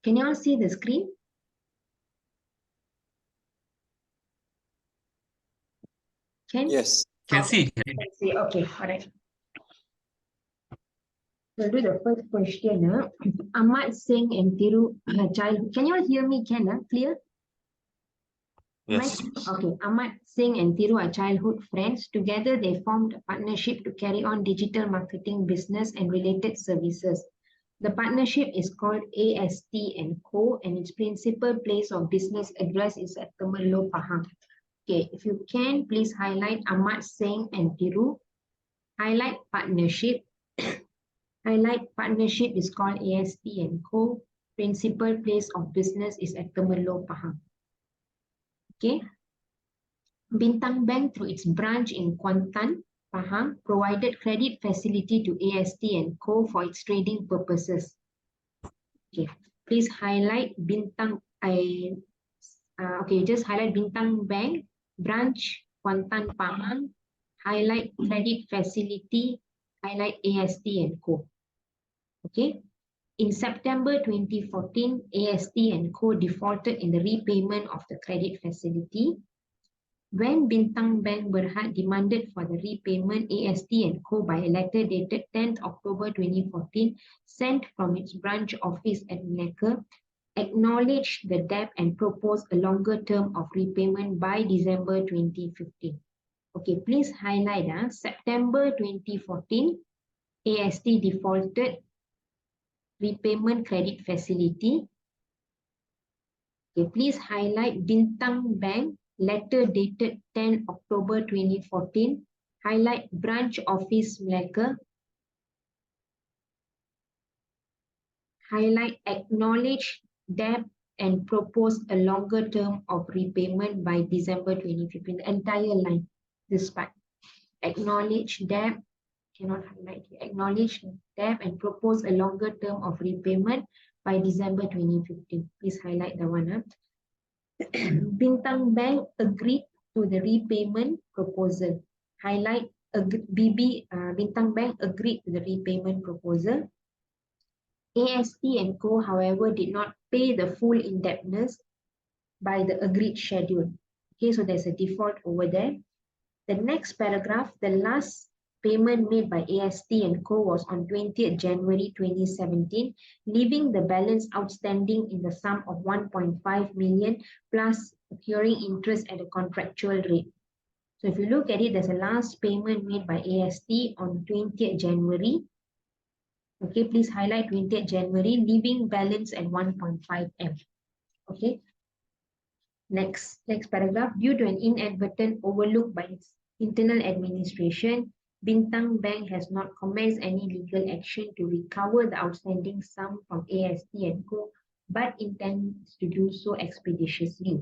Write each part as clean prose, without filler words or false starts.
Can you all see the screen? Can? Yes. Can see. Can see. Okay, all right. We'll do the first question. Ahmad Singh and Thiru, child. Can you all hear me? Clear? Yes. Okay. Ahmad Singh and Thiru are childhood friends. Together, they formed a partnership to carry on digital marketing business and related services. The partnership is called AST and Co. and its principal place of business address is at Temerloh, Pahang. Okay, if you can, please highlight Ahmad Singh and Thiru. Highlight partnership. Highlight partnership is called AST and Co. Principal place of business is at Temerloh, Pahang. Okay. Bintang Bank, through its branch in Kuantan, Pahang, provided credit facility to AST and Co. for its trading purposes. Okay, please highlight Bintang. Okay, just highlight Bintang Bank, branch Kuantan, Pahang. Highlight credit facility. Highlight AST and Co. Okay. In September 2014, AST and Co. defaulted in the repayment of the credit facility. When Bintang Bank Berhad demanded for the repayment, AST and Co. by a letter dated 10th October 2014, sent from its branch office at Melaka, acknowledged the debt and proposed a longer term of repayment by December 2015. Okay, please highlight September 2014, AST defaulted repayment credit facility. Okay, please highlight Bintang Bank, letter dated 10 October 2014. Highlight branch office Melaka. Highlight acknowledge debt and propose a longer term of repayment by December 2015. The entire line, this part. Acknowledge debt, cannot highlight here. Acknowledge debt and propose a longer term of repayment by December 2015. Please highlight the one. Bintang Bank agreed to the repayment proposal. Highlight Bintang Bank agreed to the repayment proposal. AST and Co, however, did not pay the full indebtedness by the agreed schedule. Okay, so there's a default over there. The next paragraph, the last payment made by AST and Co was on 20th January 2017, leaving the balance outstanding in the sum of 1.5 million plus accruing interest at a contractual rate. So if you look at it, there's a last payment made by AST on 20th January. Okay, please highlight 20th January, leaving balance at 1.5 M. Okay. Next paragraph, due to an inadvertent overlook by its internal administration, Bintang Bank has not commenced any legal action to recover the outstanding sum from AST and Co, but intends to do so expeditiously.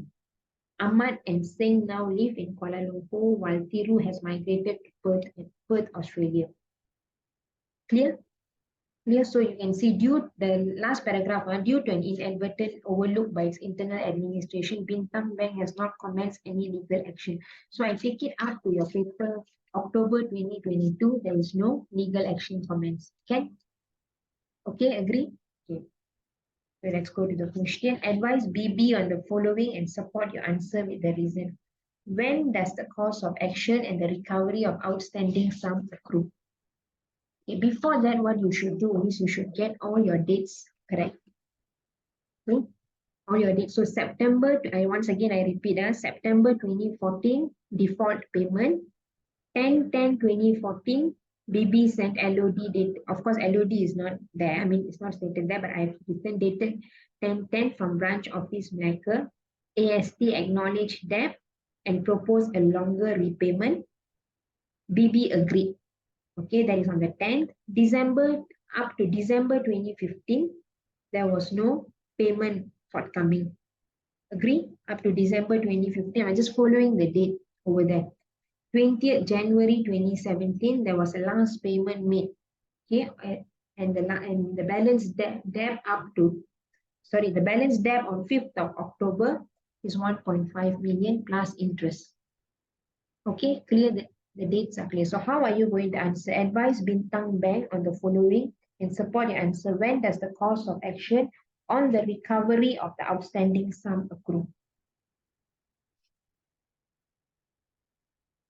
Ahmad and Singh now live in Kuala Lumpur, while Thiru has migrated to Perth, Australia. Clear? Clear? So you can see, the last paragraph, due to an inadvertent overlook by its internal administration, Bintang Bank has not commenced any legal action. So I take it up to your paper, October 2022, there is no legal action commenced. Okay? Okay, agree? Okay. So let's go to the question. Advise BB on the following and support your answer with the reason. When does the course of action and the recovery of outstanding sum accrue? Okay, before that, what you should do is you should get all your dates correct. Okay? All your dates. So September, once again I repeat, September 2014, default payment. 10/10/2014, BB sent LOD date. Of course, LOD is not there. I mean, it's not stated there, but I have written dated 10/10 from branch office Melaka. AST acknowledged debt and proposed a longer repayment. BB agreed. Okay, that is on the 10th. December, up to December 2015, there was no payment forthcoming. Agree? Up to December 2015. I'm just following the date over there. 20th January 2017, there was a last payment made. Okay, and the balance debt the balance debt on 5th of October is 1.5 million plus interest. Okay, clear, the dates are clear. So how are you going to answer? Advise Bintang Bank on the following and support your answer. When does the course of action on the recovery of the outstanding sum accrued.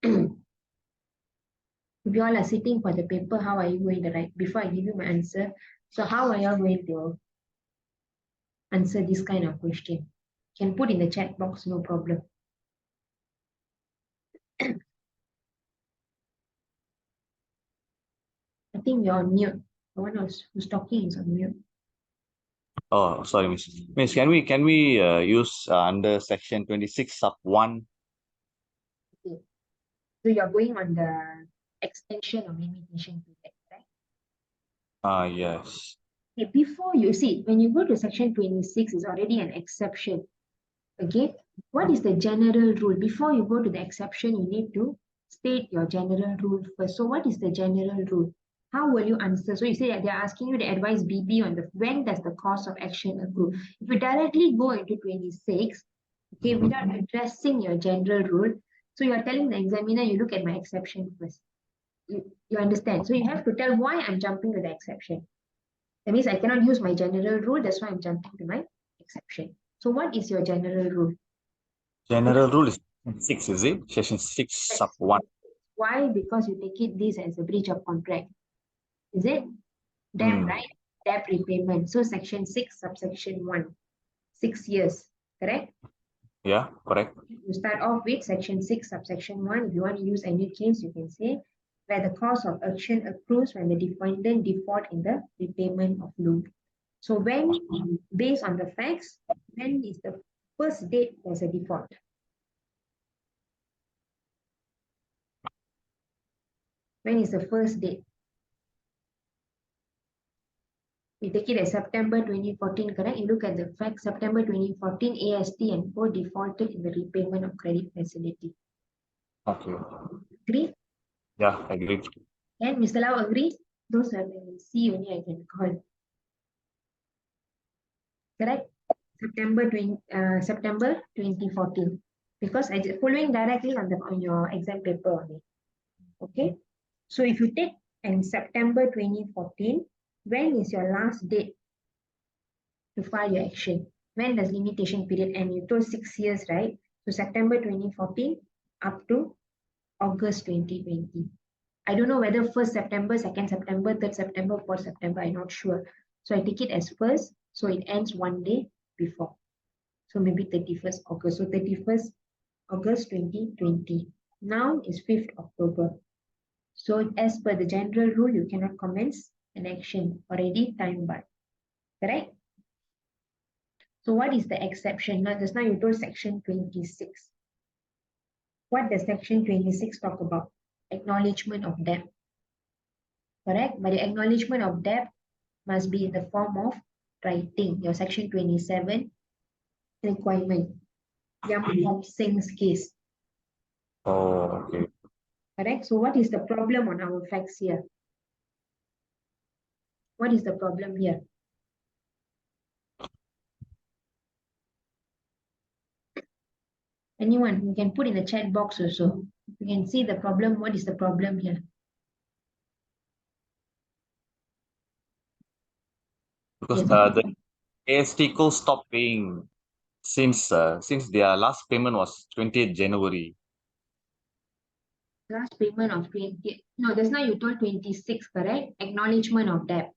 If you all are sitting for the paper, how are you going to write? Before I give you my answer, so how are you all going to answer this kind of question? You can put in the chat box, no problem. I think you're on mute. The one who's talking is on mute. Oh, sorry, Miss. Miss, can we use under section 26 sub 1? Okay. So you're going on the extension or limitation period, right? Yes. Okay, before you see, when you go to section 26, it's already an exception. Okay, what is the general rule? Before you go to the exception, you need to state your general rule first. So what is the general rule? How will you answer? So you say that they're asking you to advise BB on the when does the course of action accrue. If you directly go into 26, okay, without addressing your general rule, so you are telling the examiner, you look at my exception first. You understand? So you have to tell why I'm jumping to the exception. That means I cannot use my general rule, that's why I'm jumping to my exception. So what is your general rule? General rule is 6, is it? Section 6 sub 1. Why? Because you take it this as a breach of contract. Is it? Debt, right? Debt repayment. So section 6, subsection 1. 6 years. Correct? Yeah, correct. You start off with section 6, subsection 1. If you want to use any case, you can say where the course of action accrues when the defendant default in the repayment of loan. So when, based on the facts, when is the first date there's a default? When is the first date? We take it as September 2014, correct? You look at the fact, September 2014, AST and Co defaulted in the repayment of credit facility. Okay. Agree? Yeah, I agree. And Mr. Lau agree? Those are the C only I can call. Correct? September 2014. Because I just following directly on your exam paper only. Okay? So if you take in September 2014, when is your last date to file your action? When does limitation period end? You told 6 years, right? So September 2014 up to August 2020. I don't know whether 1st September, 2nd September, 3rd September, 4th September, I'm not sure. So I take it as 1st, so it ends one day before. So maybe 31st August. So 31st August 2020. Now is 5th October. So as per the general rule, you cannot commence an action already time barred. Correct? So what is the exception? Now, just now you told section 26. What does section 26 talk about? Acknowledgement of debt. Correct? But the acknowledgement of debt must be in the form of writing. Your section 27 requirement. Yam Singh's case. Oh, okay. Correct? So what is the problem on our facts here? What is the problem here? Anyone, you can put in the chat box also. You can see the problem. What is the problem here? Because Yes. the AST co stopped paying since their last payment was 20th January. Last payment of 20. No, just now you told 26, correct? Acknowledgement of debt.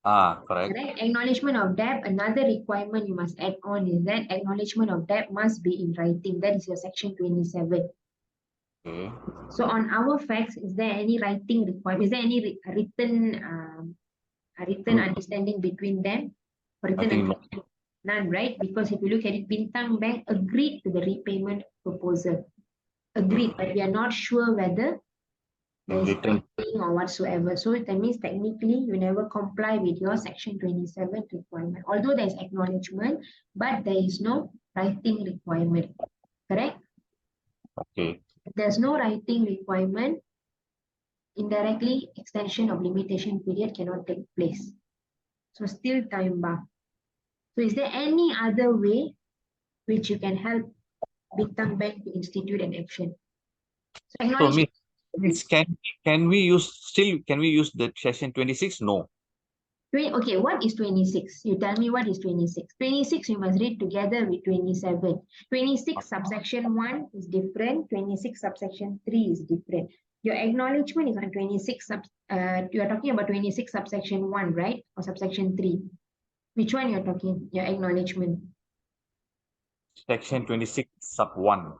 Correct. Correct? Acknowledgement of debt, another requirement you must add on is that acknowledgement of debt must be in writing. That is your section 27. Okay. So on our facts, is there any writing requirement? Is there any written understanding between them? Written none, right? Because if you look at it, Bintang Bank agreed to the repayment proposal. Agreed, but we are not sure whether there is writing or whatsoever. So that means technically you never comply with your section 27 requirement. Although there is acknowledgement, but there is no writing requirement. Correct? Okay. If there's no writing requirement, indirectly extension of limitation period cannot take place. So still time bar. So is there any other way which you can help Bintang Bank to institute an action? So means can we use the section 26? No. Okay, what is 26? You tell me what is 26. 26 you must read together with 27. 26 subsection 1 is different. 26 subsection 3 is different. Your acknowledgement is on 26 you are talking about 26 subsection 1, right? Or subsection 3? Which one you're talking? Your acknowledgement. Section 26 sub 1.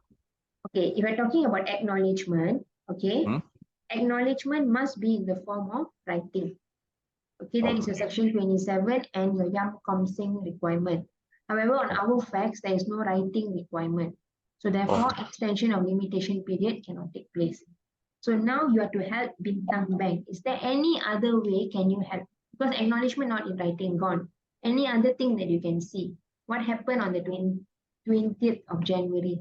Okay, if you're talking about acknowledgement, okay, acknowledgement must be in the form of writing. Okay, that is your section 27 and your Yam Komsing requirement. However, on our facts, there is no writing requirement. So therefore, extension of limitation period cannot take place. So now you are to help Bintang Bank. Is there any other way can you help? Because acknowledgement not in writing, gone. Any other thing that you can see? What happened on the 20th of January?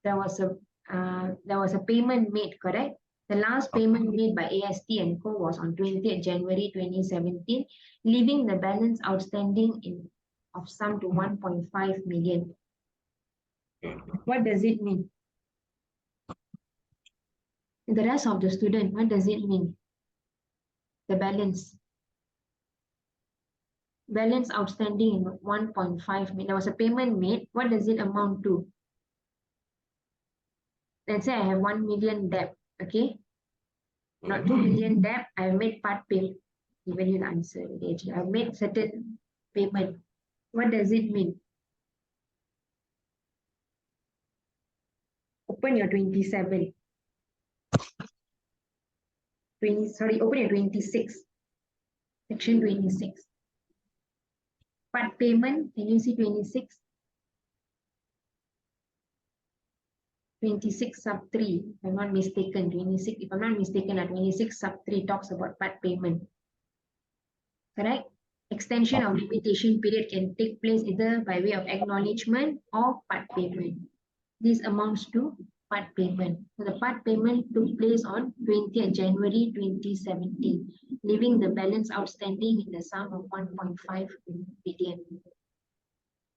There was a payment made, correct? The last payment made by AST and Co was on 20th January 2017, leaving the balance outstanding of sum to 1.5 million. What does it mean? The rest of the student, what does it mean? The balance. Balance outstanding in 1.5 million. There was a payment made. What does it amount to? Let's say I have 1 million debt, okay? Not 2 million debt, I have made part payment. Given you the answer. Actually, I've made certain payment. What does it mean? Open your 27. Open your 26. Section 26. Part payment, can you see 26? 26 sub 3, if I'm not mistaken, 26, if I'm not mistaken, 26 sub 3 talks about part payment. Correct? Extension of limitation period can take place either by way of acknowledgement or part payment. This amounts to part payment. So the part payment took place on 20th January 2017, leaving the balance outstanding in the sum of 1.5 billion.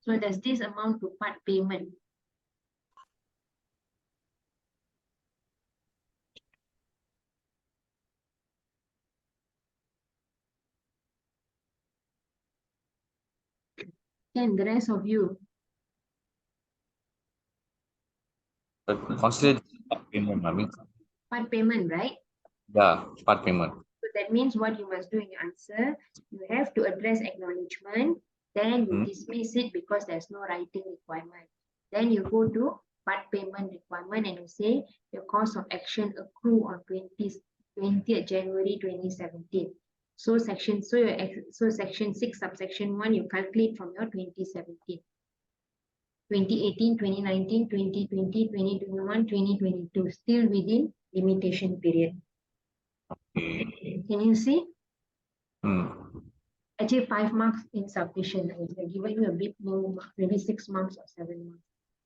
So does this amount to part payment? Can the rest of you? Consider part payment, I mean. Part payment, right? Yeah, part payment. So that means what you must do in your answer, you have to address acknowledgement, then you dismiss it because there's no writing requirement. Then you go to part payment requirement and you say your course of action accrue on 20th January 2017. So section 6 subsection 1 you calculate from your 2017. 2018, 2019, 2020, 2021, 2022, still within limitation period. Can you see? Actually, 5 marks insufficient. I've given you a bit more, maybe 6 marks or 7 marks.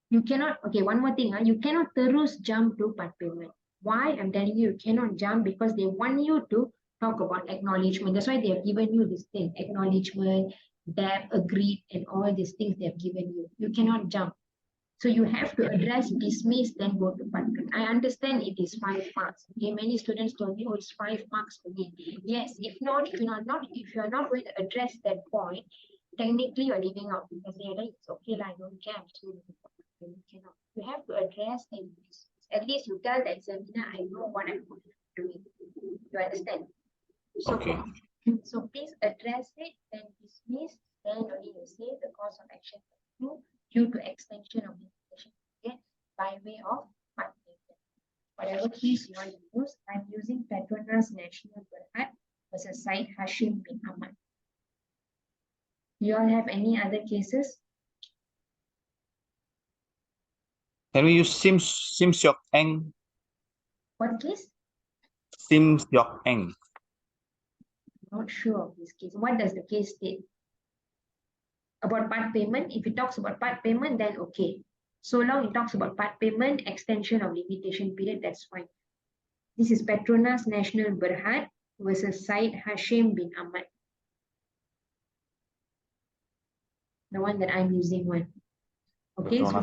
You cannot, okay, one more thing, you cannot terus jump to part payment. Why? I'm telling you, you cannot jump because they want you to talk about acknowledgement. That's why they have given you this thing, acknowledgement, debt, agreed, and all these things they have given you. You cannot jump. So you have to address, dismiss, then go to part payment. I understand it is 5 marks. Okay, many students told me, oh, it's 5 marks for me. Yes, if you are not going to address that point, technically you're leaving out because it's okay, I don't care. You cannot. You have to address and dismiss. At least you tell the examiner, I know what I'm doing. You understand? So, Okay. So please address it, then dismiss, then only you say the cause of action due to extension of limitation period by way of part payment. Whatever case you want to use, I'm using Petronas National Berhad versus Syed Hashim bin Ahmad. Do you all have any other cases? Can we use Sim Seok Eng? What case? Sim Seok Eng. Not sure of this case. What does the case state? About part payment, if it talks about part payment, then okay. So long it talks about part payment, extension of limitation period, that's fine. This is Petronas National Berhad versus Syed Hashim bin Ahmad. The one that I'm using one. Okay, so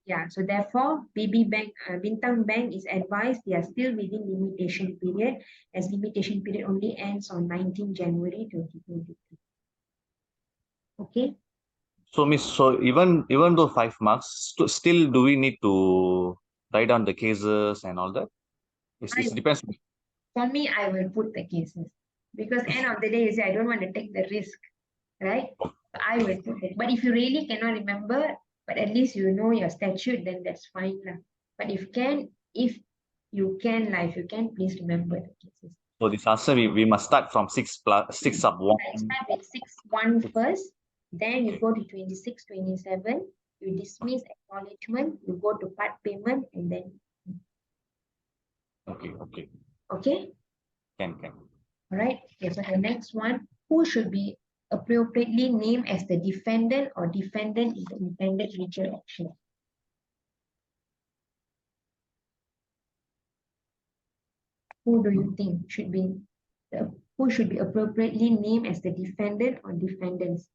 Yeah, so therefore, BB Bank, Bintang Bank is advised they are still within limitation period, as limitation period only ends on 19 January 2023. Okay. So, Miss, so even though 5 marks, still do we need to write down the cases and all that? It depends. For me, I will put the cases because end of the day, you say I don't want to take the risk, right? I will put it. But if you really cannot remember, but at least you know your statute, then that's fine lah. But if you can, please remember the cases. So this answer we must start from 6 sub 1. You start with 6(1) first, then you go to 26, 27, you dismiss acknowledgement, you go to part payment, and then Okay. okay. Can. All right. Okay, so the next one, who should be appropriately named as the defendant or defendant in the intended legal action? Who do you think should be who should be appropriately named as the defendant or defendants?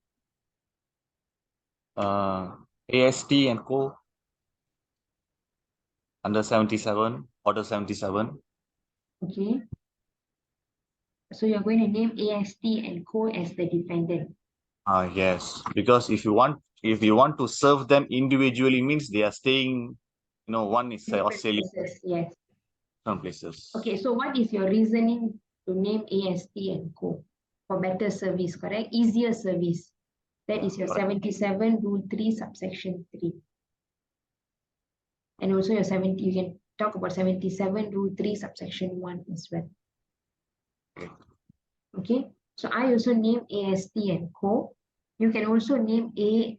AST and Co. Under 77, Order 77. Okay. So you're going to name AST and Co as the defendant. Yes, because if you want to serve them individually, means they are staying, one is Australia, Places, yes. some places. Okay, so what is your reasoning to name AST and Co for better service, correct? Easier service. That is your 77 rule 3 subsection 3. And also your 70, you can talk about 77 rule 3 subsection 1 as well. Okay, so I also name AST and Co. You can also name you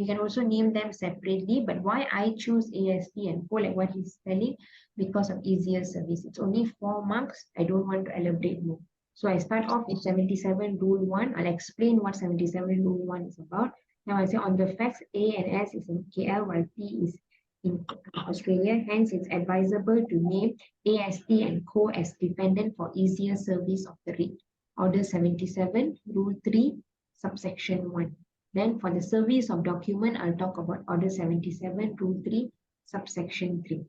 can also name them separately, but why I choose AST and Co, like what he's telling, because of easier service. It's only 4 marks. I don't want to elaborate more. So I start off with 77 rule 1. I'll explain what 77 rule 1 is about. Now I say on the facts, A and S is in KL while P is in Australia. Hence, it's advisable to name AST and Co as defendant for easier service of the writ. Order 77, Rule 3, subsection 1. Then for the service of document, I'll talk about Order 77, Rule 3, subsection 3.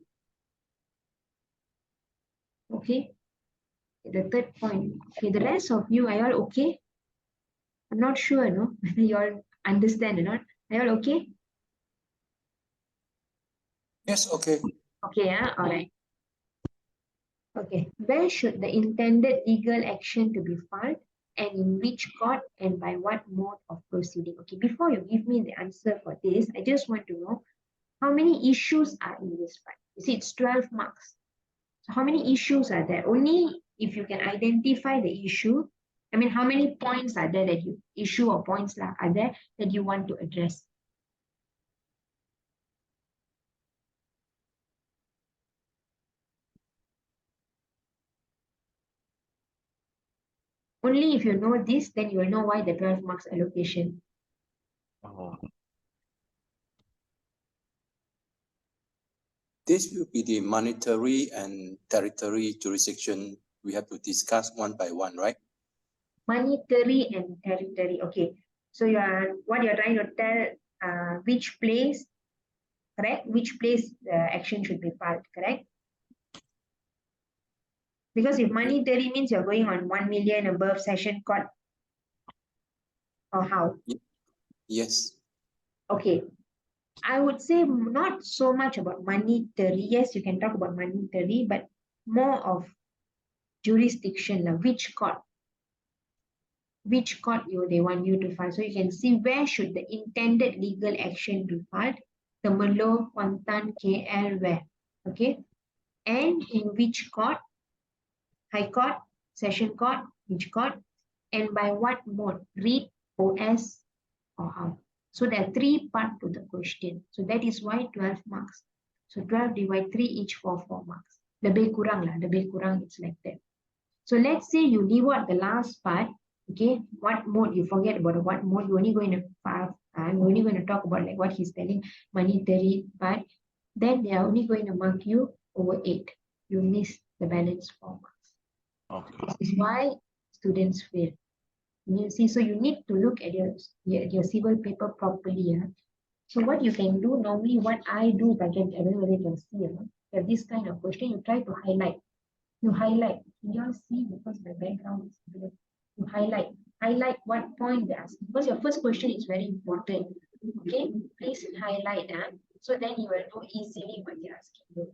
Okay. The third point. Okay, the rest of you, are you all okay? I'm not sure, no, whether you all understand or not. Are you all okay? Yes, okay. Okay, all right. Okay, where should the intended legal action to be filed and in which court and by what mode of proceeding? Okay, before you give me the answer for this, I just want to know how many issues are in this file. You see, it's 12 marks. So how many issues are there? Only if you can identify the issue, how many points are there that you issue or points are there that you want to address? Only if you know this, then you will know why the 12 marks allocation. This will be the monetary and territory jurisdiction we have to discuss one by one, right? Monetary and territory. Okay. So what you're trying to tell, which place, correct? Which place the action should be filed, correct? Because if monetary means you're going on 1 million above session court, or how? Yes. Okay. I would say not so much about monetary. Yes, you can talk about monetary, but more of jurisdiction, which court they want you to file. So you can see where should the intended legal action be filed. Temerloh, Kuantan, KL, where? Okay. And in which court? High court, session court, which court? And by what mode? Writ, OS, or how? So there are 3 parts to the question. So that is why 12 marks. So 12 divide 3 each for 4 marks. Lebih kurang, it's like that. So let's say you leave out the last part. Okay, what mode? You forget about what mode. You're only going to I'm only going to talk about like what he's telling, monetary part. Then they are only going to mark you over 8. You miss the balance 4 marks. Okay. This is why students fail. You see, so you need to look at your civil paper properly. So what you can do, normally what I do, I don't know whether you can see, for this kind of question, you try to highlight. You highlight. You all see because my background is blue. You highlight what point they ask. Because your first question is very important. Okay, please highlight that. So then you will know easily what they're asking you.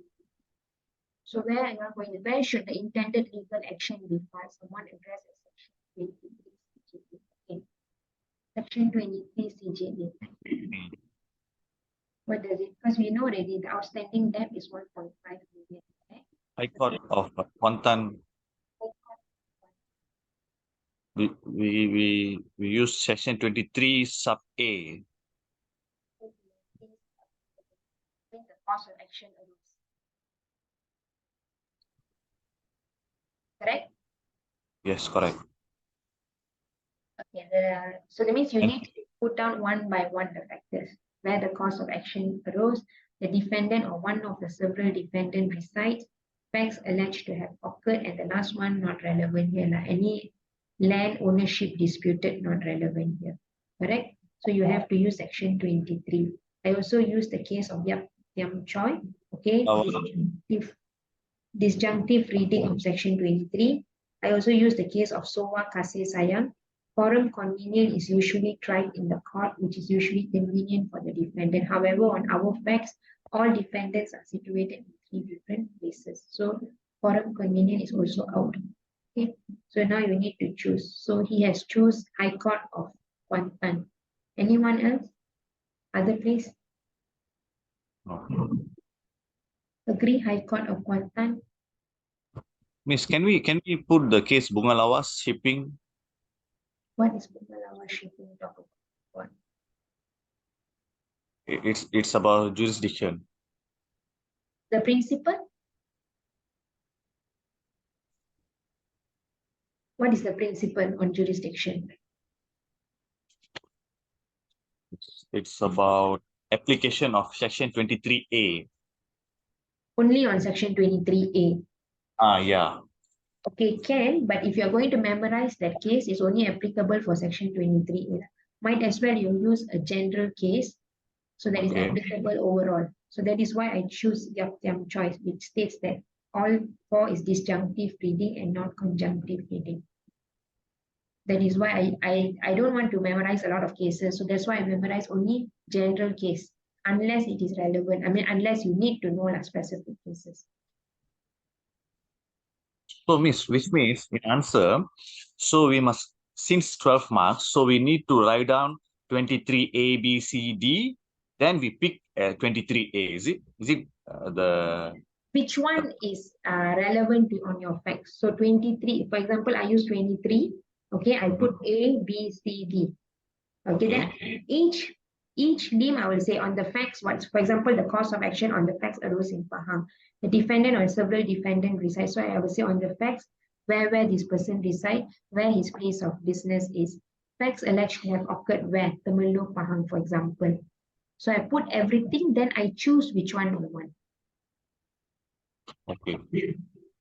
So where am I going? Where should the intended legal action be filed? Someone address section 23 CJD. Okay. Section 23 CJD. What does it? Because we know already the outstanding debt is 1.5 million. Right? High Court of Kuantan. We use section 23 sub A. The cause of action arose. Correct? Yes, correct. Okay, so that means you need to put down one by one the factors where the cause of action arose, the defendant or one of the several defendant resides, facts alleged to have occurred, and the last one not relevant here. Any land ownership disputed not relevant here. Correct? So you have to use section 23. I also use the case of Yap Tiam Choi. Okay, disjunctive reading of section 23. I also use the case of Sowa Kasih Sayang. Forum convenient is usually tried in the court, which is usually convenient for the defendant. However, on our facts, all defendants are situated in 3 different places. So forum convenient is also out. Okay, so now you need to choose. So he has choose High Court of Kuantan. Anyone else? Other place? No. Agree High Court of Kuantan? Miss, can we put the case Bungalawas shipping? What is Bungalawa shipping talk about? It's about jurisdiction. The principle? What is the principle on jurisdiction? It's about application of section 23A. Only on section 23A. Yeah. Okay, can, but if you're going to memorize that case, it's only applicable for section 23A. Might as well you use a general case so that is applicable overall. So that is why I choose Yap Tiam choice, which states that all 4 is disjunctive reading and not conjunctive reading. That is why I don't want to memorize a lot of cases. So that's why I memorize only general case, unless it is relevant. I mean, unless you need to know like specific cases. So, Miss, which means in answer, so we must, since 12 marks, so we need to write down 23A, B, C, D, then we pick 23A. Is it the... Which one is relevant on your facts? So 23, for example, I use 23. Okay, I put A, B, C, D. Okay, then each limb I will say on the facts, what's, for example, the cause of action on the facts arose in Pahang. The defendant or several defendant reside. So I will say on the facts where this person reside, where his place of business is. Facts alleged to have occurred where? Temelloh, Pahang, for example. So I put everything, then I choose which one I want. Okay.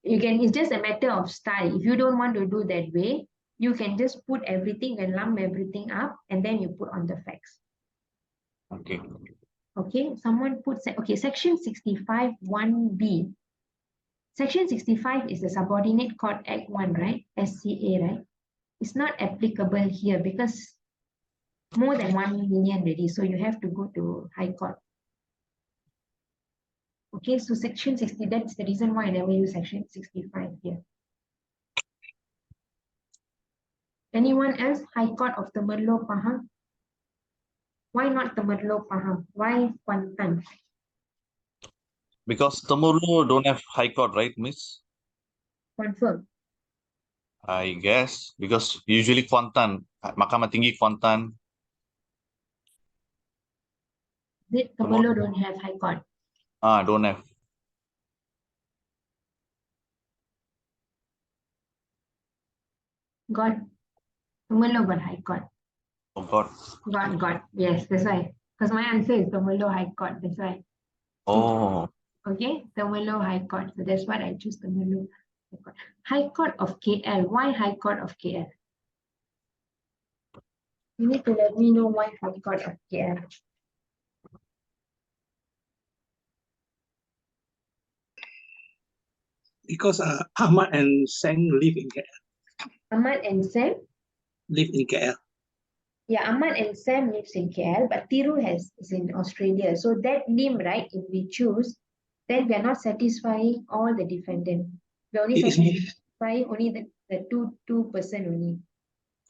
You can, it's just a matter of style. If you don't want to do that way, you can just put everything and lump everything up and then you put on the facts. Okay. Okay, someone put, okay, section 65, 1B. Section 65 is the Subordinate Court Act 1, right? SCA, right? It's not applicable here because more than 1 million already. So you have to go to High Court. Okay, so section 60, that's the reason why I never use section 65 here. Anyone else? High Court of Temelloh, Pahang? Why not Temelloh, Pahang? Why Kuantan? Because Temelloh don't have High Court, right, Miss? Confirm. I guess, because usually Kuantan, Mahkamah Tinggi Kuantan. Did Temelloh don't have High Court? Don't have. Got Temelloh got High Court. Oh, God. Got. Yes, that's why. Because my answer is Temelloh High Court. That's why. Oh. Okay, Temelloh High Court. So that's what I choose, Temelloh High Court. High Court of KL. Why High Court of KL? You need to let me know why High Court of KL. Because Ahmad and Sam live in KL. Ahmad and Sam? Live in KL. Yeah, Ahmad and Sam lives in KL, but Tiru is in Australia. So that name, right, if we choose, then we are not satisfying all the defendant. We are only It is more, satisfying only the two person only.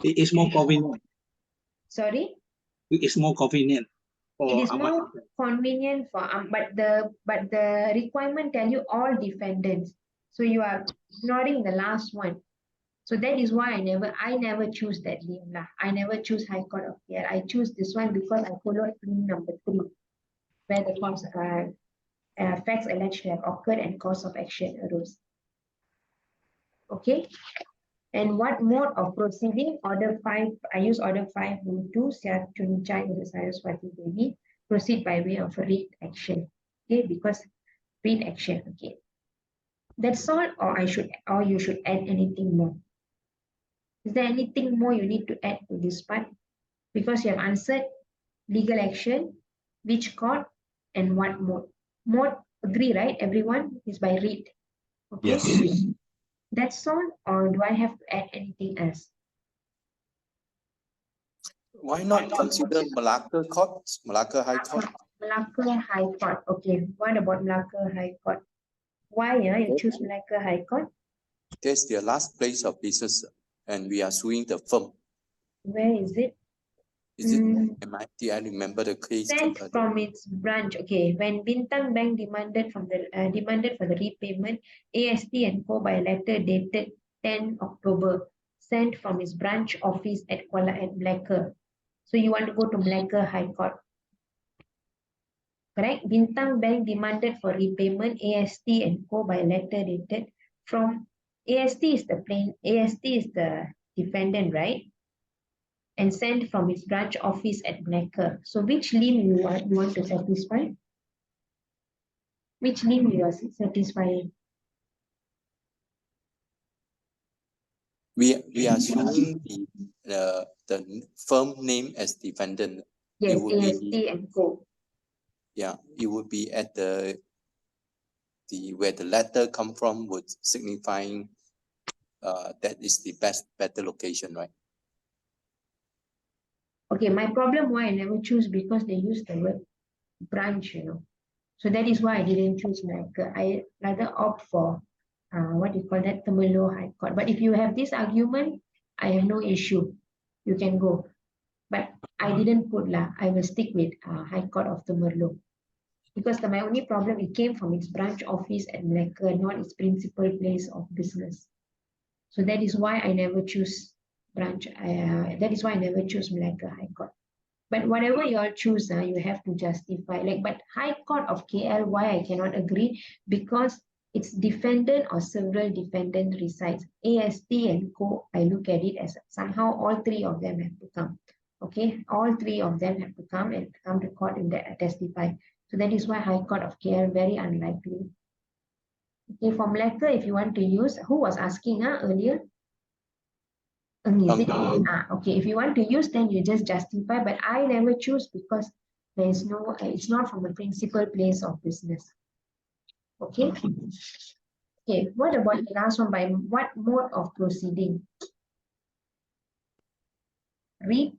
it is more convenient. Sorry? It is more convenient for It is Ahmad. more convenient for but the requirement tell you all defendants. So you are ignoring the last one. So that is why I never choose that name lah. I never choose High Court of KL. I choose this one because I followed claim number 3, where the cause facts alleged to have occurred and cause of action arose. Okay. And what mode of proceeding? Order 5. I use order 5 rule 2. Sia Chun Chai versus Saraswati Devi. Proceed by way of a read action. Okay, because read action. Okay. That's all, or you should add anything more. Is there anything more you need to add to this part? Because you have answered legal action, which court, and what mode. Mode, agree, right? Everyone is by read. Okay. Yes. That's all, or do I have to add anything else? Why not consider Malacca Court, Malacca High Court? Malacca High Court. Okay. What about Malacca High Court? Why you choose Malacca High Court? That's their last place of business, and we are suing the firm. Where is it? Is it? Did I remember the case? Sent from its branch. Okay, when Bintang Bank demanded for the repayment, AST and Co by letter dated 10 October, sent from its branch office at Malacca. So you want to go to Malacca High Court. Correct? Bintang Bank demanded for repayment, AST and Co by letter dated from AST is the defendant, right? And sent from its branch office at Malacca. So which limb you want to satisfy? Which limb you are satisfying? We are suing the firm name as defendant. Yes, it would AST be, and Co. Yeah, it would be at the where the letter come from would signifying that is the better location, right? Okay, my problem why I never choose because they use the word branch, So that is why I didn't choose Malacca. I rather opt for what do you call that, Temerloh High Court. But if you have this argument, I have no issue. You can go. But I didn't put lah. I will stick with High Court of Temerloh. Because my only problem, it came from its branch office at Malacca, not its principal place of business. So that is why I never choose branch. That is why I never choose Malacca High Court. But whatever you all choose, you have to justify. But High Court of KL, why I cannot agree? Because it's defendant or several defendant resides. AST and Co, I look at it as somehow all three of them have to come. Okay, all three of them have to come and come to court and testify. So that is why High Court of KL very unlikely. Okay, for Malacca, if you want to use, who was asking earlier? Is it? Okay, if you want to use, then you just justify, but I never choose because there is no, it's not from the principal place of business. Okay. Okay, what about the last one? By what mode of proceeding? Read.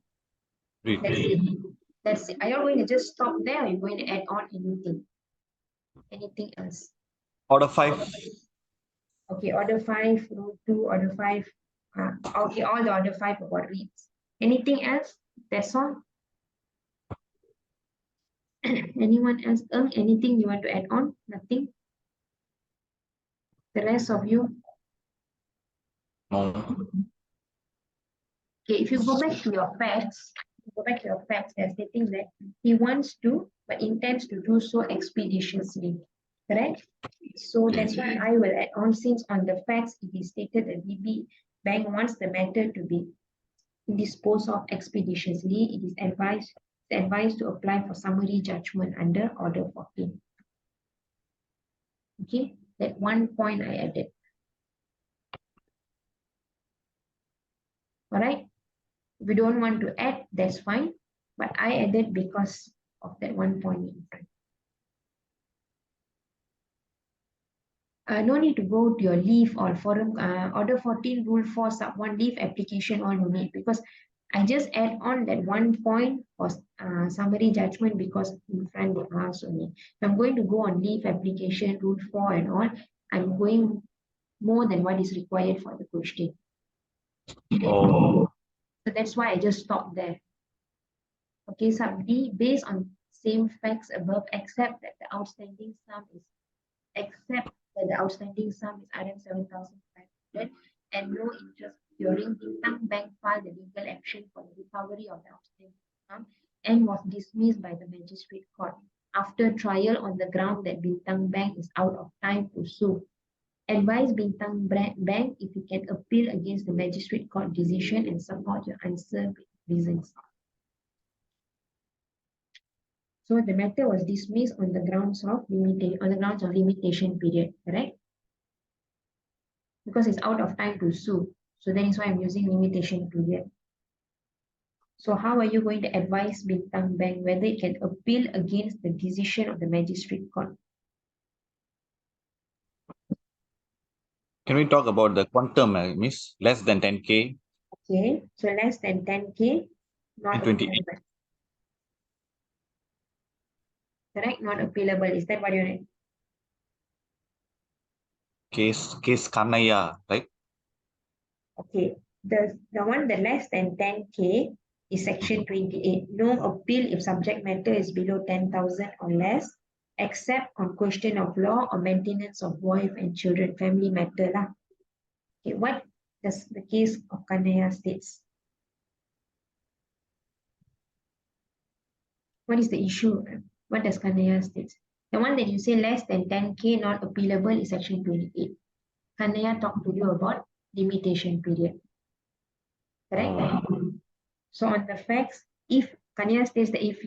Read. That's it. That's it. Are you going to just stop there or are you going to add on anything? Anything else? Order 5. Okay, order 5, rule 2, order 5. Okay, all the order 5 about reads. Anything else? That's all. Anyone else? Anything you want to add on? Nothing? The rest of you? No. Okay, if you go back to your facts, they're stating that he wants to, but intends to do so expeditiously. Correct? So that's why I will add on, since on the facts it is stated that BB Bank wants the matter to be disposed of expeditiously. It is advised to apply for summary judgment under order 14. Okay, that one point I added. All right. If you don't want to add, that's fine. But I added because of that one point in front. no need to go to your leave or forum order 14 rule 4 sub 1 leave application all you need, because I just add on that one point for summary judgment because in front they asked only. If I'm going to go on leave application rule 4 and all, I'm going more than what is required for the question. Oh, So that's why I just stopped there. Okay, sub D, based on same facts above, except that the outstanding sum is RM 7,500 and no interest during Bintang Bank filed the legal action for the recovery of the outstanding sum and was dismissed by the magistrate court after trial on the ground that Bintang Bank is out of time to sue. Advise Bintang Bank if you can appeal against the magistrate court decision and support your answer with reasons. So the matter was dismissed on the grounds of limitation period, correct? Because it's out of time to sue. So that is why I'm using limitation period. So how are you going to advise Bintang Bank whether it can appeal against the decision of the magistrate court? can we talk about the quantum, Miss? Less than 10K? Okay, so less than 10K, not 28. appealable. Correct? Not appealable. Is that what you read? Case Kanaya, right? Okay, the one the less than 10K is section 28. No appeal if subject matter is below 10,000 or less, except on question of law or maintenance of wife and children, family matter lah. Okay, what does the case of Kanaya states? What is the issue? What does Kanaya states? The one that you say less than 10K not appealable is section 28. Kanaya talked to you about limitation period. Correct? Oh. So on the facts, if Kanaya states that if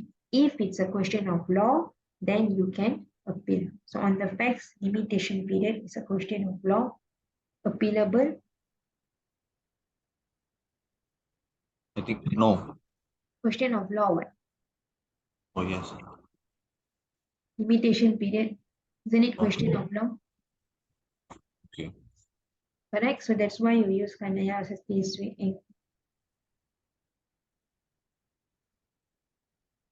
it's a question of law, then you can appeal. So on the facts, limitation period is a question of law, appealable. I think no. Question of law, what? Oh, yes. Limitation period, isn't it question of law? Okay. Correct? So that's why you use Kanaya as a case with.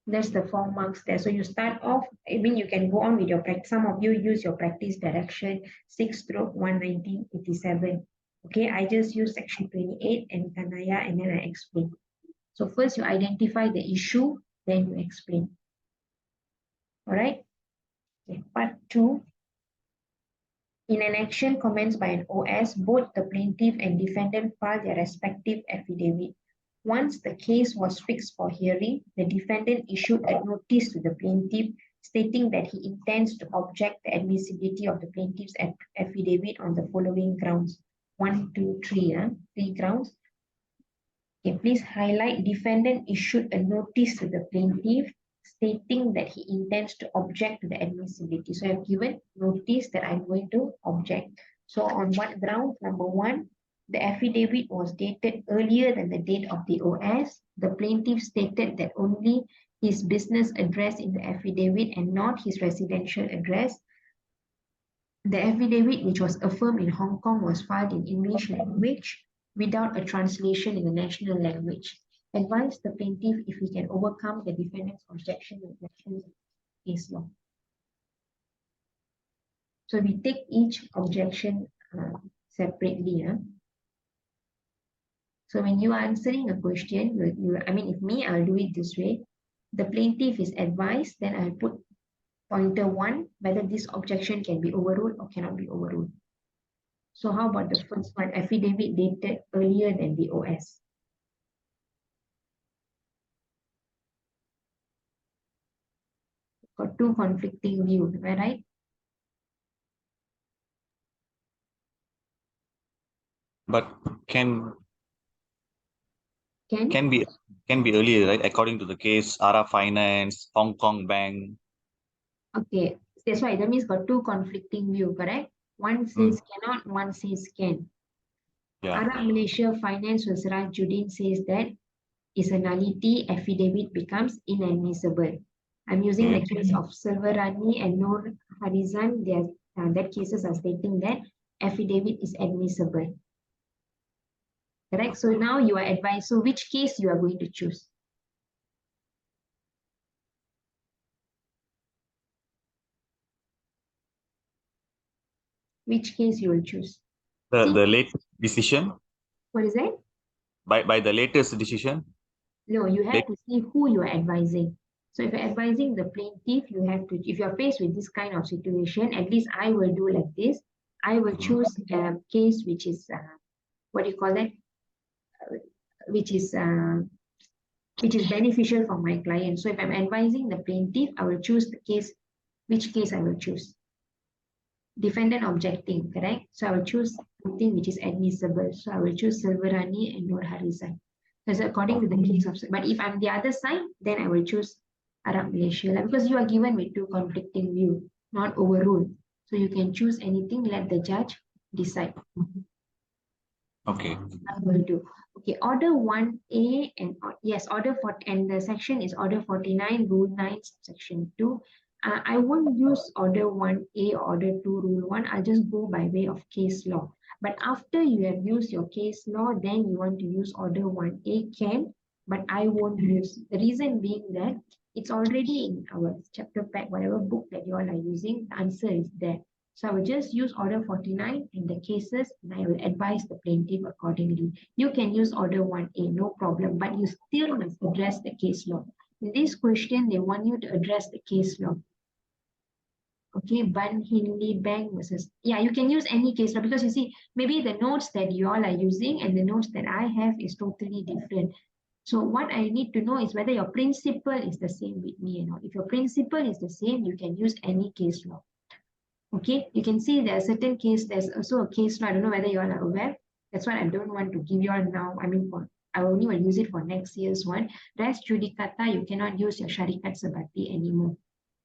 That's the 4 marks there. So you start off, I mean, you can go on with your practice. Some of you use your practice direction 6/1/1987. Okay, I just use section 28 and Kanaya and then I explain. So first you identify the issue, then you explain. All right. Okay. Part 2. In an action commenced by an OS, both the plaintiff and defendant filed their respective affidavit. Once the case was fixed for hearing, the defendant issued a notice to the plaintiff stating that he intends to object the admissibility of the plaintiff's affidavit on the following grounds. 1, 2, 3, 3 grounds. Okay, please highlight defendant issued a notice to the plaintiff stating that he intends to object to the admissibility. So I've given notice that I'm going to object. So on what ground? Number 1, the affidavit was dated earlier than the date of the OS. The plaintiff stated that only his business address in the affidavit and not his residential address. The affidavit, which was affirmed in Hong Kong, was filed in English language without a translation in the national language. Advise the plaintiff if he can overcome the defendant's objection with reference to case law. So we take each objection separately. So when you are answering a question, I mean, if me, I'll do it this way. The plaintiff is advised, then I'll put pointer 1, whether this objection can be overruled or cannot be overruled. So how about the first one, affidavit dated earlier than the OS? Got 2 conflicting views, am I right? But can Can? be earlier, right? According to the case, Ara Finance, Hong Kong Bank. Okay, that's why that means got 2 conflicting views, correct? One says cannot, one says can. Yeah. Arab Malaysia Finance was Rajuddin says that is a nullity, affidavit becomes inadmissible. I'm using the case of Silverani and Noor Harizan. They are that cases are stating that affidavit is admissible. Correct? So now you are advised. So which case you are going to choose? Which case you will choose? The latest decision, What is that? by the latest decision. No, you have to see who you are advising. So if you're advising the plaintiff, you have to, if you're faced with this kind of situation, at least I will do like this. I will choose a case which is, what do you call that? Which is beneficial for my client. So if I'm advising the plaintiff, I will choose the case, which case I will choose. Defendant objecting, correct? So I will choose something which is admissible. So I will choose Silverani and Nur Harizan. That's according to the case of, but if I'm the other side, then I will choose Arab Malaysia, because you are given with two conflicting views, not overruled. So you can choose anything, let the judge decide. Okay. I will do. Okay, order 1A and yes, order for, and the section is order 49, rule 9, section 2. I won't use order 1A, order 2, rule 1. I'll just go by way of case law. But after you have used your case law, then you want to use order 1A can, but I won't use. The reason being that it's already in our chapter pack, whatever book that you all are using, the answer is there. So I will just use order 49 in the cases, and I will advise the plaintiff accordingly. You can use order 1A, no problem, but you still must address the case law. In this question, they want you to address the case law. Okay, Ban Hinley Bank versus, yeah, you can use any case law, because you see, maybe the notes that you all are using and the notes that I have is totally different. So what I need to know is whether your principle is the same with me or not. If your principle is the same, you can use any case law. Okay, you can see there's a certain case, there's also a case law. I don't know whether you all are aware. That's why I don't want to give you all now. I mean, I only will use it for next year's one. Res judicata, you cannot use your syarikat sebati anymore.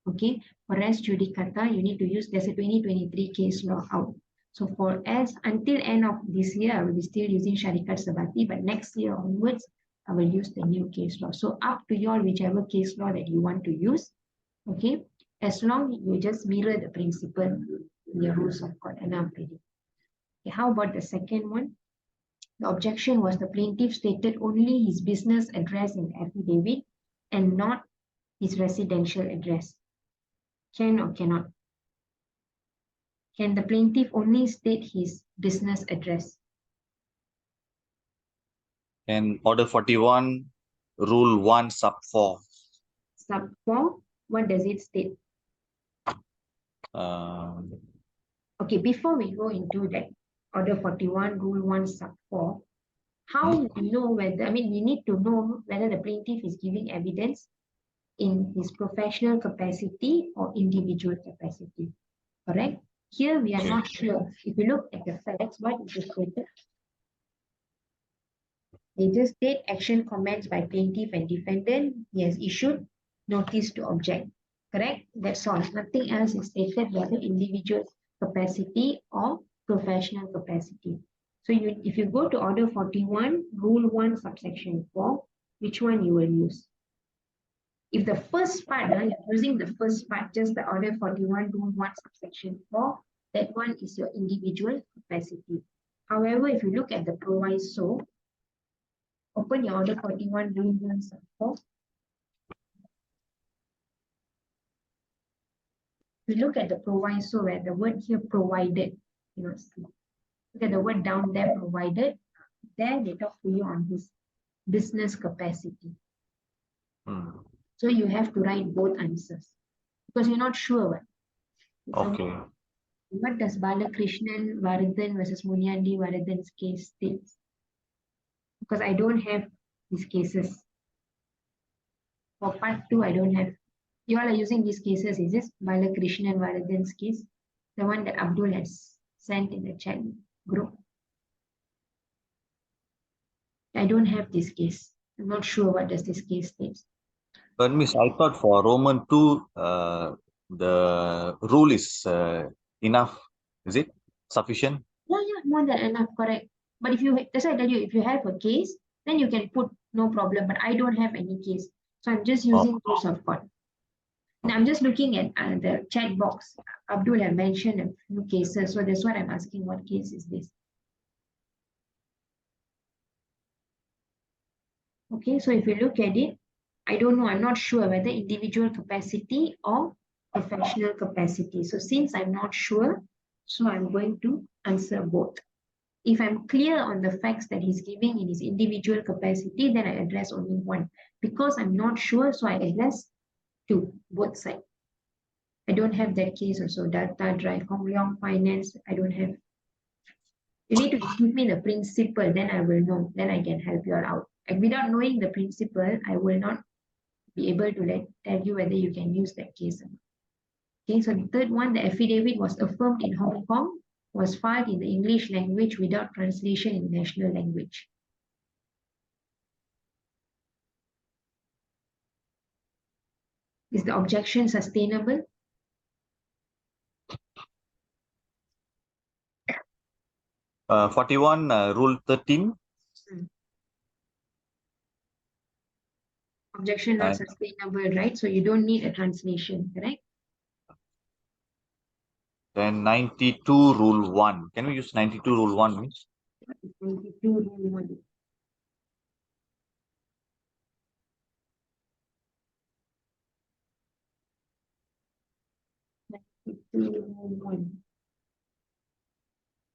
Okay, for res judicata, you need to use, there's a 2023 case law out. So for as until end of this year, I will be still using syarikat sebati, but next year onwards, I will use the new case law. So up to you all, whichever case law that you want to use. Okay, as long as you just mirror the principle in your rules of court, enough already. Okay, how about the second one? The objection was the plaintiff stated only his business address in the affidavit and not his residential address. Can or cannot? Can the plaintiff only state his business address? And order 41, rule 1, sub 4. Sub 4, what does it state? Okay, before we go into that, order 41, rule 1, sub 4, how we know whether, I mean, we need to know whether the plaintiff is giving evidence in his professional capacity or individual capacity, correct? Here we are not sure. If you look at the facts, what is stated? They just state action comments by plaintiff and defendant. He has issued notice to object, correct? That's all. Nothing else is stated, whether individual capacity or professional capacity. So if you go to order 41, rule 1, subsection 4, which one you will use? If the first part, you're using the first part, just the order 41, rule 1, subsection 4, that one is your individual capacity. However, if you look at the proviso, open your order 41, rule 1, sub 4. We look at the proviso where the word here provided, look at the word down there, provided. There they talk to you on his business capacity. So you have to write both answers because you're not sure what. Okay. What does Balakrishnan Varadhan versus Munyandi Varadhan's case states? Because I don't have these cases. For part 2, I don't have. You all are using these cases. Is this Balakrishnan Varadhan's case? The one that Abdul has sent in the chat group. I don't have this case. I'm not sure what does this case states. But Miss, I thought for Roman 2, the rule is enough. Is it sufficient? Yeah, more than enough, correct. But if you, that's why I tell you, if you have a case, then you can put no problem. But I don't have any case. So I'm just using rules of court. Now, I'm just looking at the chat box. Abdul had mentioned a few cases, so that's what I'm asking. What case is this? Okay, so if you look at it, I don't know, I'm not sure whether individual capacity or professional capacity. So since I'm not sure, so I'm going to answer both. If I'm clear on the facts that he's giving in his individual capacity, then I address only one. Because I'm not sure, so I address two, both sides. I don't have that case also, data drive, Hong Leong finance, I don't have. You need to give me the principle, then I will know, then I can help you all out. And without knowing the principle, I will not be able to tell you whether you can use that case or not. Okay, so the third one, the affidavit was affirmed in Hong Kong, was filed in the English language without translation in the national language. Is the objection sustainable? 41, Rule 13. Objection not sustainable, right? So you don't need a translation, correct? Then 92, Rule 1. Can we use 92, Rule 1, Miss? 92 rule 1.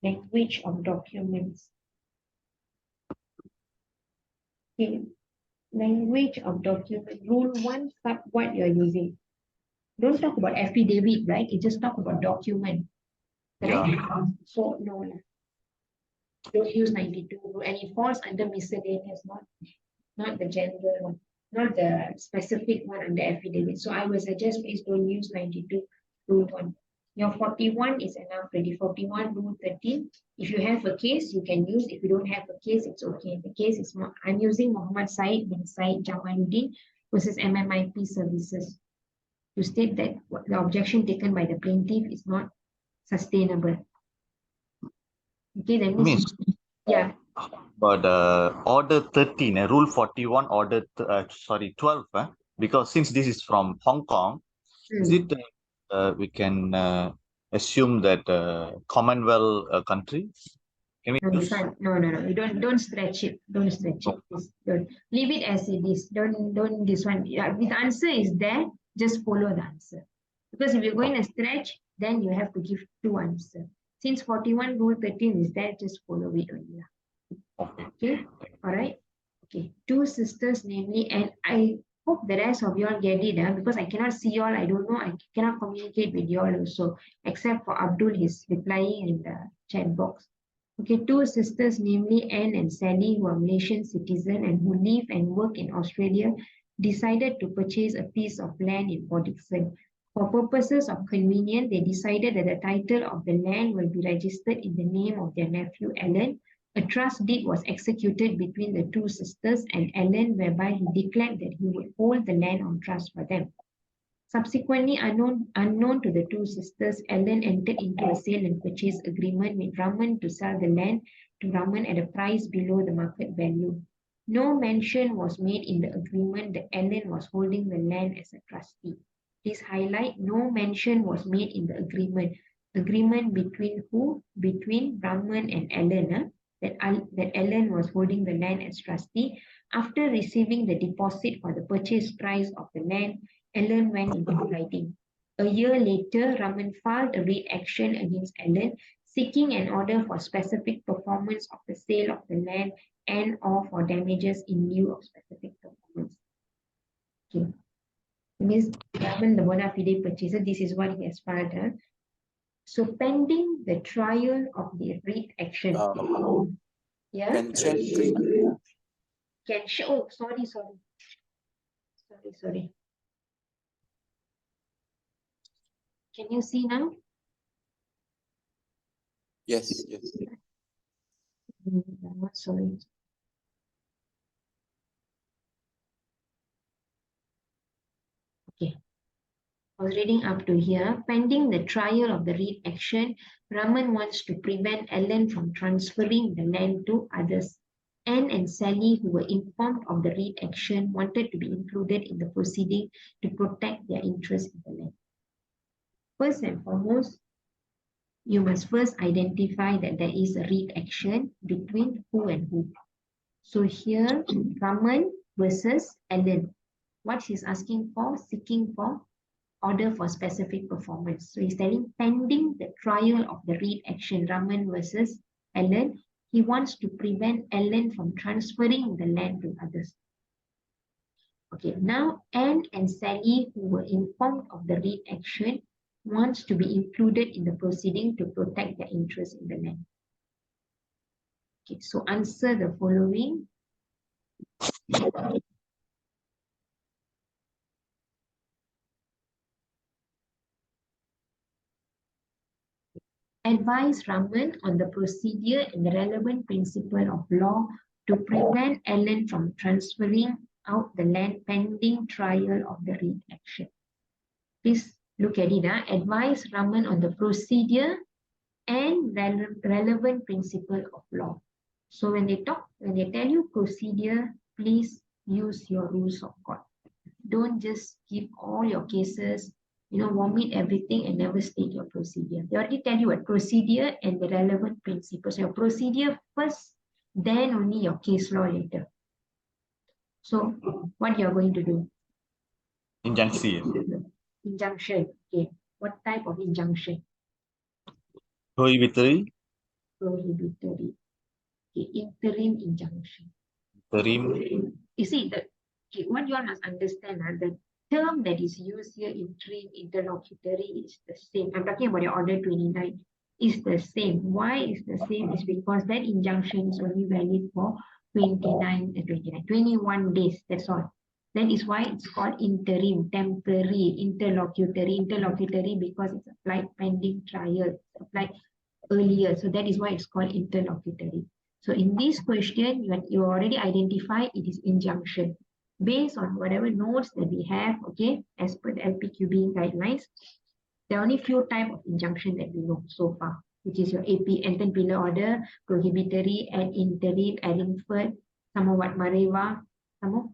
Language of documents. Okay. Language of document. Rule 1, sub what you're using. Don't talk about affidavit, right? You just talk about document. Correct? Yeah. So no. Don't use 92 and it falls under miscellaneous, not the general one, not the specific one under affidavit. So I would suggest please don't use 92 rule 1. Your 41 is enough already. 41 rule 13. If you have a case, you can use. If you don't have a case, it's okay. The case is I'm using Muhammad Said bin Said Jamaluddin versus MMIP services to state that the objection taken by the plaintiff is not sustainable. Okay, that means yeah. But Order 13, Rule 41, Order 12, because since this is from Hong Kong, is it we can assume that Commonwealth country? Can we use? No. You don't stretch it. Don't stretch it. Please. Don't leave it as it is. Don't this one. Yeah, if the answer is there, just follow the answer. Because if you're going to stretch, then you have to give two answers. Since 41 rule 13 is there, just follow it only. Okay. All right. Okay. Two sisters, namely, and I hope the rest of y'all get it, because I cannot see y'all. I don't know. I cannot communicate with y'all also, except for Abdul. He's replying in the chat box. Okay, two sisters, namely Anne and Sally, who are Malaysian citizens and who live and work in Australia, decided to purchase a piece of land in Port Dickson. For purposes of convenience, they decided that the title of the land will be registered in the name of their nephew Alan. A trust deed was executed between the two sisters and Alan, whereby he declared that he would hold the land on trust for them. Subsequently, unknown to the two sisters, Ellen entered into a sale and purchase agreement with Raman to sell the land to Raman at a price below the market value. No mention was made in the agreement that Ellen was holding the land as a trustee. Please highlight, no mention was made in the agreement. Agreement between who? Between Raman and Ellen, that Ellen was holding the land as trustee. After receiving the deposit for the purchase price of the land, Ellen went into hiding. A year later, Raman filed a writ action against Ellen, seeking an order for specific performance of the sale of the land and or for damages in lieu of specific performance. Okay. Means Raman, the bona fide purchaser, this is what he has filed. So pending the trial of the writ action. Yeah. Can share screen. Can show. Oh, sorry. Can you see now? Yes. Sorry. Okay. I was reading up to here. Pending the trial of the writ action, Raman wants to prevent Ellen from transferring the land to others. Anne and Sally, who were informed of the read action, wanted to be included in the proceeding to protect their interest in the land. First and foremost, you must first identify that there is a read action between who and who. So here, Raman versus Ellen. What he's asking for, seeking for, order for specific performance. So he's telling pending the trial of the read action, Raman versus Ellen, he wants to prevent Ellen from transferring the land to others. Okay, now Anne and Sally, who were informed of the read action, wants to be included in the proceeding to protect their interest in the land. Okay, so answer the following. Advise Raman on the procedure and the relevant principle of law to prevent Ellen from transferring out the land pending trial of the read action. Please look at it. Advise Raman on the procedure and relevant principle of law. So when they tell you procedure, please use your rules of court. Don't just give all your cases, vomit everything and never state your procedure. They already tell you what procedure and the relevant principles. Your procedure first, then only your case law later. So what you are going to do? Injunction. Injunction. Okay. What type of injunction? Prohibitory. Prohibitory. Okay. Interim injunction. Interim. You see, what you all must understand, the term that is used here, interim, interlocutory, is the same. I'm talking about your order 29. Is the same. Why is the same? Is because that injunction is only valid for 21 days. That's all. That is why it's called interim, temporary, interlocutory. Interlocutory because it's applied pending trial. It's applied earlier. So that is why it's called interlocutory. So in this question, you already identified it is injunction. Based on whatever notes that we have, okay, as per the LPQB guidelines, there are only few types of injunction that we know so far, which is your AP, Anton Pillar Order, Prohibitory, and Interim, Adinford, some of what Marewa, some of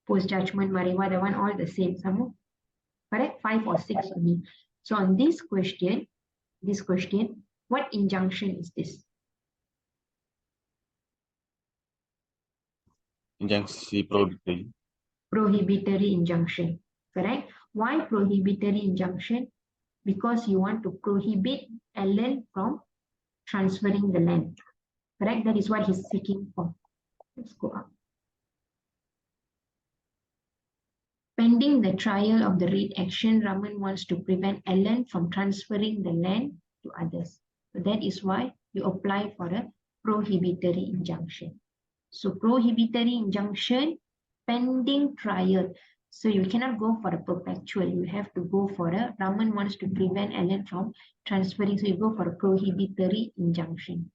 post-judgment Marewa, the one all the same, some of, correct? 5 or 6 only. So on this question, what injunction is this? Injunction prohibitory. Prohibitory injunction, correct? Why prohibitory injunction? Because you want to prohibit Ellen from transferring the land, correct? That is what he's seeking for. Let's go up. Pending the trial of the read action, Raman wants to prevent Ellen from transferring the land to others. So that is why you apply for a prohibitory injunction. So prohibitory injunction, pending trial. So you cannot go for a perpetual. You have to go for a, Raman wants to prevent Ellen from transferring. So you go for a prohibitory injunction.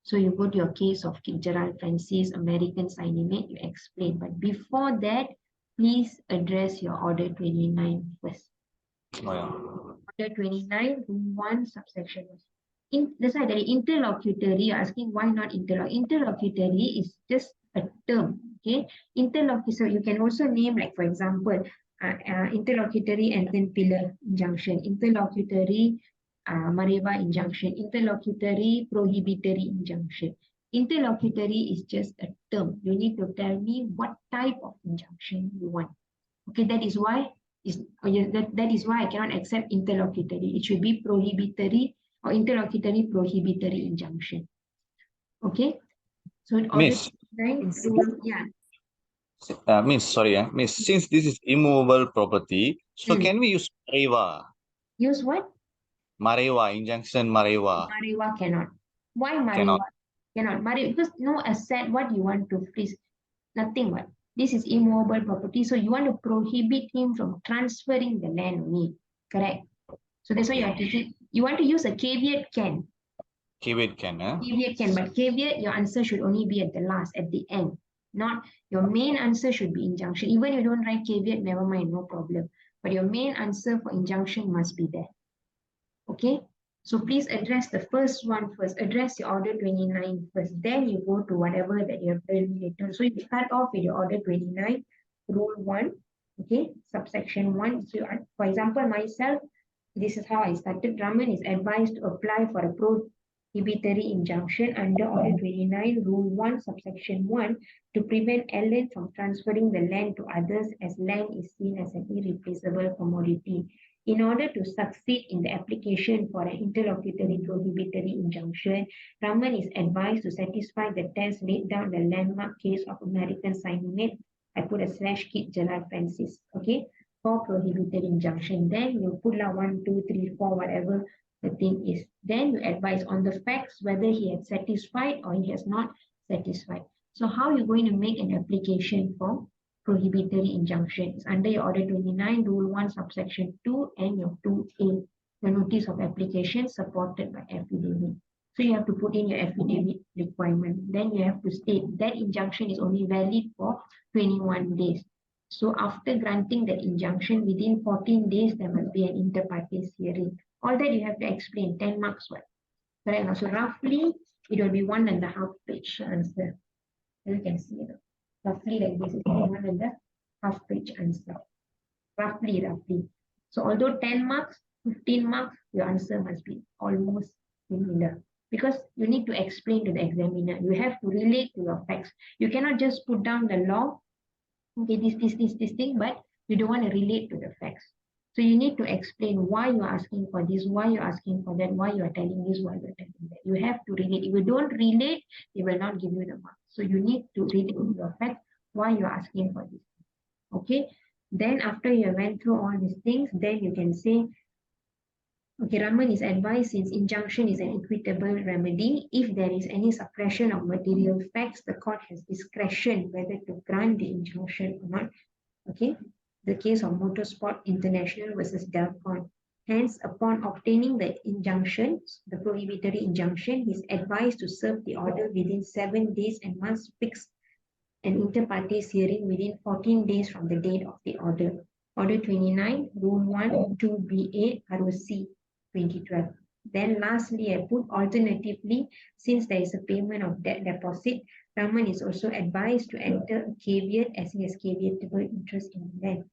So you go to your case of Gerald Francis, American Signimate, you explain. But before that, please address your order 29 first. Oh, yeah. Order 29, 1, subsection 1. That's why the interlocutory, you're asking why not interlocutory. Interlocutory is just a term, okay? Interlocutory, so you can also name, like for example, interlocutory and then pillar injunction, interlocutory Marewa injunction, interlocutory prohibitory injunction. Interlocutory is just a term. You need to tell me what type of injunction you want. Okay, that is why that is why I cannot accept interlocutory. It should be prohibitory or interlocutory prohibitory injunction. Okay, so in order Miss. yeah. Sorry, Miss, since this is immovable property, so can we use Marewa? Use what? Marewa, injunction Marewa. Marewa cannot. Why Marewa? Cannot. Marewa, because no asset, what you want to freeze? Nothing but. This is immovable property, so you want to prohibit him from transferring the land only. Correct. So that's why you have to say, you want to use a caveat, can. Caveat can, Caveat can, but caveat, your answer should only be at the last, at the end. Not, your main answer should be injunction. Even if you don't write caveat, never mind, no problem. But your main answer for injunction must be there. Okay? So please address the first one first. Address your order 29 first. Then you go to whatever that you have written later. So you start off with your order 29, rule 1, okay, subsection 1. So for example, myself, this is how I started. Raman is advised to apply for a prohibitory injunction under order 29, rule 1, subsection 1, to prevent Alan from transferring the land to others as land is seen as an irreplaceable commodity. In order to succeed in the application for an interlocutory prohibitory injunction, Raman is advised to satisfy the test laid down the landmark case of American Cyanide. I put a / Kit Jalal Francis, okay, for prohibitory injunction. Then you put 1, 2, 3, 4, whatever the thing is. Then you advise on the facts whether he has satisfied or he has not satisfied. So how are you going to make an application for prohibitory injunctions under your order 29, rule 1, subsection 2, and your 2A, the notice of application supported by affidavit. So you have to put in your affidavit requirement. Then you have to state that injunction is only valid for 21 days. So after granting that injunction, within 14 days, there must be an inter partes hearing. All that you have to explain, 10 marks. What? Correct. So roughly, it will be 1.5 page answer. You can see it. Roughly like this is 1.5 page answer. Roughly. So although 10 marks, 15 marks, your answer must be almost similar. Because you need to explain to the examiner. You have to relate to your facts. You cannot just put down the law, okay, this thing, but you don't want to relate to the facts. So you need to explain why you're asking for this, why you're asking for that, why you're telling this, why you're telling that. You have to relate. If you don't relate, they will not give you the mark. So you need to relate to your facts, why you're asking for this. Okay. Then after you went through all these things, then you can say, okay, Raman is advised since injunction is an equitable remedy. If there is any suppression of material facts, the court has discretion whether to grant the injunction or not. Okay, the case of Motorsport International versus Delcon. Hence, upon obtaining the injunction, the prohibitory injunction, he is advised to serve the order within 7 days and must fix an inter partes hearing within 14 days from the date of the order. Order 29, Rule 1, 2B8, ROC 2012. Then lastly, I put alternatively, since there is a payment of debt deposit, Raman is also advised to enter a caveat as he has caveatable interest in the land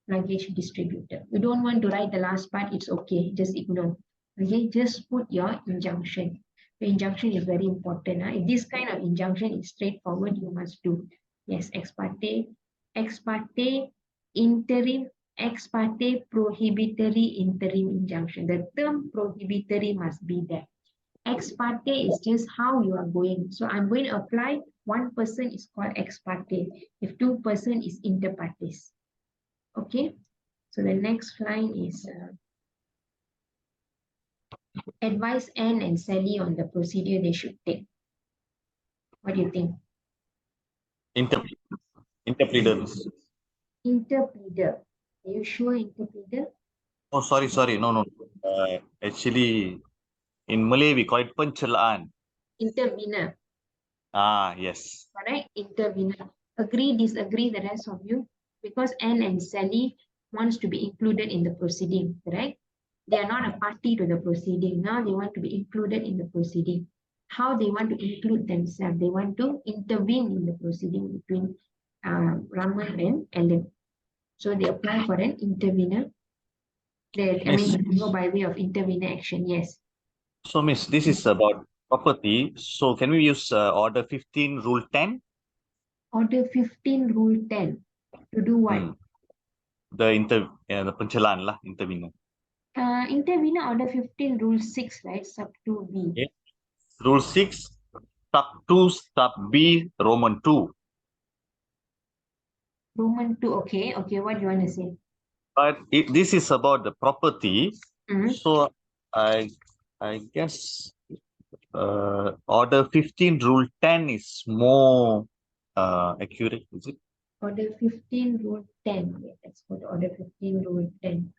luggage distributor. You don't want to write the last part, it's okay, just ignore. Okay, just put your injunction. The injunction is very important. If this kind of injunction is straightforward, you must do. Yes, ex parte, interim, ex parte prohibitory interim injunction. The term prohibitory must be there. Ex parte is just how you are going. So I'm going to apply, one person is called ex parte. If two person is inter partes. Okay. So the next line is advise Anne and Sally on the procedure they should take. What do you think? Interpreters. Interpleader. Are you sure interpleader? Oh, sorry. No. Actually, in Malay, we call it pencelaan. Intervener. Ah, yes. Correct? Intervener. Agree, disagree, the rest of you? Because Anne and Sally wants to be included in the proceeding, correct? They are not a party to the proceeding. Now they want to be included in the proceeding. How they want to include themselves? They want to intervene in the proceeding between Raman and Ellen. So they apply for an intervener. Miss, Go by way of intervener action, yes. so, Miss, this is about property. So, can we use Order 15, Rule 10? Order 15, Rule 10. To do what? The pencelaan lah, intervener. Intervener Order 15, Rule 6, right? Sub 2B. Okay. Rule 6, Sub 2, Sub B, Roman 2. Roman 2, okay. Okay, what do you want to say? But this is about the property. Mhm. So, I guess Order 15, Rule 10 is more accurate, is it? Order 15, Rule 10. Okay, let's go to Order 15, Rule 10.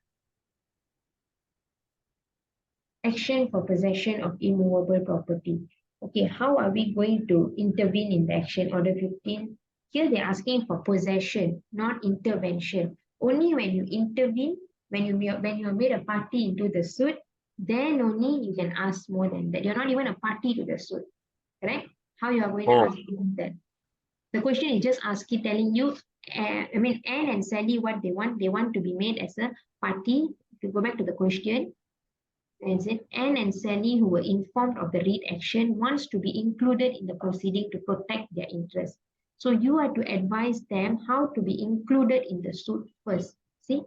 Action for possession of immovable property. Okay, how are we going to intervene in the action? Order 15. Here they're asking for possession, not intervention. Only when you intervene, when you are made a party into the suit, then only you can ask more than that. You're not even a party to the suit, correct? How you are going to Oh. ask that? The question is just asking, telling you, Anne and Sally, what they want to be made as a party. If you go back to the question, and said Anne and Sally, who were informed of the read action, wants to be included in the proceeding to protect their interests. So you are to advise them how to be included in the suit first. See,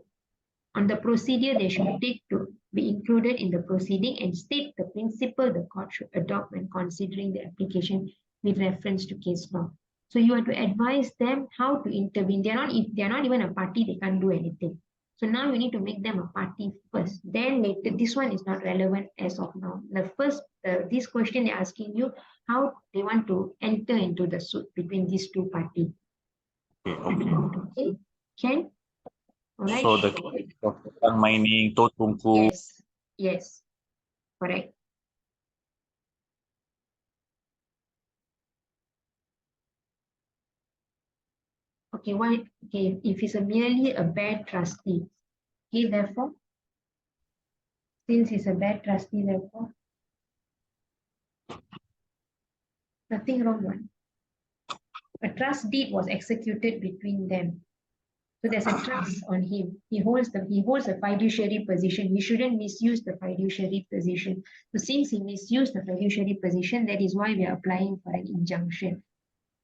on the procedure they should take to be included in the proceeding and state the principle the court should adopt when considering the application with reference to case law. So you are to advise them how to intervene. If they are not even a party, they can't do anything. So now you need to make them a party first. Then later, this one is not relevant as of now. The first, this question they're asking you how they want to enter into the suit between these two parties. Okay, Ken? All right. So the mining, totungku. Yes, correct. Okay, why? Okay, if it's merely a bad trustee, okay, therefore, since he's a bad trustee, therefore, nothing wrong one. A trust deed was executed between them. So there's a trust on him. He holds a fiduciary position. He shouldn't misuse the fiduciary position. So since he misused the fiduciary position, that is why we are applying for an injunction.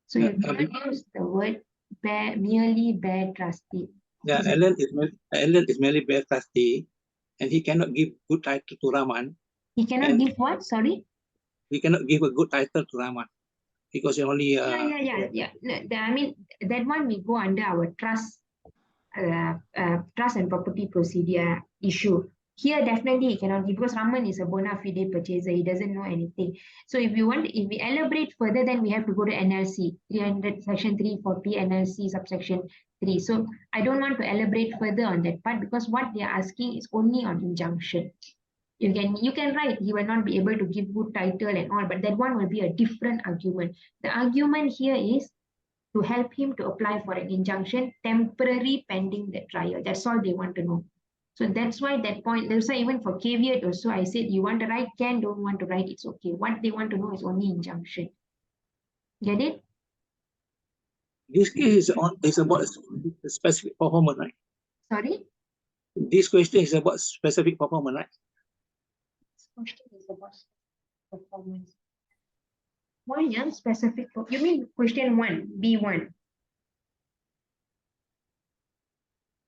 So you cannot use the word merely bad trustee. Yeah, Alan is merely bad trustee, and he cannot give good title to Raman. He cannot give what? Sorry? He cannot give a good title to Raman because he only. Yeah. No, I mean, that one we go under our trust and property procedure issue. Here, definitely he cannot give because Raman is a bona fide purchaser. He doesn't know anything. So if we elaborate further, then we have to go to NLC 300 section 340 NLC subsection 3. So I don't want to elaborate further on that part because what they are asking is only on injunction. You can write he will not be able to give good title and all, but that one will be a different argument. The argument here is to help him to apply for an injunction temporary pending the trial. That's all they want to know. So that's why that point, that's why even for caveat also, I said you want to write, don't want to write, it's okay. What they want to know is only injunction. Get it? This case is about a specific performance, right? Sorry? This question is about specific performance, right? This question is about performance. Why young specific? You mean question 1, B1?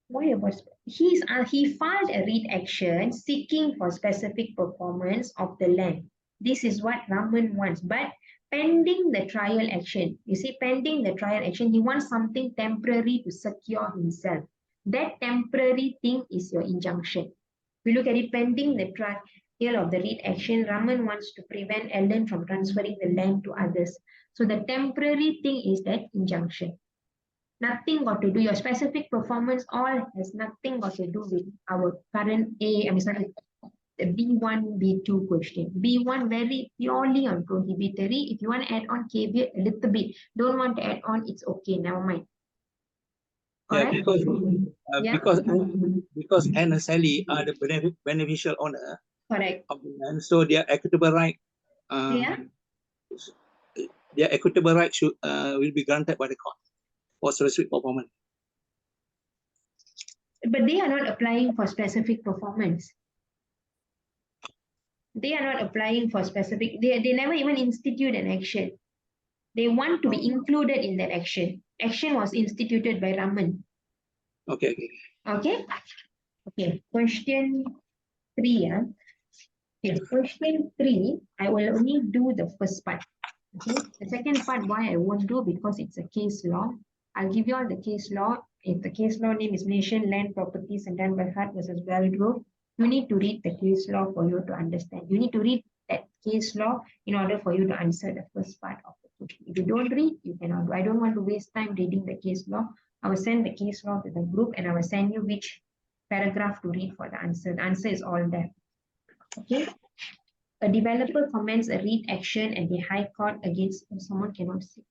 Why about he filed a read action seeking for specific performance of the land. This is what Raman wants, but pending the trial action. You see, pending the trial action, he wants something temporary to secure himself. That temporary thing is your injunction. We look at it pending the trial of the read action. Raman wants to prevent Ellen from transferring the land to others. So the temporary thing is that injunction. Nothing got to do, your specific performance all has nothing got to do with our current the B1, B2 question. B1 very purely on prohibitory. If you want to add on caveat a little bit, don't want to add on, it's okay, never mind. Yeah, because Anne and Sally are the beneficial owner. Correct. And so their equitable right. Their equitable right should will be granted by the court for specific performance. But they are not applying for specific performance. They are not applying for specific, they never even institute an action. They want to be included in that action. Action was instituted by Raman. Okay. Question 3. Question 3, I will only do the first part. Okay, the second part, why I won't do, because it's a case law. I'll give you all the case law. If the case law name is Nation Land Properties and Done by Hart versus Wellgrove, you need to read the case law for you to understand. You need to read that case law in order for you to answer the first part of the question. If you don't read, you cannot do. I don't want to waste time reading the case law. I will send the case law to the group and I will send you which paragraph to read for the answer. The answer is all there. Okay. A developer commences a read action at the High Court against someone cannot see.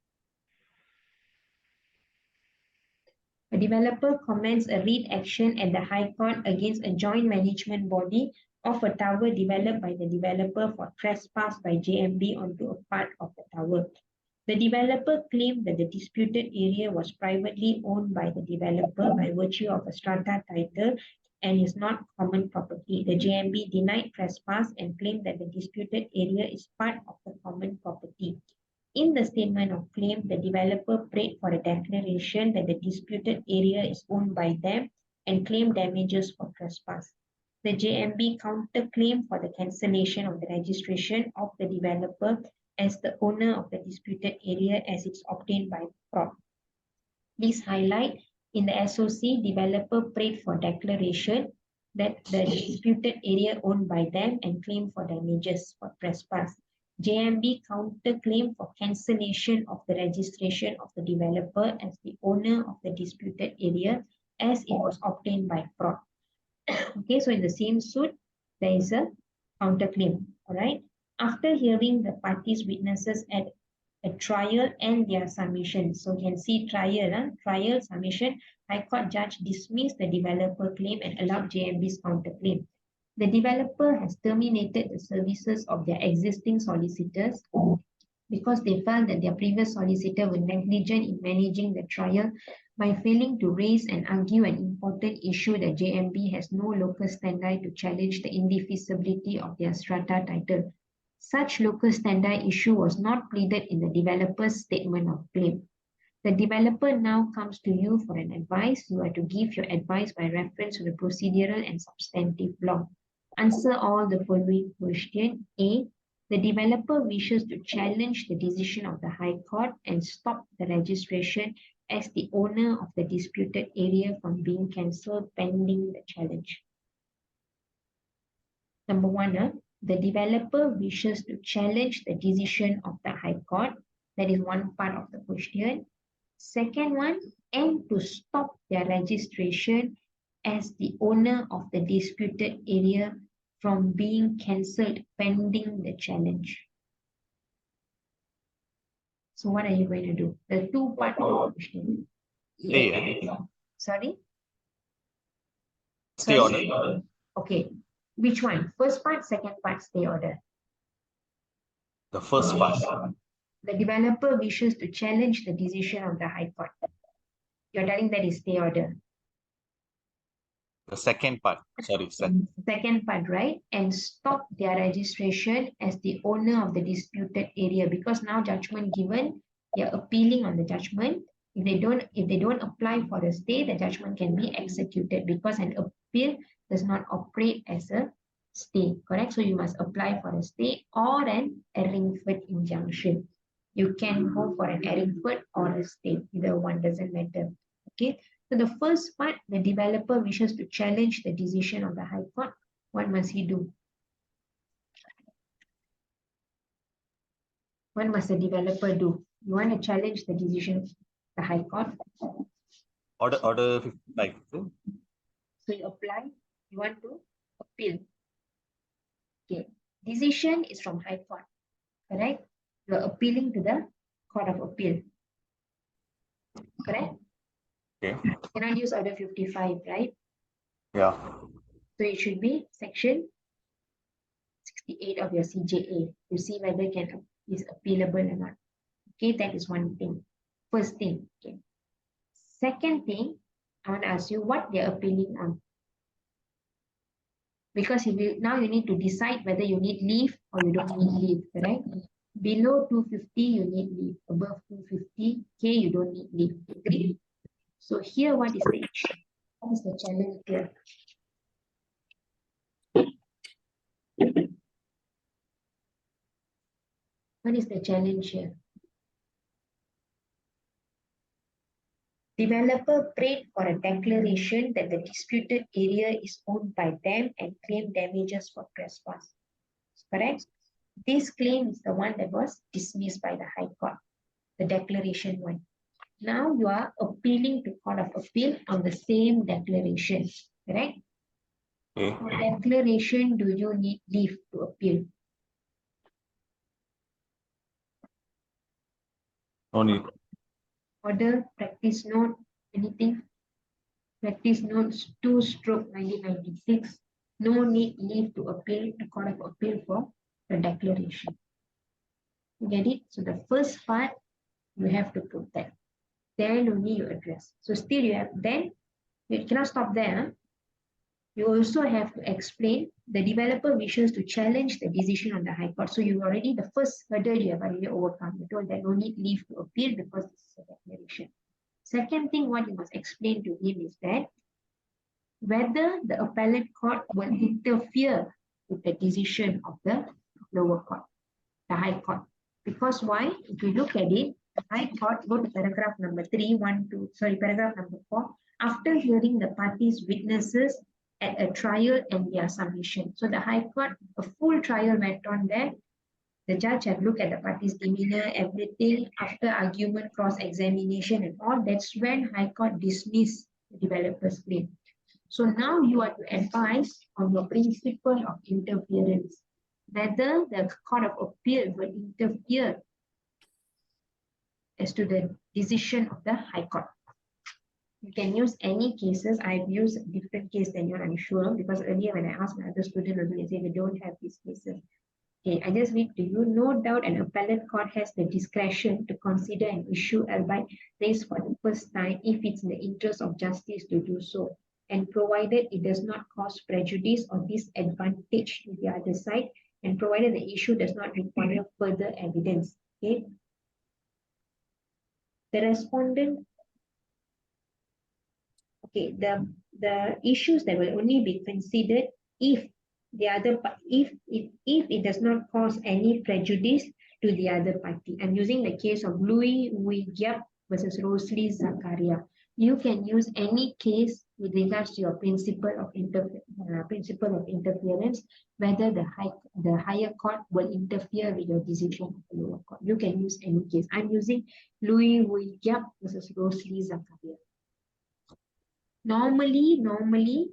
A developer commences a read action at the High Court against a joint management body of a tower developed by the developer for trespass by JMB onto a part of the tower. The developer claimed that the disputed area was privately owned by the developer by virtue of a strata title and is not common property. The JMB denied trespass and claimed that the disputed area is part of the common property. In the statement of claim, the developer prayed for a declaration that the disputed area is owned by them and claimed damages for trespass. The JMB counterclaimed for the cancellation of the registration of the developer as the owner of the disputed area as it's obtained by fraud. Please highlight in the SOC, developer prayed for declaration that the disputed area owned by them and claim for damages for trespass. JMB counterclaim for cancellation of the registration of the developer as the owner of the disputed area as it was obtained by fraud. Okay, so in the same suit, there is a counterclaim. All right. After hearing the parties' witnesses at a trial and their submission. So you can see trial, submission. High Court judge dismissed the developer claim and allowed JMB's counterclaim. The developer has terminated the services of their existing solicitors because they felt that their previous solicitor were negligent in managing the trial by failing to raise and argue an important issue that JMB has no local standi to challenge the indefeasibility of their strata title. Such local standi issue was not pleaded in the developer's statement of claim. The developer now comes to you for an advice. You are to give your advice by reference to the procedural and substantive law. Answer all the following questions. A. The developer wishes to challenge the decision of the High Court and stop the registration as the owner of the disputed area from being cancelled pending the challenge. Number one, the developer wishes to challenge the decision of the High Court. That is one part of the question. Second one, and to stop their registration as the owner of the disputed area from being cancelled pending the challenge. So what are you going to do? The two part of the question. Sorry? Stay order. Okay. Which one? First part, second part, stay order. The first part. The developer wishes to challenge the decision of the High Court. You're telling that is stay order. The second part. Sorry, Second part, right? And stop their registration as the owner of the disputed area because now judgment given, they're appealing on the judgment. If they don't apply for a stay, the judgment can be executed because an appeal does not operate as a stay, correct? So you must apply for a stay or an Erringford injunction. You can go for an Erringford or a stay. Either one doesn't matter. Okay. So the first part, the developer wishes to challenge the decision of the High Court. What must he do? What must the developer do? You want to challenge the decision of the High Court? Order 55. So you apply, you want to appeal. Okay. Decision is from High Court, correct? You are appealing to the Court of Appeal. Correct? Okay. You cannot use order 55, right? Yeah. So it should be section 68 of your CJA. You see whether it is appealable or not. Okay, that is one thing. First thing. Okay. Second thing, I want to ask you what they're appealing on. Because now you need to decide whether you need leave or you don't need leave, correct? Below 250, you need leave. Above 250K, you don't need leave. Agree? So here, what is the challenge here? What is the challenge here? Developer prayed for a declaration that the disputed area is owned by them and claim damages for trespass. Correct? This claim is the one that was dismissed by the High Court, the declaration one. Now you are appealing to Court of Appeal on the same declaration, correct? Okay. For declaration, do you need leave to appeal? No need. Order, practice note, anything? Practice notes 2/1996. no need leave to appeal to Court of Appeal for the declaration. You get it? So the first part you have to put that. Then only you address. So still you have, then you cannot stop there. Huh? You also have to explain the developer wishes to challenge the decision of the High Court. So you already, the first hurdle you have already overcome. You told that no need leave to appeal because this is a declaration. Second thing, what you must explain to him is that whether the appellate court will interfere with the decision of the lower court, the High Court. Because why? If you look at it, the High Court, go to paragraph number 312, paragraph number 4, after hearing the parties' witnesses at a trial and their submission. So the High Court, a full trial went on there. The judge had looked at the parties' demeanor, everything, after argument, cross-examination and all. That's when High Court dismissed the developer's claim. So now you are to advise on the principle of interference, whether the Court of Appeal will interfere as to the decision of the High Court. You can use any cases. I've used different case than you're unsure, because earlier when I asked my other student, they say they don't have these cases. Okay, I just read to you. No doubt an appellate court has the discretion to consider an issue albeit raised for the first time if it's in the interest of justice to do so, and provided it does not cause prejudice or disadvantage to the other side, and provided the issue does not require further evidence. Okay. The respondent, okay, the issues that will only be considered if the other if it does not cause any prejudice to the other party. I'm using the case of Louis Wigyap versus Rosalie Zakaria. You can use any case with regards to your principle of interference, whether the higher court will interfere with your decision of the lower court. You can use any case. I'm using Louis Wigyap versus Rosalie Zakaria. Normally,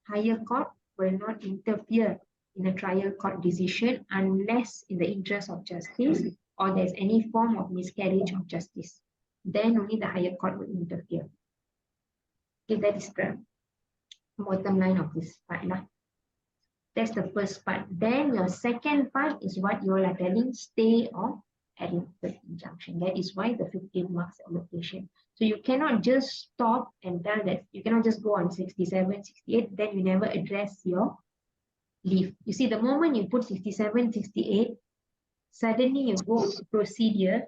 higher court will not interfere in a trial court decision unless in the interest of justice or there's any form of miscarriage of justice. Then only the higher court will interfere. Okay, that is the bottom line of this part. That's the first part. Then your second part is what you all are telling, stay or adequate injunction. That is why the 15 marks allocation. So you cannot just stop and tell that, you cannot just go on 67, 68, then you never address your leave. You see, the moment you put 67, 68, suddenly you go to procedure,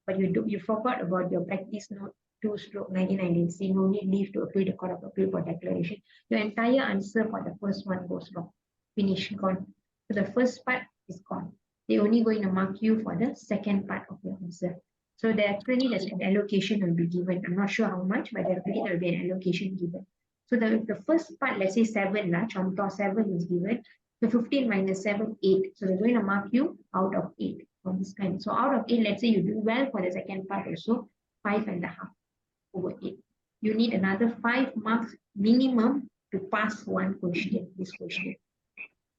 but you forgot about your practice note 2/1990, no need leave to appeal the Court of Appeal for declaration. Your entire answer for the first one goes wrong. Finish, gone. So the first part is gone. They're only going to mark you for the second part of your answer. So definitely there's an allocation will be given. I'm not sure how much, but definitely there will be an allocation given. So the first part, let's say 7, contour 7 is given. So 15 minus 7, 8. So they're going to mark you out of 8 from this kind. So out of 8, let's say you do well for the second part also, 5.5 over 8. You need another 5 marks minimum to pass one question, this question.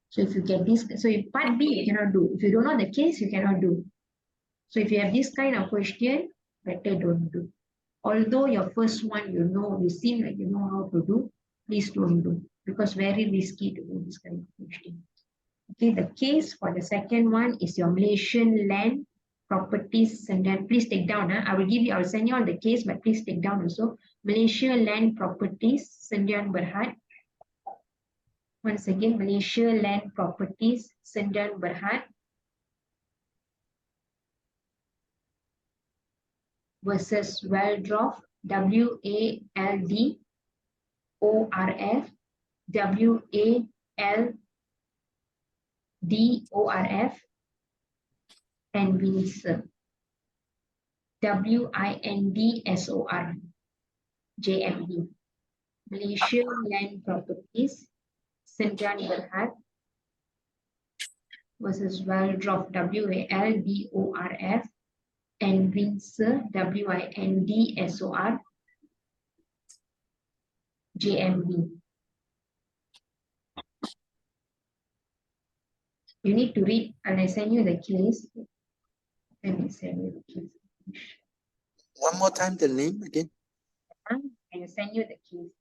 So if you get this, so if part B you cannot do. If you don't know the case, you cannot do. So if you have this kind of question, better don't do. Although your first one, you seem like you know how to do, please don't do, because very risky to do this kind of question. Okay, the case for the second one is your Malaysian land properties, and then please take down. I'll send you all the case, but please take down also. Malaysia land properties, Sendian Berhad. Once again, Malaysia land properties, Sendian Berhad versus Waldorf, WALDORF, WALDORF, and Windsor, WINDSOR, JMB. Malaysia land properties, Sendian Berhad versus Waldorf, WALDORF, and Windsor, WINDSOR, JMB. You need to read, and I send you the case. Let me send you the case. One more time, the name again. I send you the case.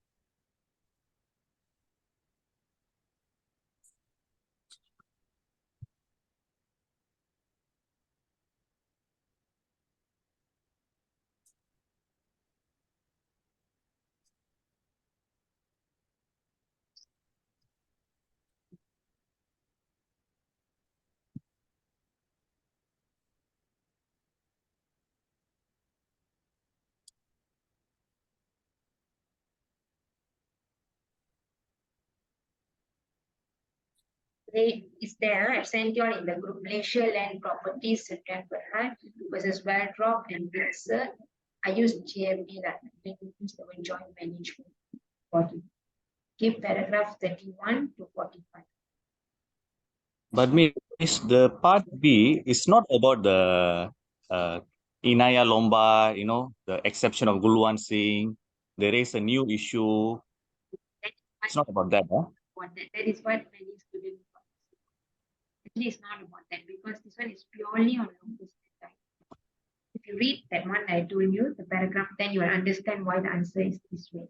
It's there. I've sent you all in the group Malaysia Land Properties Sdn Bhd versus Waldrop and Windsor. I use GMB that then use the word joint management body. Okay, paragraph 31 to 45. But miss, the part B is not about the Inaya Lomba, the exception of Gulwan Singh. There is a new issue. It's not about that, huh? That is what many students actually it's not about that because this one is purely on locus standi. If you read that one I told you, the paragraph, then you will understand why the answer is this way.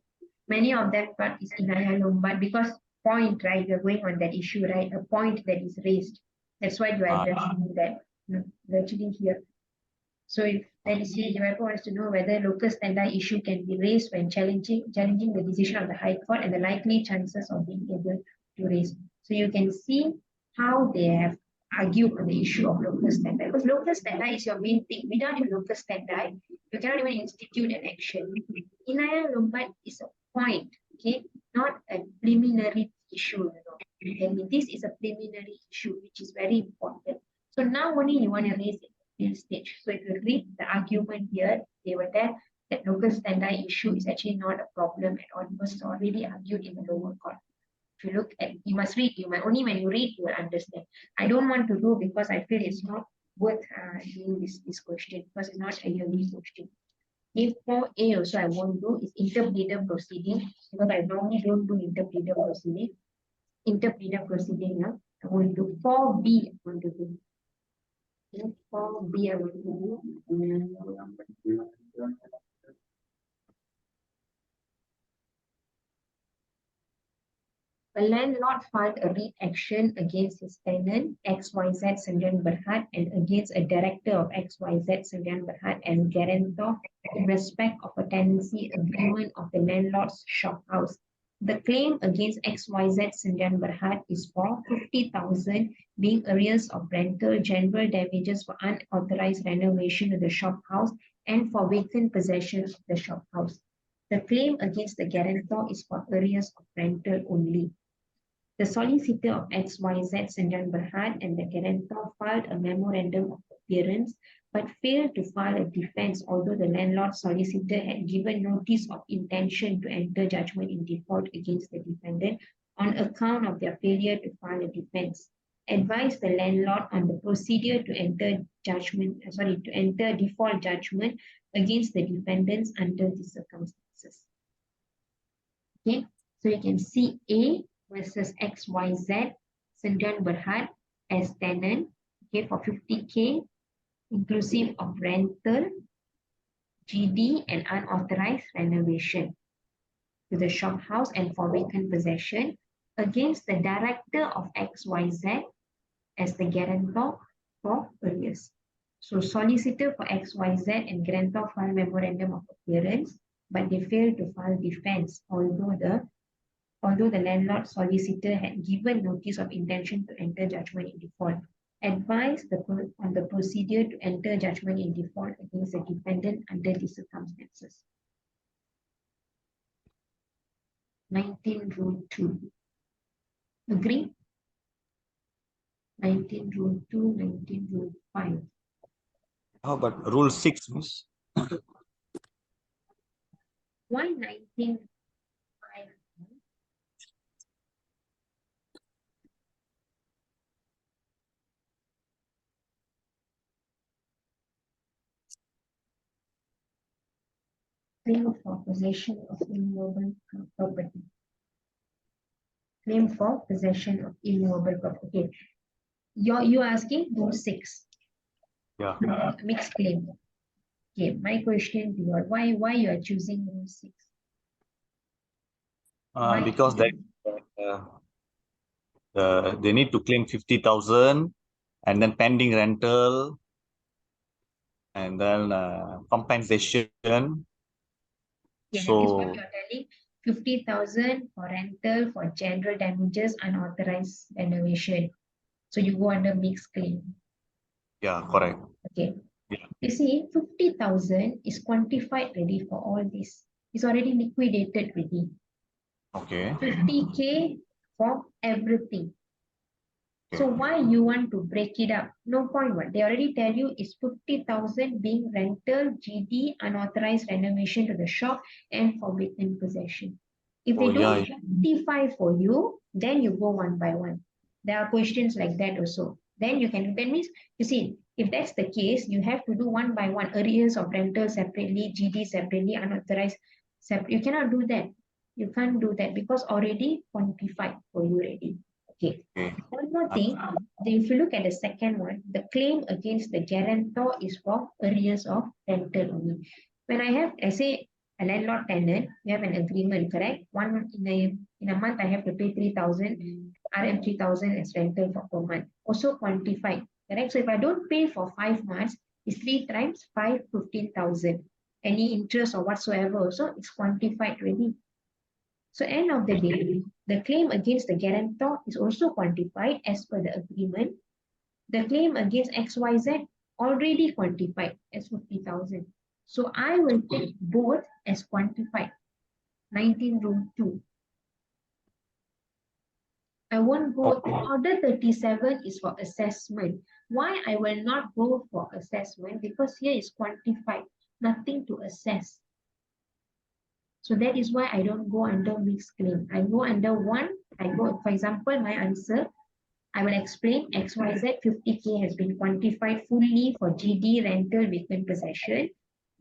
Many of that part is Inaya Lomba because point, right? You're going on that issue, right? A point that is raised. That's why you are addressing that. Actually here. So if let us say developer wants to know whether locus standi issue can be raised when challenging the decision of the High Court and the likely chances of being able to raise. So you can see how they have argued on the issue of locus standi. Because locus standi is your main thing. Without your locus standi, you cannot even institute an action. Inaya Lombat is a point, okay, not a preliminary issue. And this is a preliminary issue, which is very important. So now only you want to raise it stage. So if you read the argument here, they were there that locus standi issue is actually not a problem at all because it's already argued in the lower court. If you look at, you must read, only when you read, you will understand. I don't want to do because I feel it's not worth doing this question because it's not a yearly question. If for A also I won't do is interpleader proceeding because I normally don't do interpleader proceeding. Interpleader proceeding, yeah, I won't do. For B, I want to do. For B, I want to do. A landlord filed a writ action against his tenant XYZ Sdn Bhd and against a director of XYZ Sdn Bhd and guarantor in respect of a tenancy agreement of the landlord's shop house. The claim against XYZ Sdn Bhd is for 50,000 being arrears of rental, general damages for unauthorized renovation of the shop house and for vacant possession of the shop house. The claim against the guarantor is for arrears of rental only. The solicitor of XYZ Sdn Bhd and the guarantor filed a memorandum of appearance but failed to file a defense, although the landlord solicitor had given notice of intention to enter judgment in default against the defendant on account of their failure to file a defense. Advise the landlord on the procedure to enter default judgment against the defendants under these circumstances. Okay, so you can see A versus XYZ Sdn Bhd as tenant, okay, for 50K inclusive of rental, GD and unauthorized renovation to the shop house and for vacant possession against the director of XYZ as the guarantor for arrears. So solicitor for XYZ and guarantor file memorandum of appearance, but they failed to file defense, although the landlord solicitor had given notice of intention to enter judgment in default. Advise on the procedure to enter judgment in default against the defendant under these circumstances. 19 Rule 2. Agree? 19 Rule 2, 19 Rule 5. How about Rule 6, miss? Why 19 5? Claim for possession of immovable property. Claim for possession of immovable property. Okay. You're asking Rule 6. Yeah. Mixed claim. Okay, my question to you, why you are choosing Rule 6? Because they need to claim 50,000 and then pending rental and then compensation. Yeah, So that is what you're telling. 50,000 for rental, for general damages, unauthorized renovation. So you go under mixed claim. yeah, correct. Okay. Yeah. You see, 50,000 is quantified ready for all this. It's already liquidated ready. Okay. 50K for everything. So why you want to break it up? No point. What they already tell you is 50,000 being rental, GD, unauthorized renovation to the shop, and for vacant possession. If they don't justify for you, then you go one by one. There are questions like that also. Then you can, that means, you see, if that's the case, you have to do one by one. Arrears of rental separately, GD separately, unauthorized separately. You cannot do that. You can't do that because already quantified for you already. Okay. One more thing, if you look at the second one, the claim against the guarantor is for arrears of rental only. When I have, I say, a landlord tenant, we have an agreement, correct? One in a month, I have to pay 3,000, RM 3,000 as rental for per month. Also quantified, correct? So if I don't pay for 5 months, it's 3 times 5, 15,000. Any interest or whatsoever, so it's quantified already. So end of the day, the claim against the guarantor is also quantified as per the agreement. The claim against XYZ already quantified as 50,000. So I will take both as quantified. 19 rule 2. I won't go, order 37 is for assessment. Why I will not go for assessment? Because here is quantified, nothing to assess. So that is why I don't go under mixed claim. I go under one. I go, for example, my answer, I will explain XYZ 50K has been quantified fully for GD, rental, vacant possession.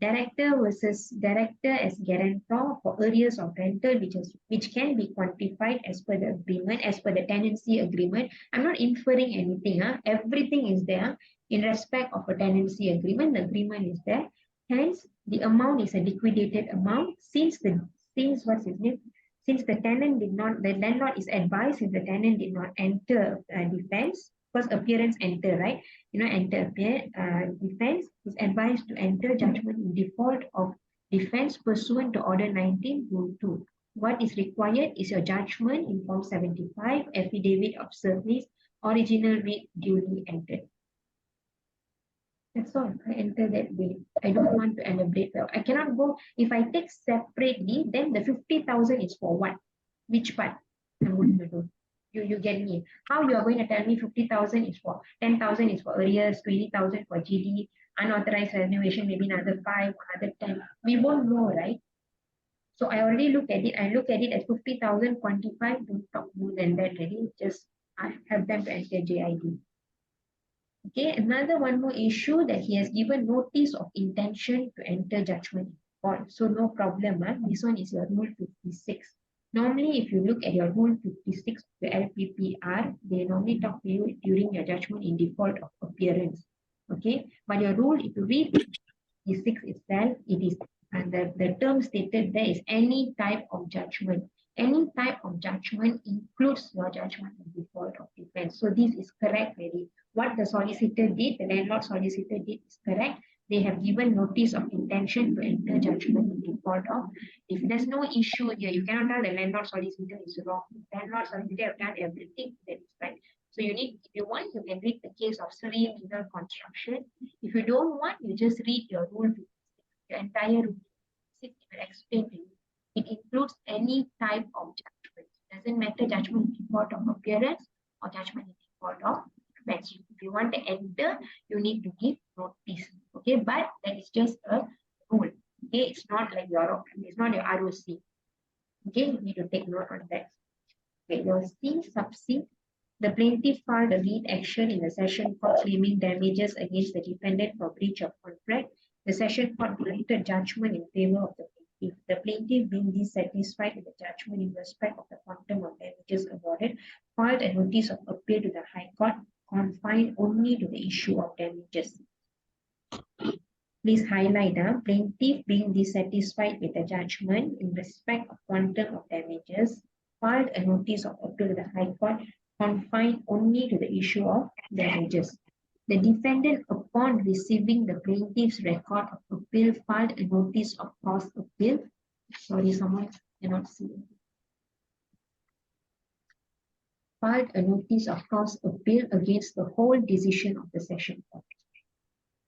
Director versus director as guarantor for arrears of rental, which can be quantified as per the agreement, as per the tenancy agreement. I'm not inferring anything. Everything is there in respect of a tenancy agreement. The agreement is there. Hence, the amount is a liquidated amount since the tenant did not, the landlord is advised if the tenant did not enter defense, because appearance enter, right? Enter defense, is advised to enter judgment in default of defense pursuant to Order 19, Rule 2. What is required is your judgment in Form 75, affidavit of service, original read duly entered. That's all. I enter that way. I don't want to elaborate well. I cannot go, if I take separately, then the 50,000 is for what? Which part? I'm going to do. You get me. How you are going to tell me 50,000 is for 10,000 is for arrears, 20,000 for GD, unauthorized renovation, maybe another 5, another 10. We won't know, right? So I already look at it. I look at it as 50,000 quantified. Don't talk more than that already. Just I have them to enter JID. Okay, one more issue that he has given notice of intention to enter judgment court. So no problem. This one is your Rule 56. Normally, if you look at your Rule 56 of the LPPR, they normally talk to you during your judgment in default of appearance. Okay, but your rule, if you read 56 itself, it is, and the term stated there is any type of judgment. Any type of judgment includes your judgment in default of defense. So this is correct, really. What the solicitor did, the landlord solicitor did is correct. They have given notice of intention to enter judgment in default of. If there's no issue here, you cannot tell the landlord solicitor is wrong. The landlord solicitor have done everything that is right. So you need, if you want, you can read the case of Surrey legal construction. If you don't want, you just read your rule, your entire rule. It will explain to you. It includes any type of judgment. It doesn't matter judgment in default of appearance or judgment in default of defense. If you want to enter, you need to give notice. Okay, but that is just a rule. Okay, it's not like your, it's not your ROC. Okay, you need to take note on that. Okay, your C, sub C. The plaintiff filed a lead action in the session court claiming damages against the defendant for breach of contract. The session court granted judgment in favor of the plaintiff. The plaintiff, being dissatisfied with the judgment in respect of the quantum of damages awarded, filed a notice of appeal to the High Court, confined only to the issue of damages. Please highlight the plaintiff, being dissatisfied with the judgment in respect of quantum of damages, filed a notice of appeal to the High Court, confined only to the issue of damages. The defendant, upon receiving the plaintiff's record of appeal, filed a notice of cross appeal. Sorry, someone cannot see it. Filed a notice of cross appeal against the whole decision of the session court.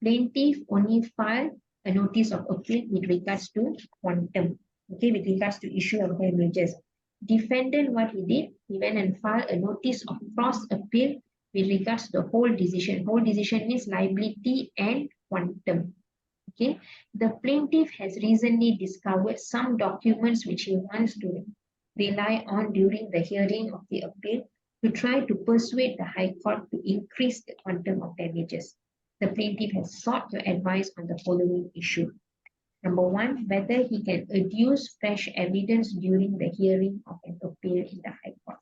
Plaintiff only filed a notice of appeal with regards to quantum, okay, with regards to issue of damages. Defendant, what he did, he went and filed a notice of cross appeal with regards to the whole decision. Whole decision means liability and quantum. Okay, the plaintiff has recently discovered some documents which he wants to rely on during the hearing of the appeal to try to persuade the High Court to increase the quantum of damages. The plaintiff has sought your advice on the following issue. Number one, whether he can adduce fresh evidence during the hearing of an appeal in the High Court.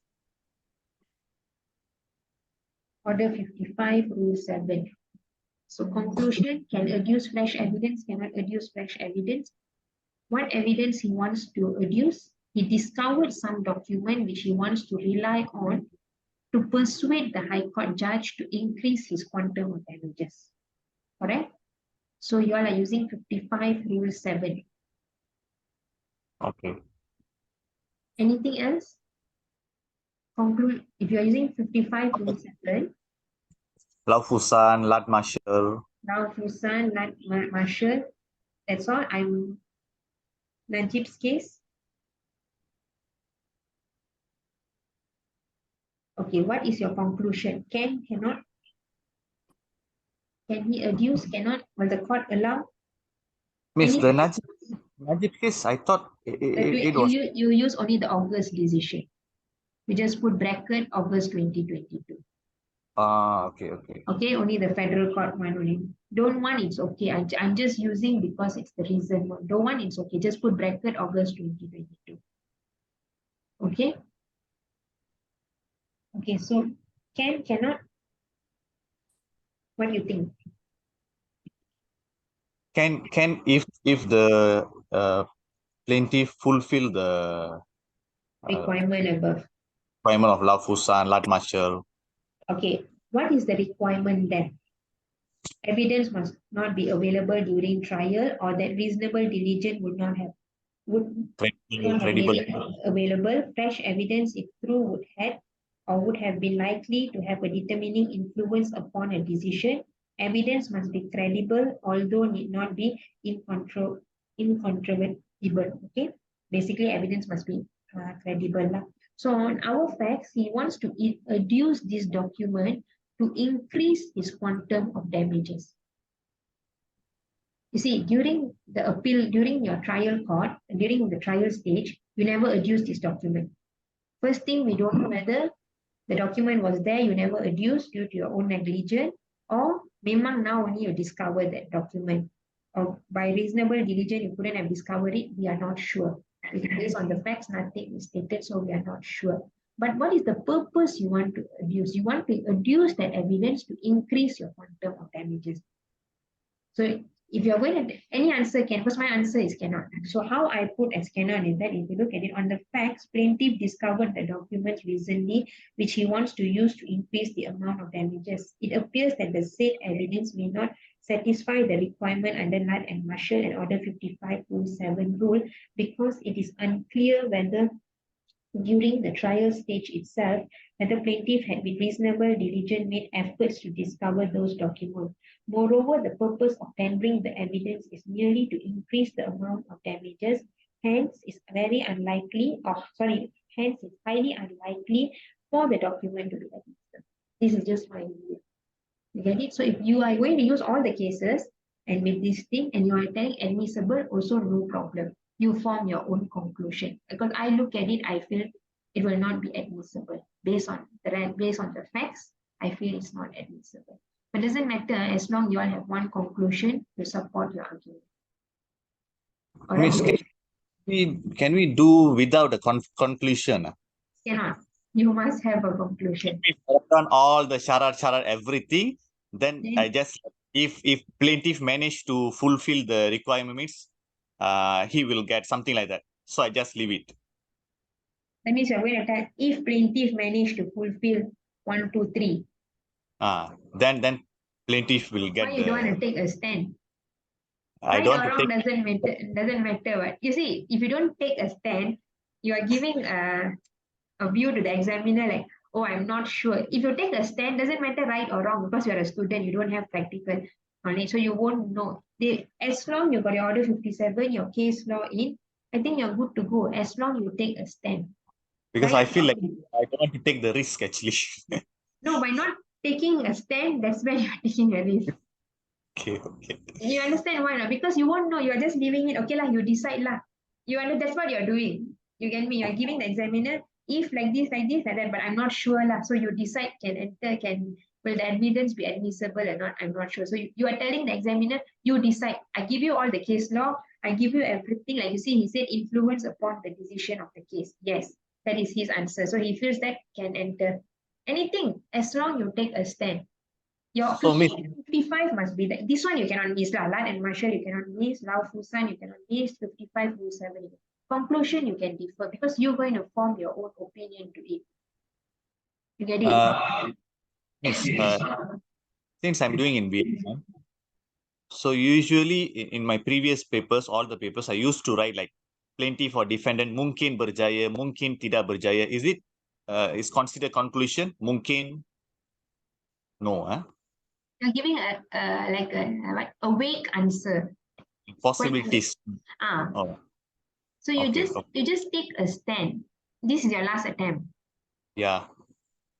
Order 55, Rule 7. So conclusion, can adduce fresh evidence, cannot adduce fresh evidence. What evidence he wants to adduce? He discovered some document which he wants to rely on to persuade the High Court judge to increase his quantum of damages. Correct? So you all are using 55 Rule 7. Okay. Anything else? Conclude. If you are using 55 Rule 7, Laufusan, Lat Marshal. now Fusan, Lat Marshal, that's all. I'm Najib's case. Okay, what is your conclusion? Can, cannot? Can he adduce, cannot? Will the court allow? Miss, Any- the Najib case, I thought it was... You use only the August decision. We just put bracket August 2022. Okay, okay. Okay, only the federal court one only. Don't want, it's okay. I'm just using because it's the reason. Don't want, it's okay. Just put bracket August 2022. Okay. Okay, so can, cannot? What do you think? Can if the plaintiff fulfill the Requirement above. requirement of Laufusan, Lat Marshal. Okay, what is the requirement then? Evidence must not be available during trial, or that reasonable diligence would not have Credible. made it available. Fresh evidence, if true, would have or would have been likely to have a determining influence upon a decision. Evidence must be credible, although need not be incontrovertible. Okay, basically evidence must be credible. So on our facts, he wants to adduce this document to increase his quantum of damages. You see, during the appeal, during your trial court, during the trial stage, you never adduce this document. First thing, we don't know whether the document was there, you never adduced due to your own negligence, or memang now only you discover that document. Or by reasonable diligence, you couldn't have discovered it, we are not sure. Based on the facts, nothing is stated, so we are not sure. But what is the purpose you want to adduce? You want to adduce that evidence to increase your quantum of damages. So if you're going to, any answer can, because my answer is cannot. So how I put as cannot is that if you look at it on the facts, plaintiff discovered the documents recently, which he wants to use to increase the amount of damages. It appears that the said evidence may not satisfy the requirement under Lat and Marshal and Order 55.7 rule because it is unclear whether during the trial stage itself, whether plaintiff had with reasonable diligence made efforts to discover those documents. Moreover, the purpose of tendering the evidence is merely to increase the amount of damages. Hence, it's very unlikely, hence it's highly unlikely for the document to be admitted. This is just my view. You get it? So if you are going to use all the cases and with this thing and you are telling admissible, also no problem. You form your own conclusion. Because I look at it, I feel it will not be admissible. Based on the facts, I feel it's not admissible. But it doesn't matter as long you all have one conclusion to support your argument. All Miss, right? can we do without a conclusion? Cannot. You must have a conclusion. If I've done all the sharat, everything, then I just, if plaintiff managed to fulfill the requirements, he will get something like that. So I just leave it. That means you're going to tell if plaintiff managed to fulfill 1, 2, 3. Then plaintiff will get Why you don't want to take a stand? I Right don't or want to wrong take. doesn't matter. What you see, if you don't take a stand, you are giving a view to the examiner like, oh, I'm not sure. If you take a stand, doesn't matter right or wrong because you're a student, you don't have practical knowledge, so you won't know. As long you got your Order 57, your case law in, I think you're good to go. As long you take a stand. Because Right? I feel like I don't want to take the risk actually. No, by not taking a stand, that's when you're taking a risk. Okay, okay. You understand why not? Because you won't know, you're just leaving it, okay lah, you decide lah. That's what you're doing. You get me? You're giving the examiner, if like this, like that, but I'm not sure lah. So you decide can enter, will the evidence be admissible or not? I'm not sure. So you are telling the examiner, you decide. I give you all the case law, I give you everything. Like you see, he said influence upon the decision of the case. Yes, that is his answer. So he feels that can enter anything as long you take a stand. Your So, Miss, 55 must be that. This one you cannot miss lah. Lat and Marshall you cannot miss. Lau Fusan you cannot miss. 55 rule 7. Conclusion you can differ because you're going to form your own opinion to it. You get it? Miss, since I'm doing in Vietnam, so usually in my previous papers, all the papers I used to write like plaintiff or defendant, mungkin berjaya, mungkin tidak berjaya. Is it is considered conclusion? Mungkin? No, huh? You're giving a vague answer. Possibilities. Oh, So you okay, just take a stand. This is your last attempt. yeah.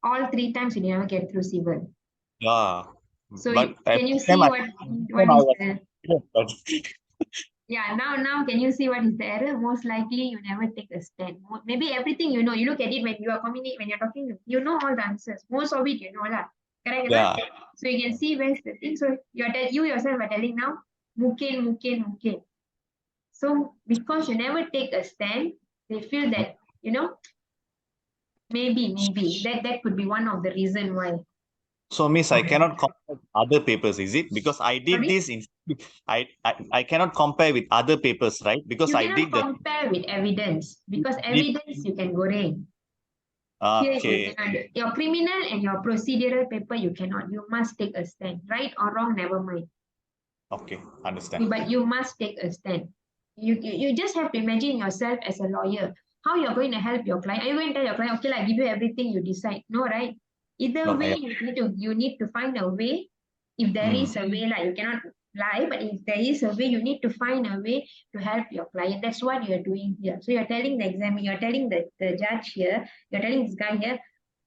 All 3 times you never get through civil. Yeah. So But can you see what is the yeah, now can you see what is the error? Most likely you never take a stand. Maybe everything you know, you look at it when you are when you're talking, you know all the answers. Most of it you know lah. Correct? yeah. So you can see where's the thing. So you yourself are telling now, mungkin. So because you never take a stand, they feel that, maybe that could be one of the reason why. So, Miss, I cannot compare with other papers, is it? Because I did Sorry? this in I cannot compare with other papers, right? Because You I cannot did the compare with evidence because evidence you can goreng. Here you okay. cannot. Your criminal and your procedural paper you cannot. You must take a stand. Right or wrong, never mind. Okay, understand. But you must take a stand. You just have to imagine yourself as a lawyer. How you're going to help your client? Are you going to tell your client, okay, I give you everything, you decide? No, right? Either No, way, yeah. you need to find a way. If there is a way, like you cannot lie, but if there is a way, you need to find a way to help your client. That's what you're doing here. So you're telling the examiner, you're telling the judge here, you're telling this guy here,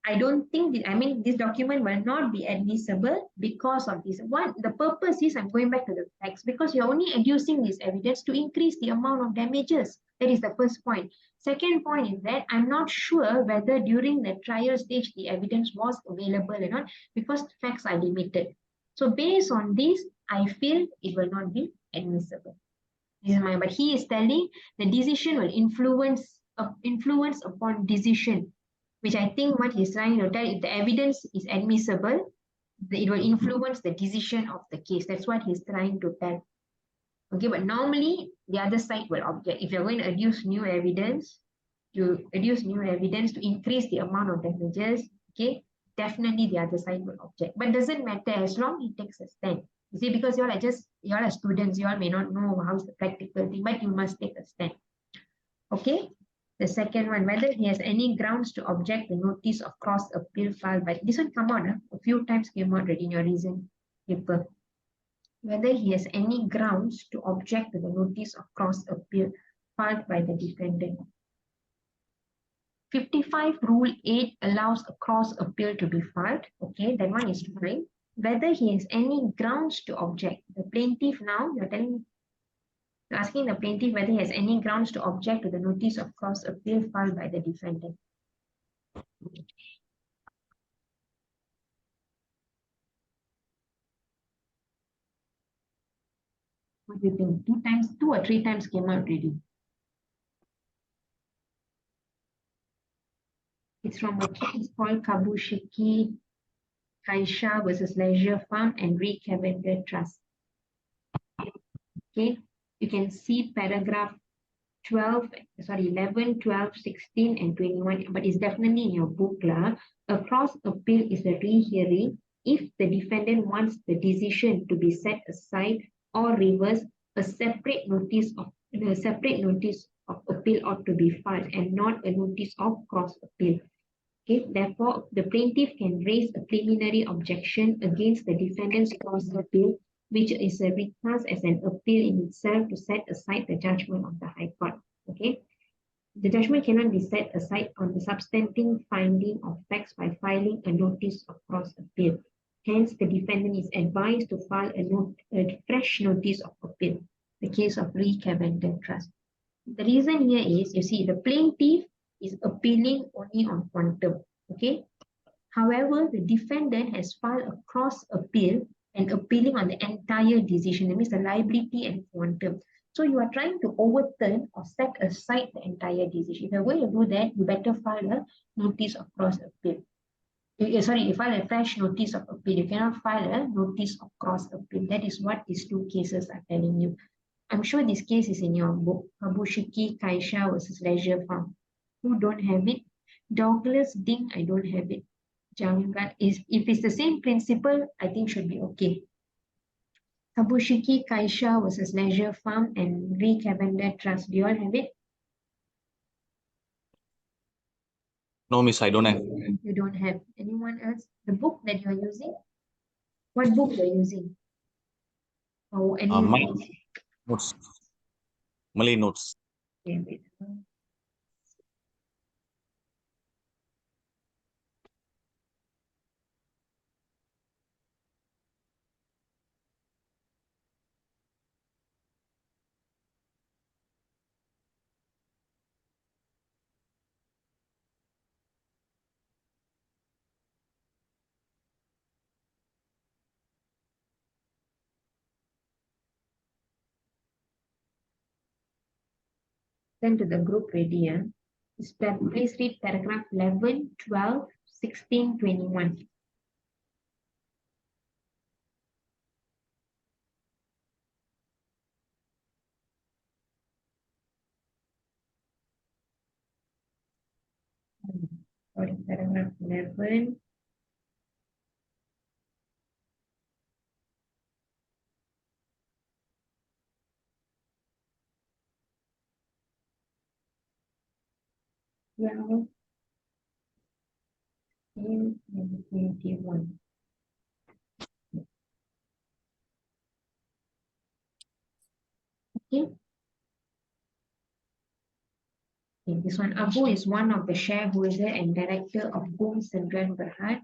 I don't think, this document will not be admissible because of this. What the purpose is, I'm going back to the facts, because you're only adducing this evidence to increase the amount of damages. That is the first point. Second point is that I'm not sure whether during the trial stage the evidence was available or not because facts are limited. So based on this, I feel it will not be admissible. This is but he is telling the decision will influence upon decision, which I think what he's trying to tell, if the evidence is admissible, it will influence the decision of the case. That's what he's trying to tell. Okay, but normally the other side will object. If you're going to adduce new evidence, to increase the amount of damages, okay, definitely the other side will object. But doesn't matter as long he takes a stand. You see, because you all are students, you all may not know how's the practical thing, but you must take a stand. Okay. The second one, whether he has any grounds to object the notice of cross appeal filed by this one come out a few times came out already in your reason paper. Whether he has any grounds to object to the notice of cross appeal filed by the defendant. 55 Rule 8 allows a cross appeal to be filed. Okay, that one is fine. Whether he has any grounds to object. The plaintiff now, you're asking the plaintiff whether he has any grounds to object to the notice of cross appeal filed by the defendant. What do you think? 2 or 3 times came out already. It's from a case called Kabushiki Kaisha versus Leisure Farm and Recavender Trust. Okay, you can see paragraph 11, 12, 16, and 21, but it's definitely in your book. A cross appeal is a rehearing if the defendant wants the decision to be set aside or reversed. A separate notice of appeal ought to be filed and not a notice of cross appeal. Okay, therefore, the plaintiff can raise a preliminary objection against the defendant's cross appeal, which is a recast as an appeal in itself to set aside the judgment of the High Court. Okay, The judgment cannot be set aside on the substantive finding of facts by filing a notice of cross appeal. Hence, the defendant is advised to file a fresh notice of appeal, the case of Re-Cavender Trust. The reason here is, you see, the plaintiff is appealing only on quantum, okay? However, the defendant has filed a cross appeal and appealing on the entire decision, that means the liability and quantum. So you are trying to overturn or set aside the entire decision. If you're going to do that, you better file a notice of cross appeal. You file a fresh notice of appeal. You cannot file a notice of cross appeal. That is what these two cases are telling you. I'm sure this case is in your book, Kabushiki Kaisha versus Leisure Farm. Who don't have it? Douglas Ding, I don't have it. Jangan, if it's the same principle, I think should be okay. Kabushiki Kaisha versus Leisure Farm and Re-Cavender Trust. Do you all have it? No, miss, I don't have. You don't have. Anyone else? The book that you are using? What book you are using? Or any My notes. Malay notes. Okay, wait. Send to the group ready. Please read paragraph 11, 12, 16, 21. Sorry, paragraph 11. Yeah, in 21. Okay. Okay, this one, Abu is one of the shareholder and director of Boom Sendran Berhad.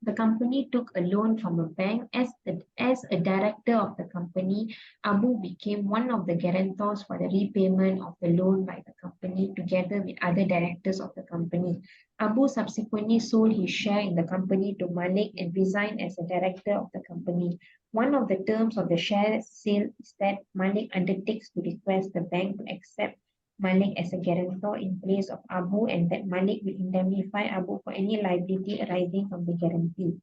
The company took a loan from a bank. As a director of the company, Abu became one of the guarantors for the repayment of the loan by the company together with other directors of the company. Abu subsequently sold his share in the company to Malik and resigned as a director of the company. One of the terms of the share sale is that Malik undertakes to request the bank to accept Malik as a guarantor in place of Abu, and that Malik will indemnify Abu for any liability arising from the guarantee.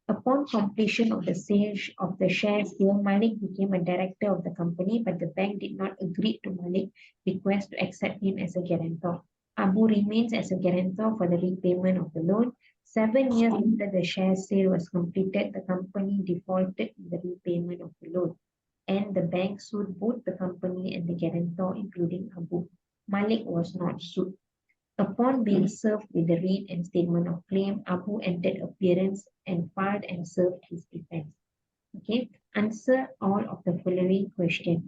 Upon completion of the sale of the shares, Malik became a director of the company, but the bank did not agree to Malik's request to accept him as a guarantor. Abu remains as a guarantor for the repayment of the loan. 7 years after the share sale was completed, the company defaulted in the repayment of the loan, and the bank sued both the company and the guarantor, including Abu. Malik was not sued. Upon being served with the writ and statement of claim, Abu entered appearance and filed and served his defense. Okay, answer all of the following questions.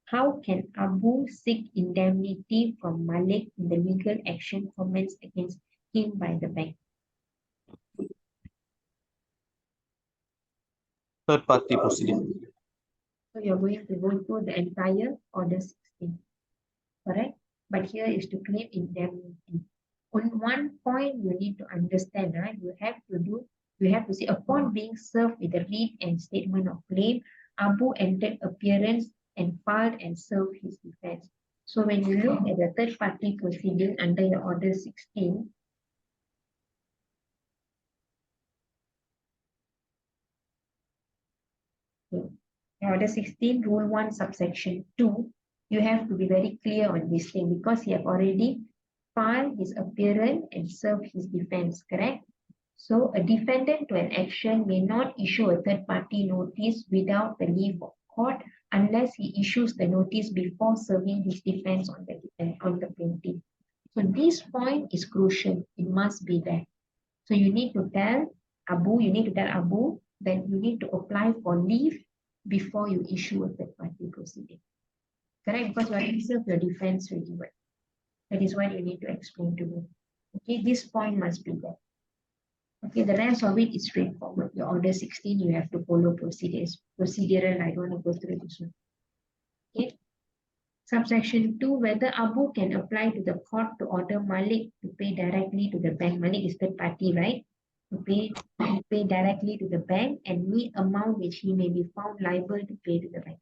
How can Abu seek indemnity from Malik in the legal action commenced against him by the bank? Third party proceeding. So you're going to go through the entire order 16, correct? But here is to claim indemnity. On one point you need to understand, you have to say, upon being served with a writ and statement of claim, Abu entered appearance and filed and served his defense. So when you look at the third party proceeding under your order 16, order 16, rule 1, subsection 2, you have to be very clear on this thing because he have already filed his appearance and served his defense, correct? So a defendant to an action may not issue a third party notice without the leave of court unless he issues the notice before serving his defense on the plaintiff. So this point is crucial. It must be there. So you need to tell Abu that you need to apply for leave before you issue a third party proceeding. Correct? Because you already served your defense already. Right? That is what you need to explain to me. Okay, this point must be there. Okay, the rest of it is straightforward. Your order 16, you have to follow procedures. Procedural, I don't want to go through this one. Okay. Subsection 2, whether Abu can apply to the court to order Malik to pay directly to the bank. Malik is third party, right? To pay directly to the bank and meet amount which he may be found liable to pay to the bank.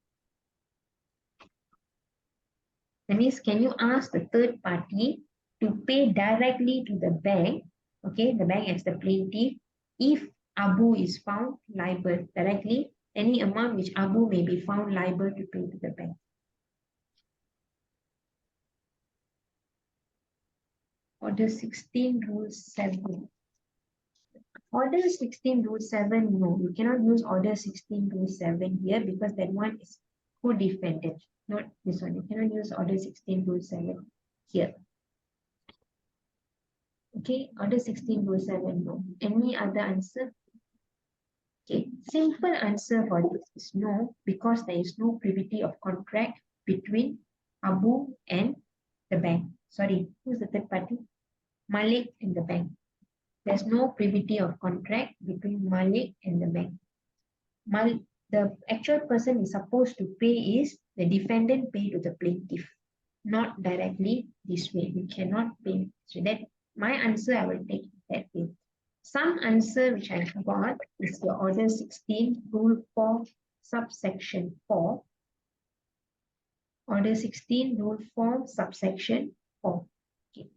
That means, can you ask the third party to pay directly to the bank, okay, the bank as the plaintiff, if Abu is found liable directly, any amount which Abu may be found liable to pay to the bank. Order 16, Rule 7. Order 16, Rule 7, no, you cannot use Order 16, Rule 7 here because that one is co-defendant, not this one. You cannot use Order 16, Rule 7 here. Okay, Order 16, Rule 7, no. Any other answer? Okay, simple answer for this is no, because there is no privity of contract between Abu and the bank. Sorry, who's the third party? Malik and the bank. There's no privity of contract between Malik and the bank. The actual person is supposed to pay is the defendant pay to the plaintiff, not directly this way. You cannot pay. So that my answer, I will take that way. Some answer which I got is your Order 16, Rule 4, subsection 4. Order 16, Rule 4, subsection 4. Okay.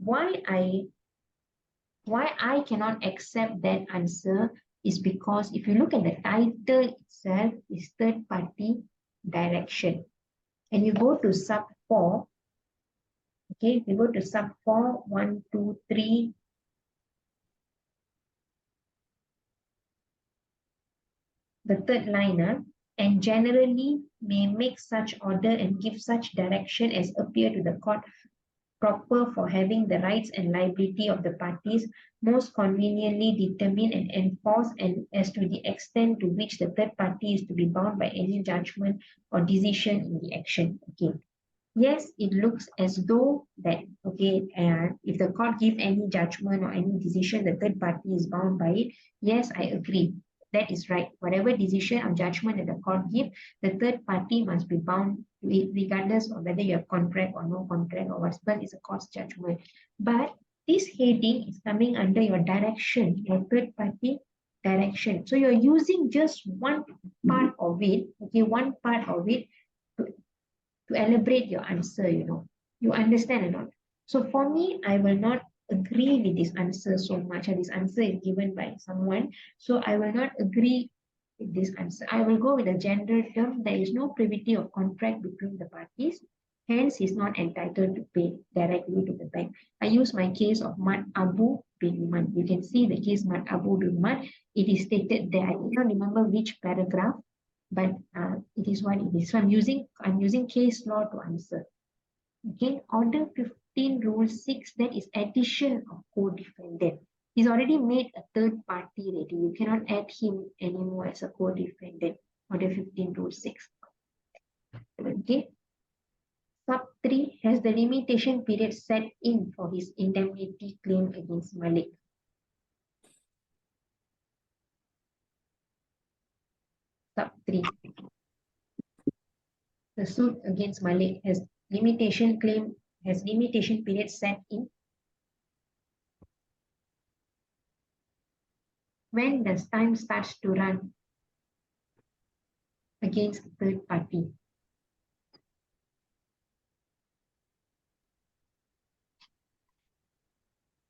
Why I cannot accept that answer is because if you look at the title itself, is third party direction. And you go to sub 4, okay, you go to sub 4, 1, 2, 3. The third line, and generally may make such order and give such direction as appear to the court proper for having the rights and liability of the parties most conveniently determined and enforced, and as to the extent to which the third party is to be bound by any judgment or decision in the action. Okay. Yes, it looks as though that, okay, if the court give any judgment or any decision, the third party is bound by it. Yes, I agree. That is right. Whatever decision or judgment that the court give, the third party must be bound to it, regardless of whether you have contract or no contract or whatever is a court's judgment. But this heading is coming under your direction, your third party direction. So you're using just one part of it, okay, one part of it to elaborate your answer, you understand or not? So for me, I will not agree with this answer so much, and this answer is given by someone, so I will not agree with this answer. I will go with a general term. There is no privity of contract between the parties, hence he's not entitled to pay directly to the bank. I use my case of Mat Abu bin Man. You can see the case Mat Abu bin Man. It is stated there. I cannot remember which paragraph, but it is what it is. So I'm using case law to answer. Okay, Order 15, Rule 6, that is addition of co-defendant. He's already made a third party already. You cannot add him anymore as a co-defendant. Order 15, Rule 6. Okay. Sub 3, has the limitation period set in for his indemnity claim against Malik? Sub 3. The suit against Malik has limitation period set in. When does time starts to run against the third party?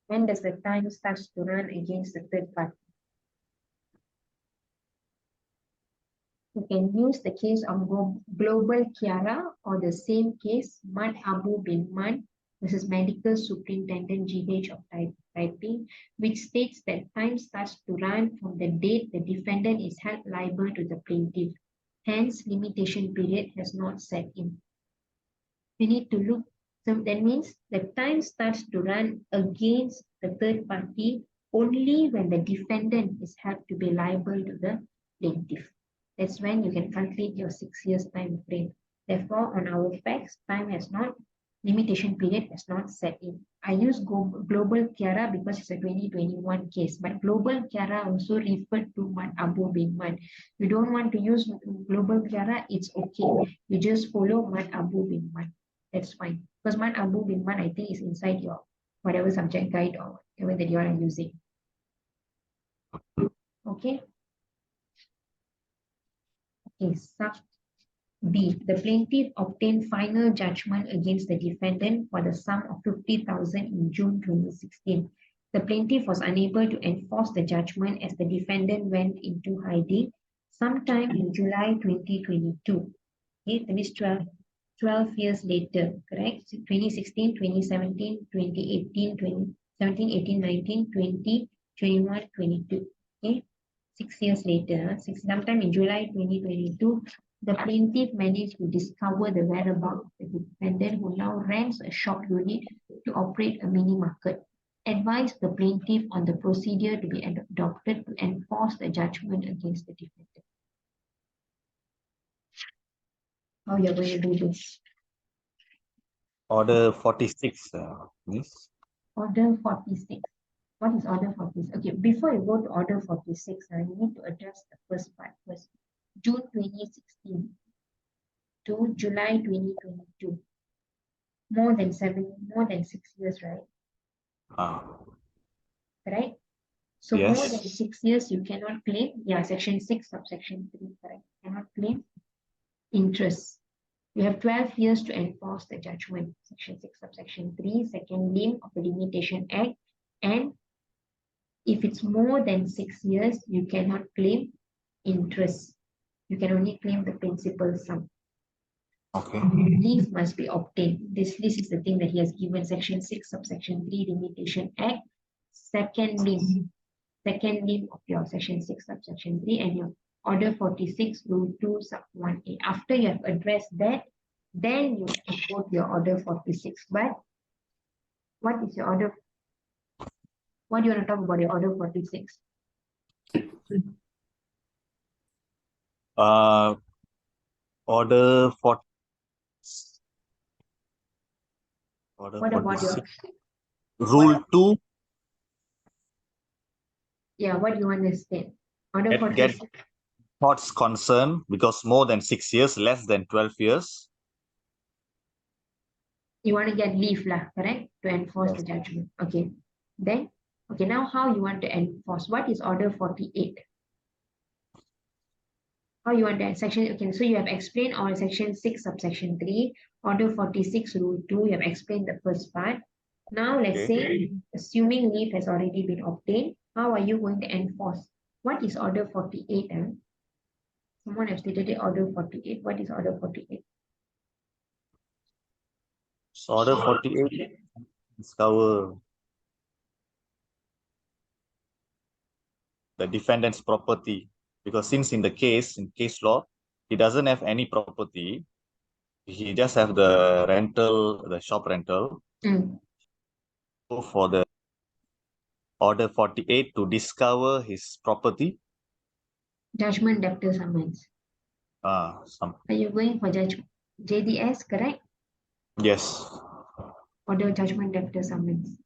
When does the time starts to run against the third party? You can use the case of Global Kiara or the same case, Mat Abu bin Man versus Medical Superintendent GH of Typing, which states that time starts to run from the date the defendant is held liable to the plaintiff. Hence, limitation period has not set in. You need to look. So that means the time starts to run against the third party only when the defendant is held to be liable to the plaintiff. That's when you can calculate your 6 years time frame. Therefore, on our facts, limitation period has not set in. I use global Kiara because it's a 2021 case, but global Kiara also referred to Mat Abu bin Man. You don't want to use global Kiara, it's okay. You just follow Mat Abu bin Man. That's fine. Because Mat Abu bin Man, I think, is inside your whatever subject guide or whatever that you are using. Okay. Okay, sub B. The plaintiff obtained final judgment against the defendant for the sum of 50,000 in June 2016. The plaintiff was unable to enforce the judgment as the defendant went into hiding sometime in July 2022. Okay, that means 12 years later, correct? 2016, 2017, 2018, 2017, 18, 19, 20, 21, 22. Okay, 6 years later, sometime in July 2022, the plaintiff managed to discover the whereabouts of the defendant who now rents a shop unit to operate a mini market. Advised the plaintiff on the procedure to be adopted to enforce the judgment against the defendant. How you're going to do this? Order 46, Miss. Order 46. What is order 46? Okay, before you go to order 46, you need to address the first part first. June 2016 to July 2022. More than 6 years, right? Correct? So Yes. more than 6 years, you cannot claim. Yeah, section 6, subsection 3, correct? Cannot claim interest. You have 12 years to enforce the judgment. Section 6, subsection 3, second limb of the Limitation Act. And if it's more than 6 years, you cannot claim interest. You can only claim the principal sum. Okay. Leave must be obtained. This is the thing that he has given. Section 6, subsection 3, Limitation Act. Second limb of your section 6, subsection 3, and your order 46, rule 2, sub 1A. After you have addressed that, then you can go to your order 46. But what is your order? What do you want to talk about your order 46? Order 40. Order What about your 46. Rule 2. Yeah, what do you understand? Order Get 46. thoughts concern because more than 6 years, less than 12 years. You want to get leave, correct? To enforce the judgment. Okay. Then, okay, now how you want to enforce? What is order 48? How you want to section? Okay, so you have explained all section 6, subsection 3, order 46, rule 2. You have explained the first part. Now, let's say, assuming leave has already been obtained, how are you going to enforce? What is order 48? Someone has stated it, order 48. What is order 48? So order 48 discover the defendant's property, because since in case law, he doesn't have any property, he just have the rental, the shop rental. So for the order 48 to discover his property. Judgment debtor summons. Are you going for JDS, correct? Yes. Order judgment debtor summons.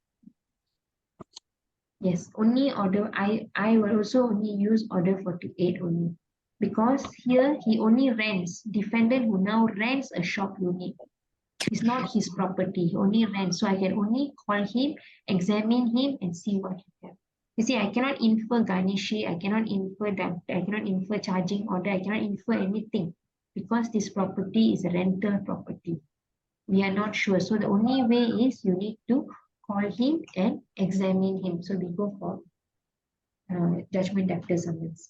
Yes, only order. I will also only use order 48 only. Because here he only rents, defendant who now rents a shop unit. It's not his property, he only rents. So I can only call him, examine him, and see what he has. You see, I cannot infer garnishee, I cannot infer that, I cannot infer charging order, I cannot infer anything. Because this property is a rental property. We are not sure. So the only way is you need to call him and examine him. So we go for judgment debtor summons.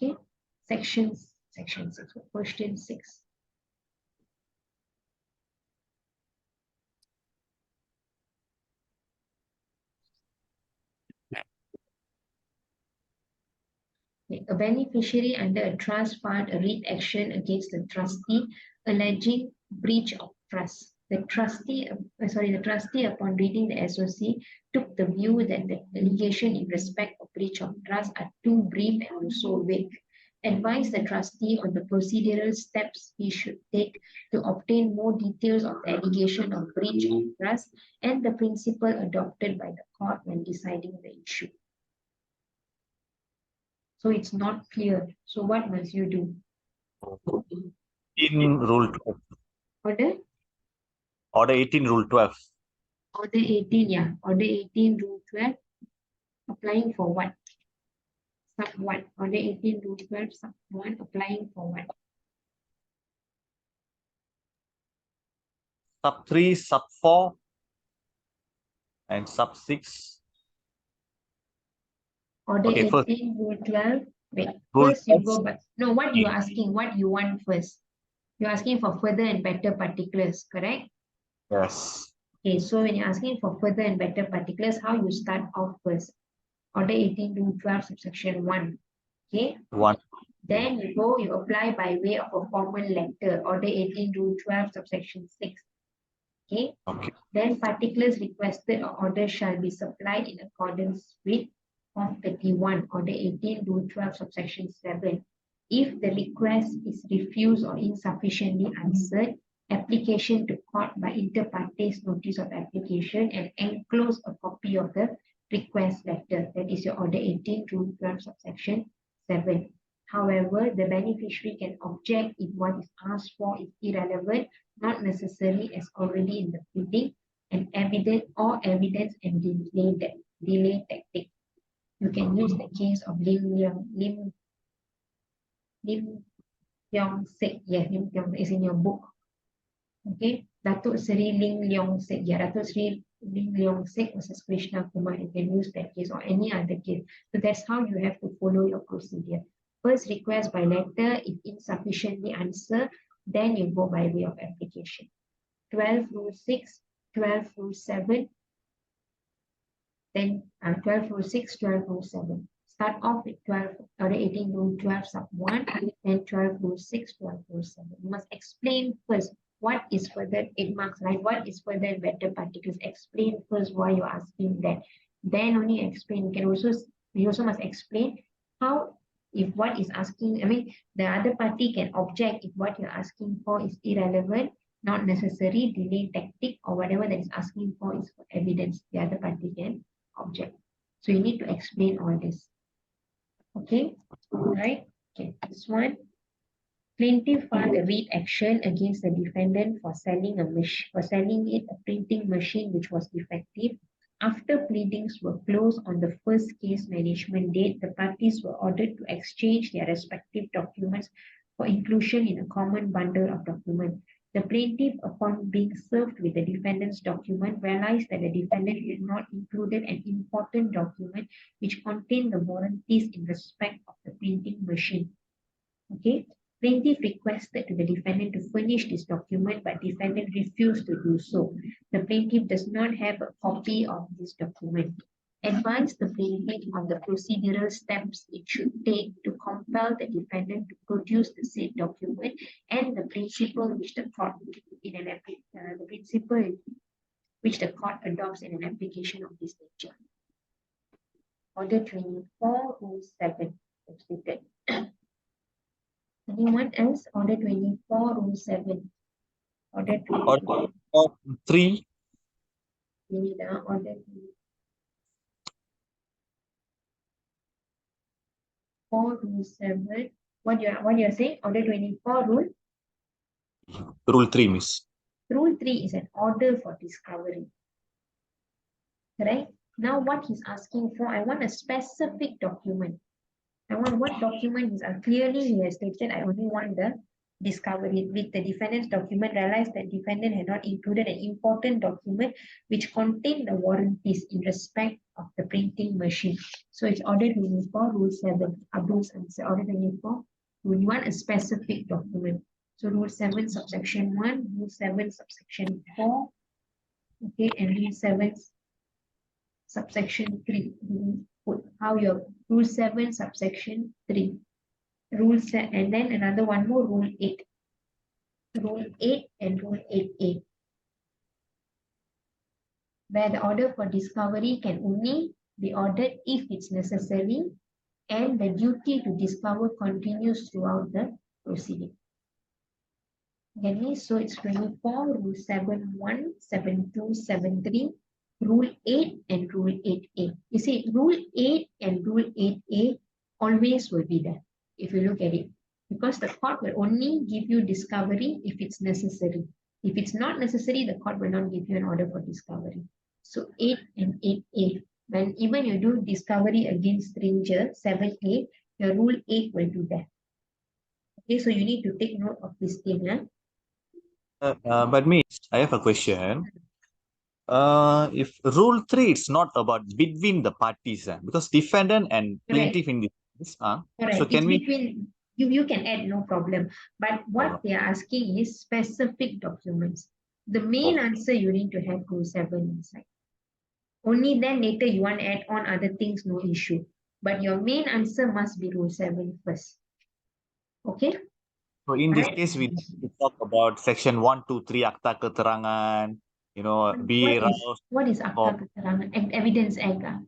Okay, section 6, question 6. Okay. A beneficiary under a trust filed a writ action against the trustee alleging breach of trust. The trustee, the trustee upon reading the SOC took the view that the allegation in respect of breach of trust are too brief and also vague. Advised the trustee on the procedural steps he should take to obtain more details of the allegation of breach of trust and the principle adopted by the court when deciding the issue. So it's not clear. So what must you do? In Rule 12. Order 18, Rule 12. Order 18, yeah. Order 18, Rule 12. Applying for what? Sub 1. Order 18, Rule 12, Sub 1. Applying for what? Sub 3, Sub 4, and Sub 6. Order Okay, 18, Rule 12. Wait, Rule first you 12. go back. No, what you are asking, what you want first. You're asking for further and better particulars, correct? Yes. Okay, so when you're asking for further and better particulars, how you start off first? Order 18, Rule 12, subsection 1. Okay. 1. Then you go, you apply by way of a formal letter. Order 18, Rule 12, subsection 6. Okay. Okay. Then particulars requested or order shall be supplied in accordance with Form 31, Order 18, Rule 12, subsection 7. If the request is refused or insufficiently answered, application to court by inter partes notice of application and enclose a copy of the request letter. That is your Order 18, Rule 12, subsection 7. However, the beneficiary can object if what is asked for is irrelevant, not necessary as already in the pleading, and evidence and delay tactic. You can use the case of Lim Leong Sek. Yeah, Lim Leong is in your book. Okay, Datuk Seri Lim Leong Sek. Yeah, Datuk Seri Lim Leong Sek versus Krishna Kumar. You can use that case or any other case. So that's how you have to follow your procedure. First, request by letter. If insufficiently answered, then you go by way of application. 12 Rule 6, 12 Rule 7, then 12 Rule 6, 12 Rule 7. Start off with 12, Order 18 Rule 12 Sub 1, then 12 Rule 6, 12 Rule 7. You must explain first what is further 8 marks, right? What is further and better particulars? Explain first why you're asking that. Then only explain. You also must explain how, if what is asking, the other party can object if what you're asking for is irrelevant, not necessary, delay tactic, or whatever that is asking for is for evidence. The other party can object. So you need to explain all this. Okay, all right. Okay, this one. Plaintiff filed a writ action against the defendant for selling a printing machine which was defective. After pleadings were closed on the first case management date, the parties were ordered to exchange their respective documents for inclusion in a common bundle of documents. The plaintiff, upon being served with the defendant's document, realized that the defendant had not included an important document which contained the warranties in respect of the printing machine. Okay. Plaintiff requested to the defendant to furnish this document, but defendant refused to do so. The plaintiff does not have a copy of this document. Advise the plaintiff on the procedural steps it should take to compel the defendant to produce the said document and the principle which the court adopts in an application of this nature. Order 24, Rule 7. Stated. Anyone else? Order 24, Rule 7. Order 24. Order 3. Order 24, Rule 7. What you're saying? Order 24, Rule? Rule 3, miss. Rule 3 is an order for discovery. Correct? Now what he's asking for, I want a specific document. I want what document is clearly he has stated, I only want the discovery. With the defendant's document, realized that defendant had not included an important document which contained the warranties in respect of the printing machine. So it's Order 24, Rule 7. Abdul's answer. Order 24, you want a specific document. So Rule 7, subsection 1, Rule 7, subsection 4, okay, and Rule 7, subsection 3. Put how your Rule 7, subsection 3. And then another one more, Rule 8. Rule 8 and Rule 8A. where the order for discovery can only be ordered if it's necessary and the duty to discover continues throughout the proceeding. Okay, so it's 24, Rule 7.1, 7.2, 7.3, Rule 8 and Rule 8A. You see, Rule 8 and Rule 8A always will be there if you look at it. Because the court will only give you discovery if it's necessary. If it's not necessary, the court will not give you an order for discovery. So 8 and 8A, when even you do discovery against stranger, 7A, your Rule 8 will do that. Okay, so you need to take note of this thing. But Miss, I have a question. If Rule 3 it's not about between the parties, because defendant and plaintiff in this, so Correct. can It's we? between you can add no problem. But what they are asking is specific documents. The main answer you need to have Rule 7 inside. Only then later you want to add on other things, no issue. But your main answer must be Rule 7 first. Okay? So in this Alright. case, we talk about section 1, 2, 3, akta keterangan, BA Raos, What is Akta Keterangan? Evidence Act?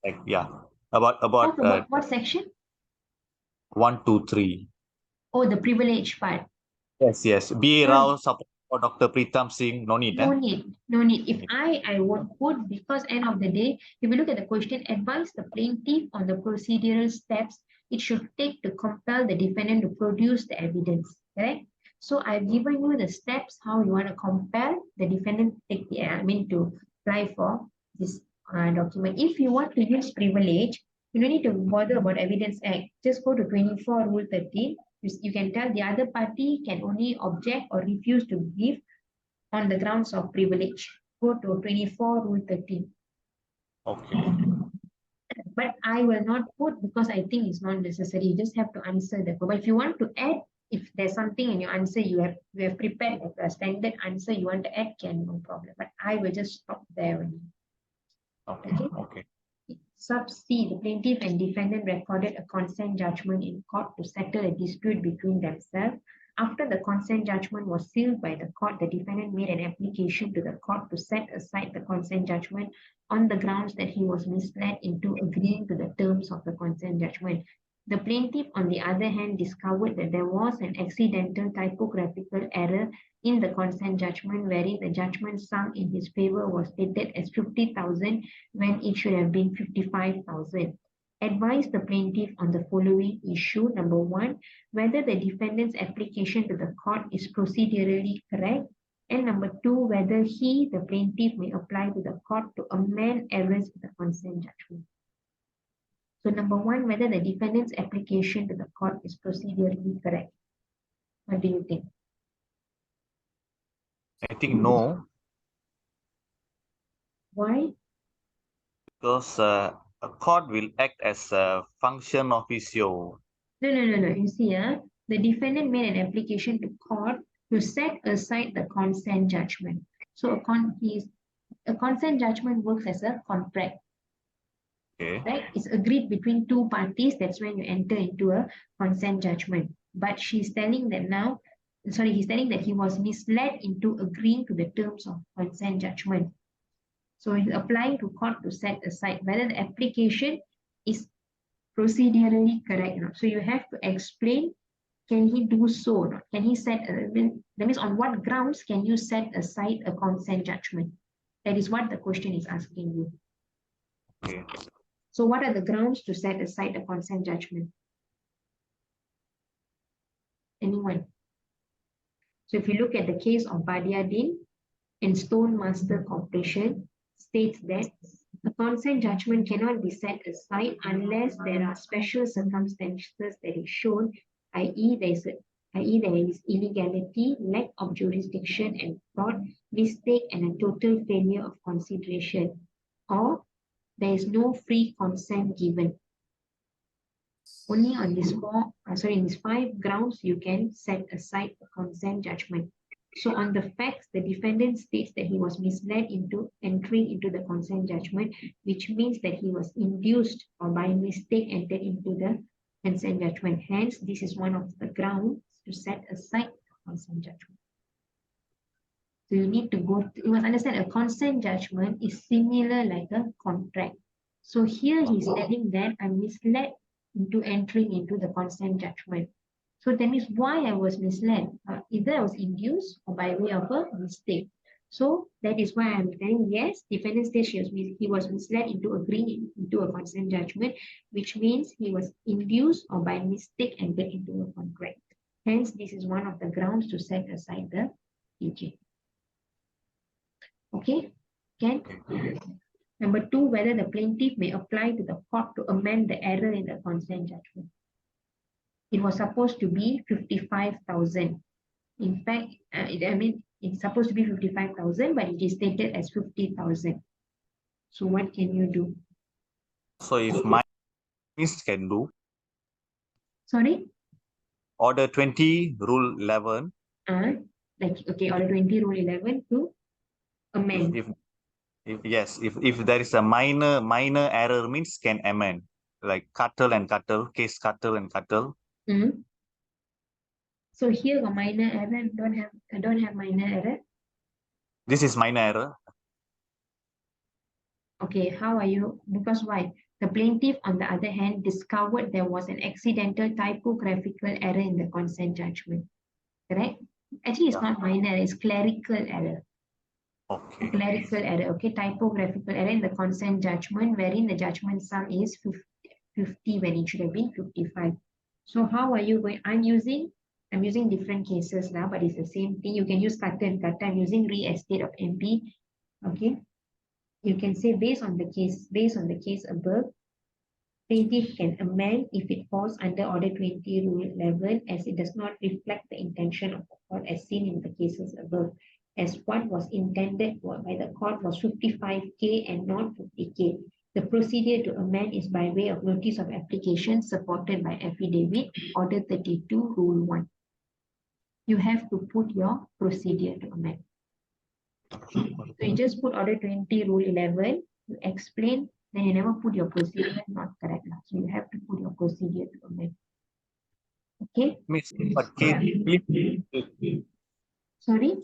like, yeah, about Talk about what section? 1, 2, 3. Oh, the privilege part. Yes. BA No. Rao support for Dr. Pritam Singh, no need. No need. If I won't put, because end of the day, if you look at the question, advise the plaintiff on the procedural steps it should take to compel the defendant to produce the evidence. Correct? So I've given you the steps how you want to compel the defendant to take to apply for this document. If you want to use privilege, you don't need to bother about Evidence Act. Just go to 24 Rule 13. You can tell the other party can only object or refuse to give on the grounds of privilege. Go to 24 Rule 13. Okay. But I will not put because I think it's not necessary. You just have to answer the question. But if you want to add, if there's something in your answer you have prepared a standard answer you want to add, can no problem. But I will just stop there. Okay. Sub C, the plaintiff and defendant recorded a consent judgment in court to settle a dispute between themselves. After the consent judgment was sealed by the court, the defendant made an application to the court to set aside the consent judgment on the grounds that he was misled into agreeing to the terms of the consent judgment. The plaintiff, on the other hand, discovered that there was an accidental typographical error in the consent judgment, wherein the judgment sum in his favor was stated as 50,000 when it should have been 55,000. Advise the plaintiff on the following issue. Number one, whether the defendant's application to the court is procedurally correct. And number two, whether he, the plaintiff, may apply to the court to amend errors in the consent judgment. So number one, whether the defendant's application to the court is procedurally correct. What do you think? I think no. Why? Because a court will act as a function officio. No. You see, the defendant made an application to court to set aside the consent judgment. So a consent judgment works as a contract. Okay. Right? It's agreed between two parties. That's when you enter into a consent judgment. But he's telling that he was misled into agreeing to the terms of consent judgment. So he's applying to court to set aside whether the application is procedurally correct or not. So you have to explain, can he do so or not? Can he set, that means on what grounds can you set aside a consent judgment? That is what the question is asking you. Okay. So what are the grounds to set aside a consent judgment? Anyone? So if you look at the case of Badiadin and Stone Master Corporation, states that a consent judgment cannot be set aside unless there are special circumstances that is shown, i.e. there is illegality, lack of jurisdiction and fraud, mistake and a total failure of consideration, or there is no free consent given. Only on these these 5 grounds you can set aside a consent judgment. So on the facts, the defendant states that he was misled into entering into the consent judgment, which means that he was induced or by mistake entered into the consent judgment. Hence, this is one of the grounds to set aside the consent judgment. So you need to you must understand a consent judgment is similar like a contract. So here he's telling that I'm misled into entering into the consent judgment. So that means why I was misled. Either I was induced or by way of a mistake. So that is why I'm saying yes, defendant says he was misled into agreeing into a consent judgment, which means he was induced or by mistake entered into a contract. Hence, this is one of the grounds to set aside the PJ. Okay, can? Number 2, whether the plaintiff may apply to the court to amend the error in the consent judgment. It was supposed to be 55,000. In fact, it's supposed to be 55,000, but it is stated as 50,000. So what can you do? So if my means can do Sorry? order 20 rule 11. Order 20 rule 11 to amend. If there is a minor error means can amend, like Cuttle and Cuttle, case Cuttle and Cuttle. So here a minor error, don't have minor error. This is minor error. Okay, how are you? Because why? The plaintiff, on the other hand, discovered there was an accidental typographical error in the consent judgment. Correct? Actually, it's not minor, it's clerical error. Okay. Clerical error, okay, typographical error in the consent judgment, wherein the judgment sum is 50 when it should have been 55. So how are you going? I'm using different cases now, but it's the same thing. You can use cutter and cutter. I'm using re-estate of MP. Okay. You can say based on the case above, plaintiff can amend if it falls under Order 20 Rule 11 as it does not reflect the intention of the court as seen in the cases above, as what was intended by the court was 55K and not 50K. The procedure to amend is by way of notice of application supported by affidavit, Order 32 Rule 1. You have to put your procedure to amend. So you just put Order 20 Rule 11, you explain, then you never put your procedure, not correct. So you have to put your procedure to amend. Okay? But Sorry?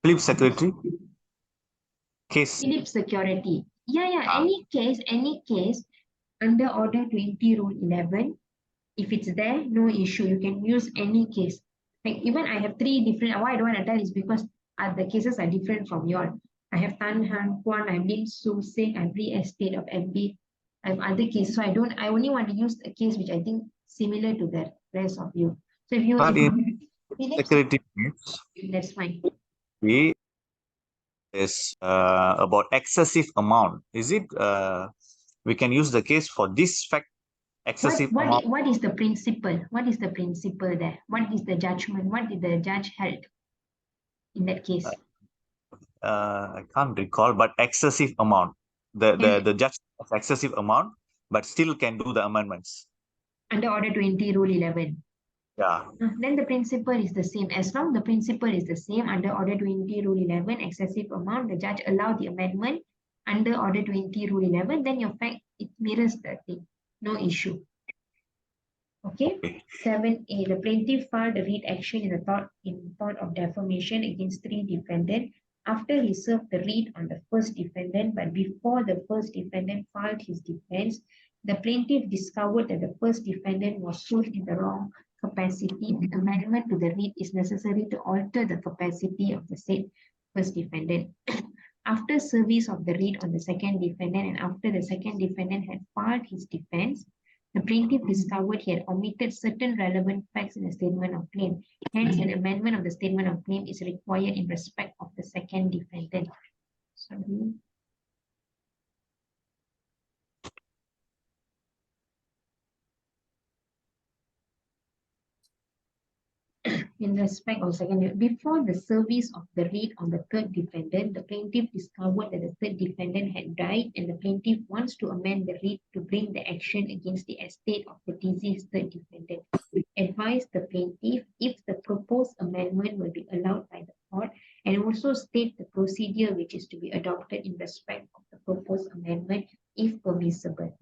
Philip secretary. Case. Philip security. Any case under Order 20 Rule 11, if it's there, no issue. You can use any case. Like even I have 3 different, why I don't want to tell is because the cases are different from yours. I have Tan Han Kwan, I have Lim Su Sing, I have re-estate of MB, I have other cases. So I only want to use a case which I think similar to the rest of you. So if you security, that's fine. Is about excessive amount. Is it we can use the case for this fact excessive amount? What is the principle? What is the principle there? What is the judgment? What did the judge held in that case? I can't recall, but excessive amount. The judge has excessive amount, but still can do the amendments. Under Order 20 Rule 11. Yeah. Then the principle is the same. As long the principle is the same under Order 20 Rule 11, excessive amount, the judge allowed the amendment under Order 20 Rule 11, then your fact, it mirrors the thing. No issue. Okay. 7A, the plaintiff filed a writ action in thought of defamation against 3 defendants after he served the writ on the first defendant, but before the first defendant filed his defense, the plaintiff discovered that the first defendant was sued in the wrong capacity. The amendment to the writ is necessary to alter the capacity of the said first defendant. After service of the writ on the second defendant and after the second defendant had filed his defense, the plaintiff discovered he had omitted certain relevant facts in the statement of claim. Hence, an amendment of the statement of claim is required in respect of the second defendant. Sorry. In respect of second, before the service of the writ on the third defendant, the plaintiff discovered that the third defendant had died and the plaintiff wants to amend the writ to bring the action against the estate of the deceased third defendant. Advise the plaintiff if the proposed amendment will be allowed by the court and also state the procedure which is to be adopted in respect of the proposed amendment if permissible.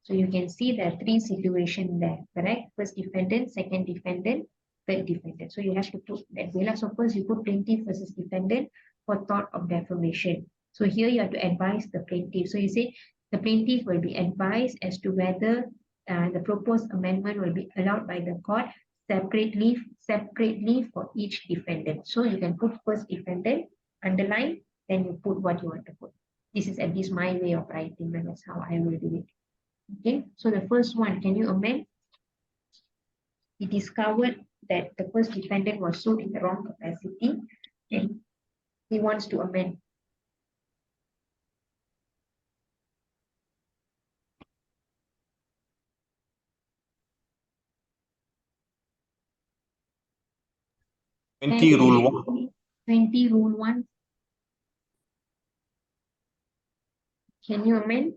So you can see there are 3 situations there, correct? First defendant, second defendant, third defendant. So you have to put that way. So first you put plaintiff versus defendant. for thought of defamation. So here you have to advise the plaintiff. So you say the plaintiff will be advised as to whether the proposed amendment will be allowed by the court separately for each defendant. So you can put first defendant, underline, then you put what you want to put. This is at least my way of writing, and that's how I will do it. Okay, so the first one, can you amend? He discovered that the first defendant was sued in the wrong capacity and he wants to amend. Rule 1. 20 Rule 1. Can you amend?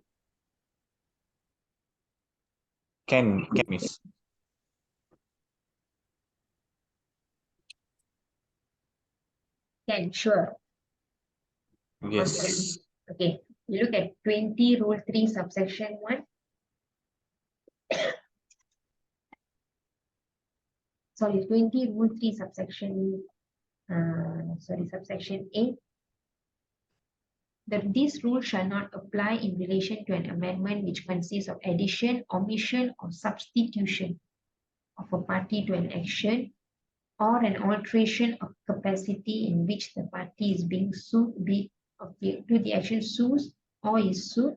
Can miss. Can, sure. Yes. Okay, you look at 20 Rule 3 subsection 1. Sorry, 20 Rule 3 subsection, subsection 8. That this rule shall not apply in relation to an amendment which consists of addition, omission, or substitution of a party to an action, or an alteration of capacity in which the party is being sued, to the action sues or is sued,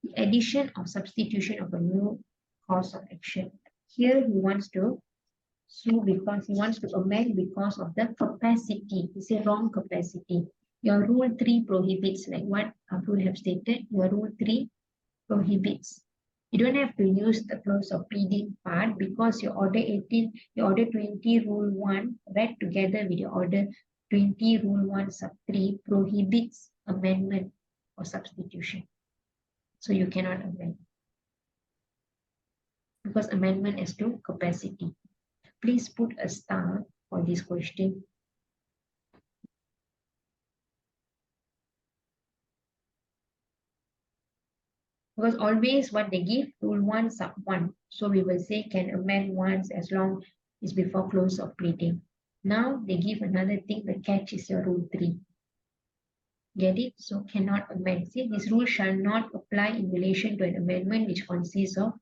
the addition or substitution of a new cause of action. Here he wants to sue because he wants to amend because of the capacity. He said wrong capacity. Your Rule 3 prohibits, like what Abdul have stated, your Rule 3 prohibits. You don't have to use the clause of pleading part because your Order 18, your Order 20 Rule 1 read together with your Order 20 Rule 1 sub 3 prohibits amendment or substitution. So you cannot amend because amendment is to capacity. Please put a star for this question. Because always what they give, Rule 1 sub 1. So we will say can amend once as long as before close of pleading. Now they give another thing, the catch is your Rule 3. Get it? So cannot amend. See, this rule shall not apply in relation to an amendment which consists of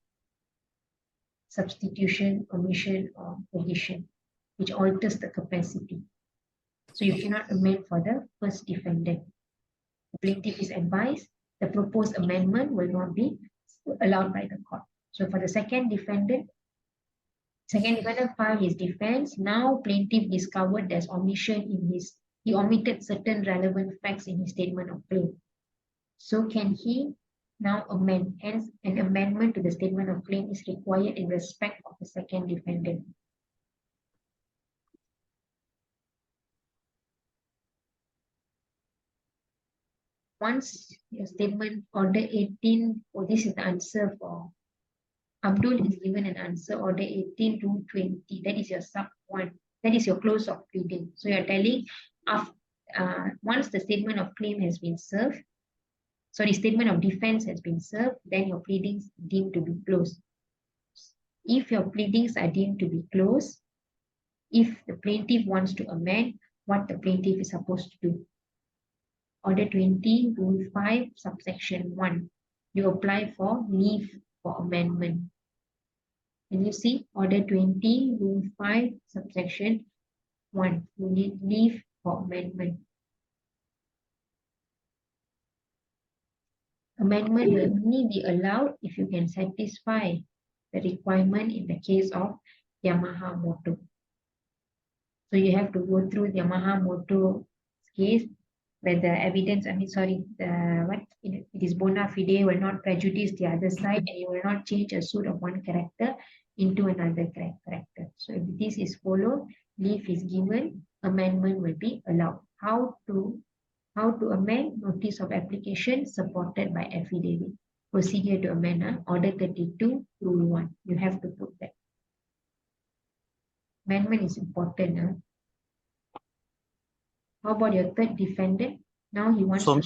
substitution, omission, or addition, which alters the capacity. So you cannot amend for the first defendant. The plaintiff is advised the proposed amendment will not be allowed by the court. So for the second defendant filed his defense. Now plaintiff discovered there's omission in he omitted certain relevant facts in his statement of claim. So can he now amend? Hence, an amendment to the statement of claim is required in respect of the second defendant. Once your statement Order 18, this is the answer for Abdul is given an answer, Order 18 to 20. That is your sub 1. That is your close of pleading. So you're telling once the statement of claim has been served, statement of defense has been served, then your pleadings deemed to be closed. If your pleadings are deemed to be closed, if the plaintiff wants to amend, what the plaintiff is supposed to do? Order 20, Rule 5, subsection 1. You apply for leave for amendment. Can you see? Order 20, Rule 5, subsection 1. You need leave for amendment. Amendment will only be allowed if you can satisfy the requirement in the case of Yamaha Motor. So you have to go through the Yamaha Motor case where the evidence, it is bona fide, will not prejudice the other side, and you will not change a suit of one character into another character. So if this is followed, leave is given, amendment will be allowed. How to amend? Notice of application supported by affidavit. Procedure to amend, Order 32, Rule 1. You have to put that. Amendment is important. How about your third defendant? Now he wants to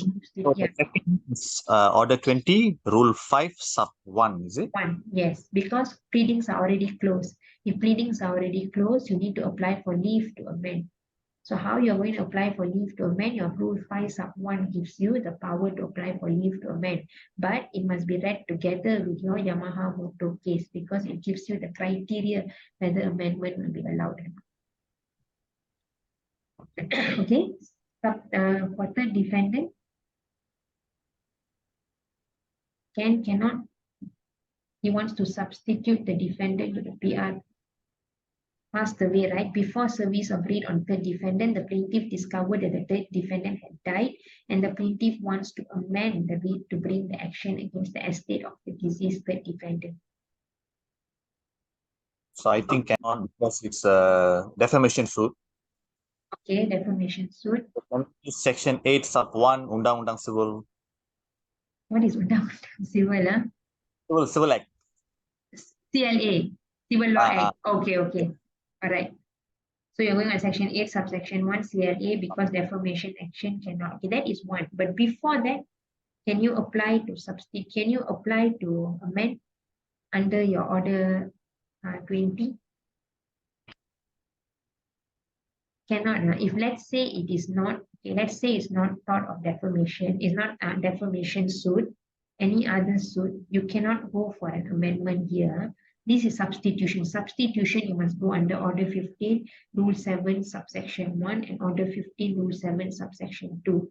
Order 20, Rule 5, sub 1, is it? 1, yes, because pleadings are already closed. If pleadings are already closed, you need to apply for leave to amend. So how you're going to apply for leave to amend? Your Rule 5 sub 1 gives you the power to apply for leave to amend. But it must be read together with your Yamaha Motor case because it gives you the criteria whether amendment will be allowed or not. Okay. For third defendant, cannot. He wants to substitute the defendant to the PR. Passed away, right? Before service of writ on third defendant, the plaintiff discovered that the third defendant had died, and the plaintiff wants to amend the writ to bring the action against the estate of the deceased third defendant. So I think cannot because it's a defamation suit. Okay, defamation suit. Section 8 sub 1 Undang-Undang Civil What is Undang-Undang Civil? Civil Act. CLA, Civil Law Ah, Act. Okay. All right. So you're going on section 8, subsection 1, CLA, because defamation action cannot. Okay, that is one. But before that, can you apply to substitute? Can you apply to amend under your order 20? Cannot. If let's say it is not, okay, let's say it's not thought of defamation, it's not a defamation suit, any other suit, you cannot go for an amendment here. This is substitution. Substitution, you must go under Order 15, Rule 7, subsection 1, and Order 15, Rule 7, subsection 2.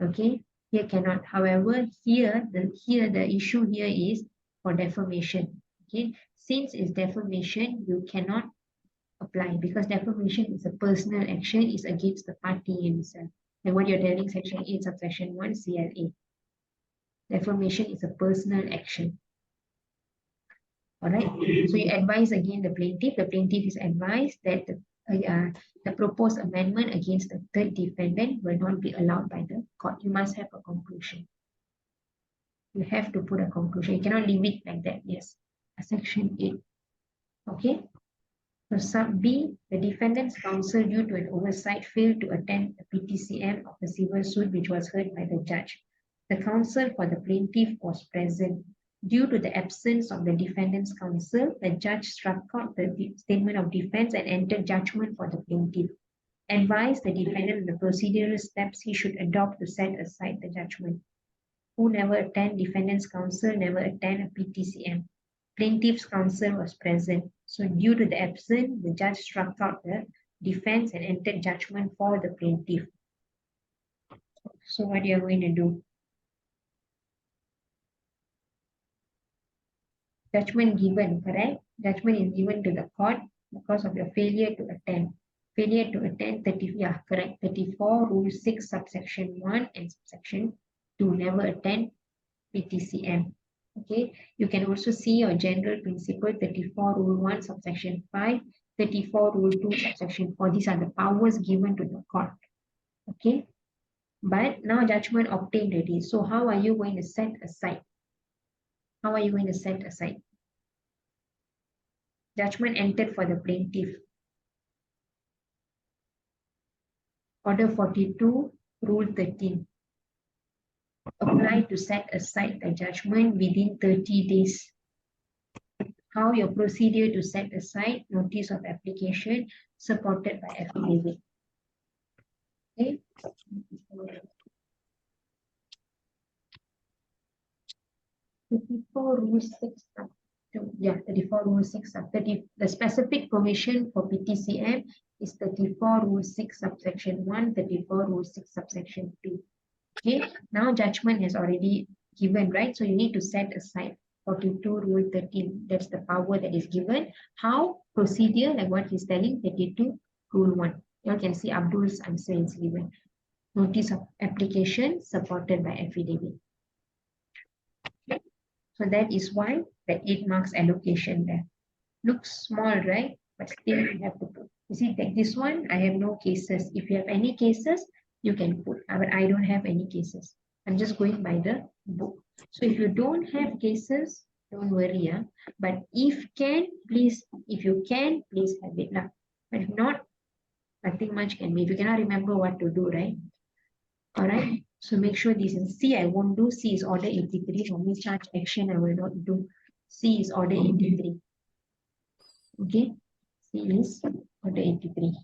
Okay, here cannot. However, here the issue here is for defamation. Okay, since it's defamation, you cannot apply because defamation is a personal action, is against the party himself. And what you're telling section 8, subsection 1, CLA. Defamation is a personal action. All right. So you advise again the plaintiff. The plaintiff is advised that the proposed amendment against the third defendant will not be allowed by the court. You must have a conclusion. You have to put a conclusion. You cannot leave it like that. Yes. Section 8. Okay. So sub B, the defendant's counsel due to an oversight failed to attend the PTCM of the civil suit which was heard by the judge. The counsel for the plaintiff was present. Due to the absence of the defendant's counsel, the judge struck out the statement of defense and entered judgment for the plaintiff. Advised the defendant on the procedural steps he should adopt to set aside the judgment. Who never attend defendant's counsel never attend a PTCM. Plaintiff's counsel was present. So due to the absence, the judge struck out the defense and entered judgment for the plaintiff. So what you are going to do? Judgment given, correct? Judgment is given to the court because of your failure to attend. Failure to attend, correct. 34, Rule 6, subsection 1 and subsection 2. Never attend PTCM. Okay, you can also see your general principle 34 Rule 1 subsection 5, 34 Rule 2 subsection 4. These are the powers given to the court. Okay, but now judgment obtained already. So how are you going to set aside? How are you going to set aside? Judgment entered for the plaintiff. Order 42, Rule 13. Apply to set aside the judgment within 30 days. How your procedure to set aside? Notice of application supported by affidavit. Okay. 34 Rule 6. Yeah, 34 Rule 6. The specific provision for PTCM is 34 Rule 6 subsection 1, 34 Rule 6 subsection 2. Okay, now judgment has already given, right? So you need to set aside 42 Rule 13. That's the power that is given. How? Procedure, like what he's telling, 32 Rule 1. You can see Abdul's answer is given. Notice of application supported by affidavit. Okay. So that is why the 8 marks allocation there. Looks small, right? But still you have to put. You see, like this one, I have no cases. If you have any cases, you can put, but I don't have any cases. I'm just going by the book. So if you don't have cases, don't worry. Yeah? But if you can, please have it. But if not, nothing much can be. If you cannot remember what to do, right? All right. So make sure this is C, I won't do. C is order 83. For me, charge action, I will not do. C is order 83. Okay. C is order 83.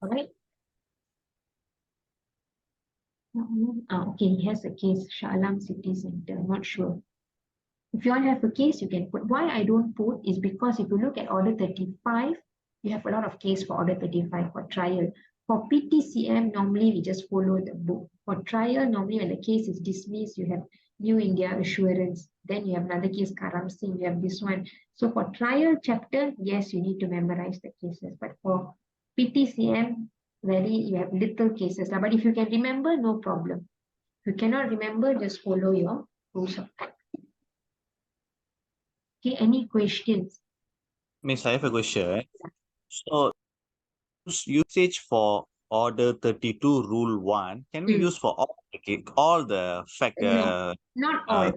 All right. Okay, he has a case, Shah Alam City Center. I'm not sure. If you all have a case, you can put. Why I don't put is because if you look at order 35, you have a lot of case for order 35 for trial. For PTCM, normally we just follow the book. For trial, normally when the case is dismissed, you have New India Assurance. Then you have another case, Karam Singh, you have this one. So for trial chapter, yes, you need to memorize the cases. But for PTCM, you have little cases. But if you can remember, no problem. If you cannot remember, just follow your rules of thumb. Okay, any questions? Miss, I have a question. So usage for order 32 rule 1 can we use for all the fact No, not all.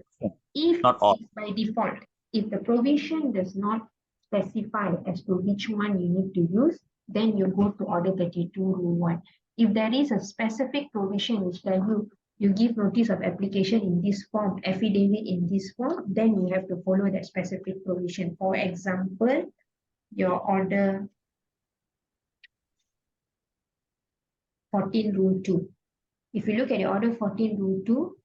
If not all. it's by default, if the provision does not specify as to which one you need to use, then you go to order 32 rule 1. If there is a specific provision which tell you give notice of application in this form, affidavit in this form, then you have to follow that specific provision. For example, your order 14 rule 2. If you look at your order 14 rule 2,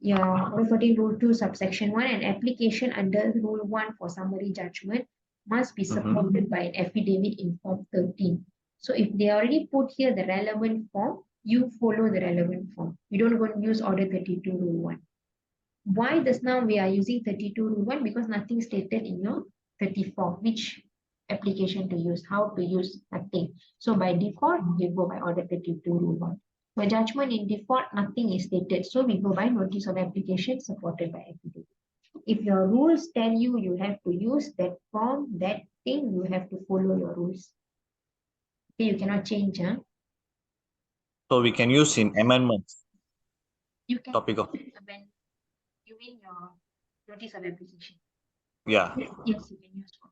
your order 14 rule 2 subsection 1, an application under rule 1 for summary judgment must be supported by an affidavit in form 13. So if they already put here the relevant form, you follow the relevant form. You don't go and use order 32 rule 1. Why just now we are using 32 rule 1? Because nothing stated in your 34, which application to use, how to use, nothing. So by default, you go by order 32 rule 1. For judgment in default, nothing is stated. So we go by notice of application supported by affidavit. If your rules tell you have to use that form, that thing, you have to follow your rules. Okay, you cannot change. So we can use in amendments. You can Topic of amend. You mean your notice of application? yeah. Yes, you can use one.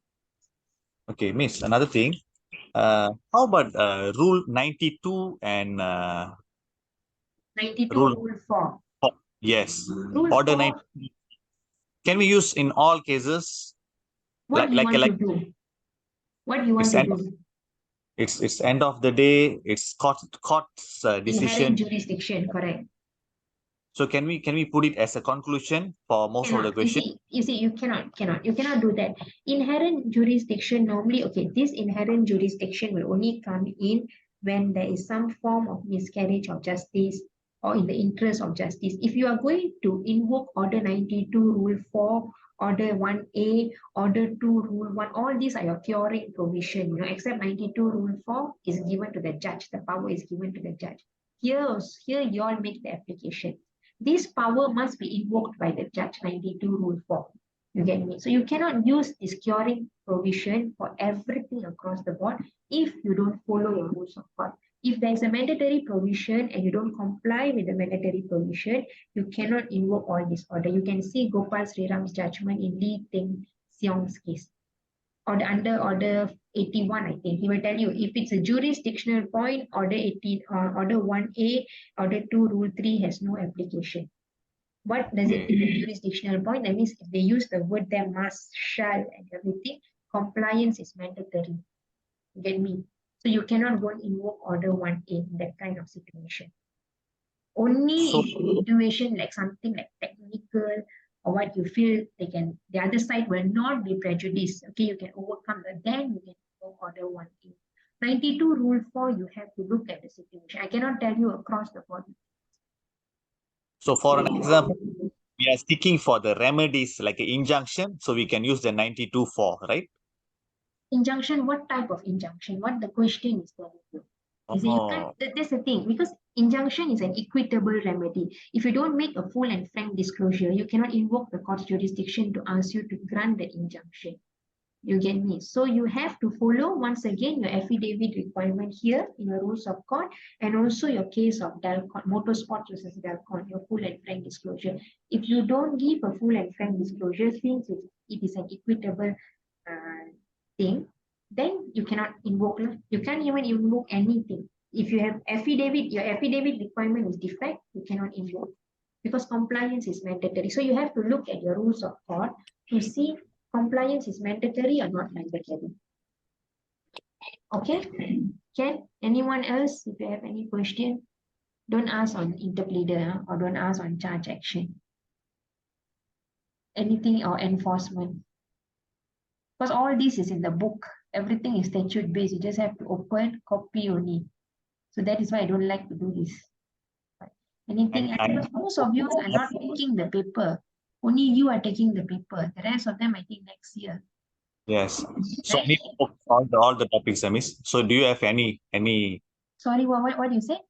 Okay, Miss. Another thing. How about rule 92 and 92 rule rule 4. yes. Rule Order 4. 90. Can we use in all cases? What do you want to do? What do you want it's to end, do? it's end of the day. It's court's decision. Inherent jurisdiction, correct. So can we put it as a conclusion for most of the Cannot. questions? You see, you cannot do that. Inherent jurisdiction normally, okay, this inherent jurisdiction will only come in when there is some form of miscarriage of justice or in the interest of justice. If you are going to invoke order 92 rule 4, order 1A, order 2 rule 1, all these are your curing provision, except 92 rule 4 is given to the judge. The power is given to the judge. Here you all make the application. This power must be invoked by the judge, 92 rule 4. You get me? So you cannot use this curing provision for everything across the board if you don't follow your rules of court. If there is a mandatory provision and you don't comply with the mandatory provision, you cannot invoke all this order. You can see Gopal Sriram's judgment in Lee Teng Siong's case. Or under order 81, I think. He will tell you if it's a jurisdictional point, order 18 or order 1A, order 2, rule 3 has no application. What does it mean, jurisdictional point? That means if they use the word there must, shall, and everything, compliance is mandatory. Get me? So you cannot go and invoke order 1A in that kind of situation. Only So, if situation like something like technical or what you feel the other side will not be prejudiced. Okay, you can overcome that. Then you can invoke order 1A. 92 rule 4, you have to look at the situation. I cannot tell you across the board. so for an example, we are sticking for the remedies like an injunction, so we can use the 92 for, right? Injunction, what type of injunction? What the question is telling you? Is it you can't, that's the thing, because injunction is an equitable remedy. If you don't make a full and frank disclosure, you cannot invoke the court's jurisdiction to ask you to grant the injunction. You get me? So you have to follow, once again, your affidavit requirement here in your rules of court, and also your case of Dalcon, motorsports versus Dalcon, your full and frank disclosure. If you don't give a full and frank disclosure, since it is an equitable thing, then you cannot invoke. You can't even invoke anything. If you have affidavit, your affidavit requirement is defect, you cannot invoke because compliance is mandatory. So you have to look at your rules of court to see compliance is mandatory or not mandatory. Okay, Can anyone else, if you have any question, don't ask on interpleader or don't ask on charge action. Anything or enforcement. Because all this is in the book. Everything is statute based. You just have to open, copy only. So that is why I don't like to do this. Anything else? Because most of you are not taking the paper. Only you are taking the paper. The rest of them, I think, next year. Yes. So Right? we need all the topics, Miss. So do you have any Sorry, what do you say?